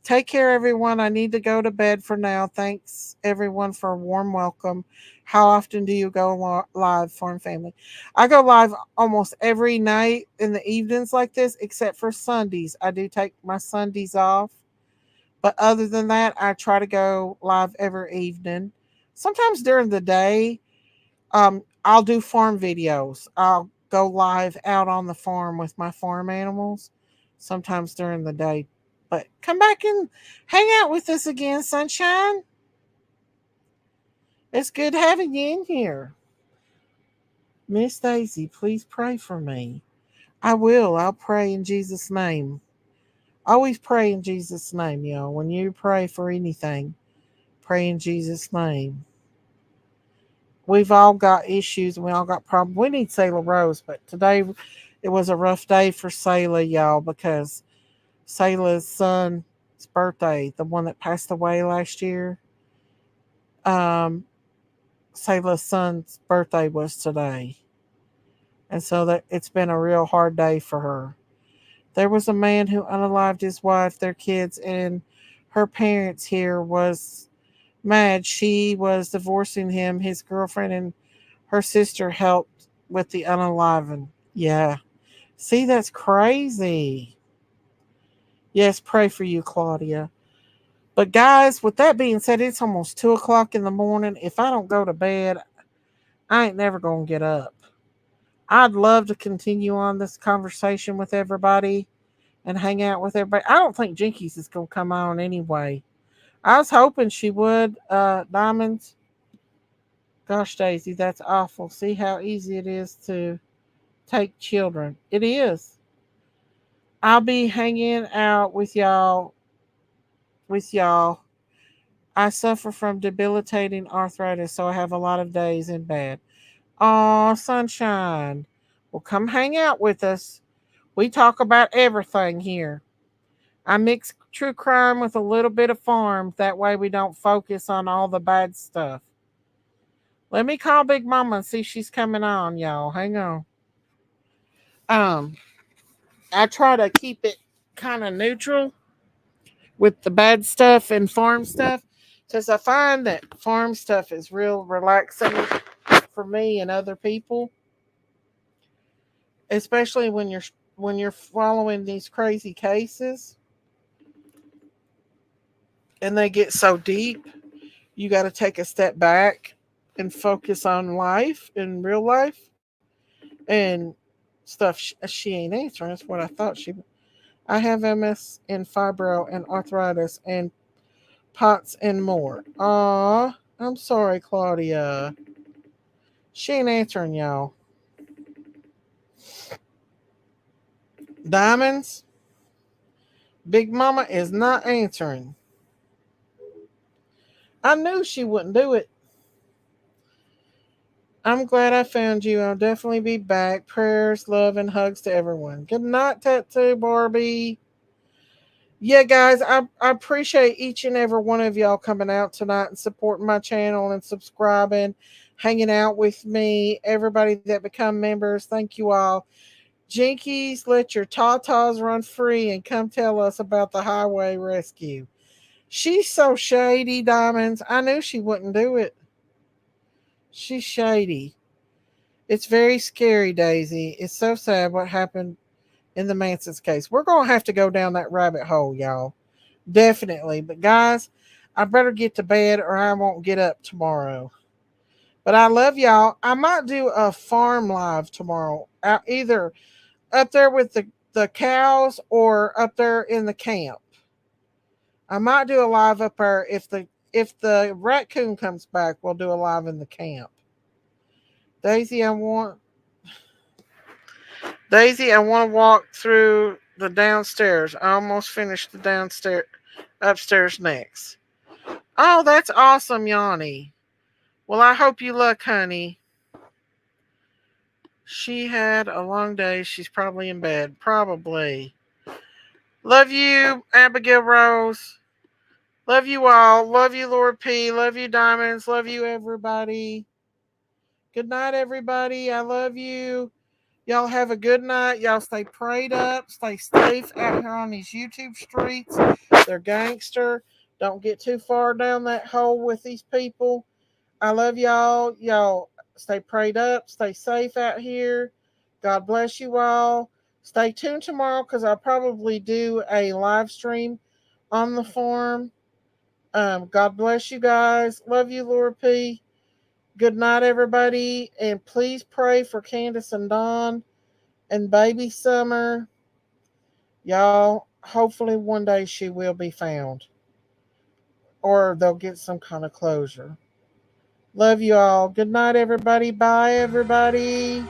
Take care, everyone. I need to go to bed for now. Thanks, everyone, for a warm welcome. How often do you go live, Foreign Family? I go live almost every night in the evenings like this, except for Sundays. I do take my Sundays off. But other than that, I try to go live every evening. Sometimes during the day, I'll do farm videos. I'll go live out on the farm with my farm animals, sometimes during the day. But come back and hang out with us again, sunshine. It's good having you in here. Miss Daisy, please pray for me. I will. I'll pray in Jesus' name. Always pray in Jesus' name, y'all. When you pray for anything, pray in Jesus' name. We've all got issues and we all got problems. We need Sailor Rose, but today it was a rough day for Sailor, y'all, because Sailor's son's birthday, the one that passed away last year, um, Sayla's son's birthday was today. And so that it's been a real hard day for her. There was a man who unalived his wife, their kids, and her parents here was mad. She was divorcing him. His girlfriend and her sister helped with the unaliving. Yeah. See, that's crazy. Yes, pray for you, Claudia. But guys, with that being said, it's almost 2 o'clock in the morning. If I don't go to bed, I ain't never gonna get up. I'd love to continue on this conversation with everybody and hang out with everybody. I don't think Jinkies is gonna come on anyway. I was hoping she would. Diamonds. Gosh, Daisy, that's awful. See how easy it is to take children. It is. I'll be hanging out with y'all. With y'all. I suffer from debilitating arthritis, so I have a lot of days in bed. Aw, sunshine. Well, come hang out with us. We talk about everything here. I mix true crime with a little bit of farm. That way we don't focus on all the bad stuff. Let me call Big Mama and see if she's coming on, y'all. Hang on. Um, I try to keep it kind of neutral with the bad stuff and farm stuff because I find that farm stuff is real relaxing for me and other people, especially when you're following these crazy cases and they get so deep. You got to take a step back and focus on life in real life and stuff. She ain't answering. That's what I thought she. I have MS and fibro and arthritis and POTS and more. Aw, I'm sorry, Claudia. She ain't answering, y'all. Diamonds, Big Mama is not answering. I knew she wouldn't do it. I'm glad I found you. I'll definitely be back. Prayers, love, and hugs to everyone. Good night, Tattoo Barbie. Yeah, guys, I appreciate each and every one of y'all coming out tonight and supporting my channel and subscribing, hanging out with me. Everybody that become members, thank you all. Jinkies, let your tatas run free and come tell us about the highway rescue. She's so shady, Diamonds. I knew she wouldn't do it. She's shady. It's very scary, Daisy. It's so sad what happened in the Manson's case. We're going to have to go down that rabbit hole, y'all. Definitely. But guys, I better get to bed or I won't get up tomorrow. But I love y'all. I might do a farm live tomorrow. Either up there with the cows or up there in the camp. I might do a live up there if the raccoon comes back, we'll do a live in the camp. Daisy, I want to walk through the downstairs. I almost finished the upstairs next. Oh, that's awesome, Yanni. Well, I hope you luck, honey. She had a long day. She's probably in bed. Probably. Love you, Abigail Rose. Love you all. Love you, Lord P. Love you, Diamonds. Love you, everybody. Good night, everybody. I love you. Y'all have a good night. Y'all stay prayed up. Stay safe out here on these YouTube streets. They're gangster. Don't get too far down that hole with these people. I love y'all. Y'all stay prayed up. Stay safe out here. God bless you all. Stay tuned tomorrow because I'll probably do a live stream on the farm. God bless you guys. Love you, Lord P. Good night, everybody. And please pray for Candace and Dawn and baby Summer. Y'all, hopefully one day she will be found. Or they'll get some kind of closure. Love you all. Good night, everybody. Bye, everybody.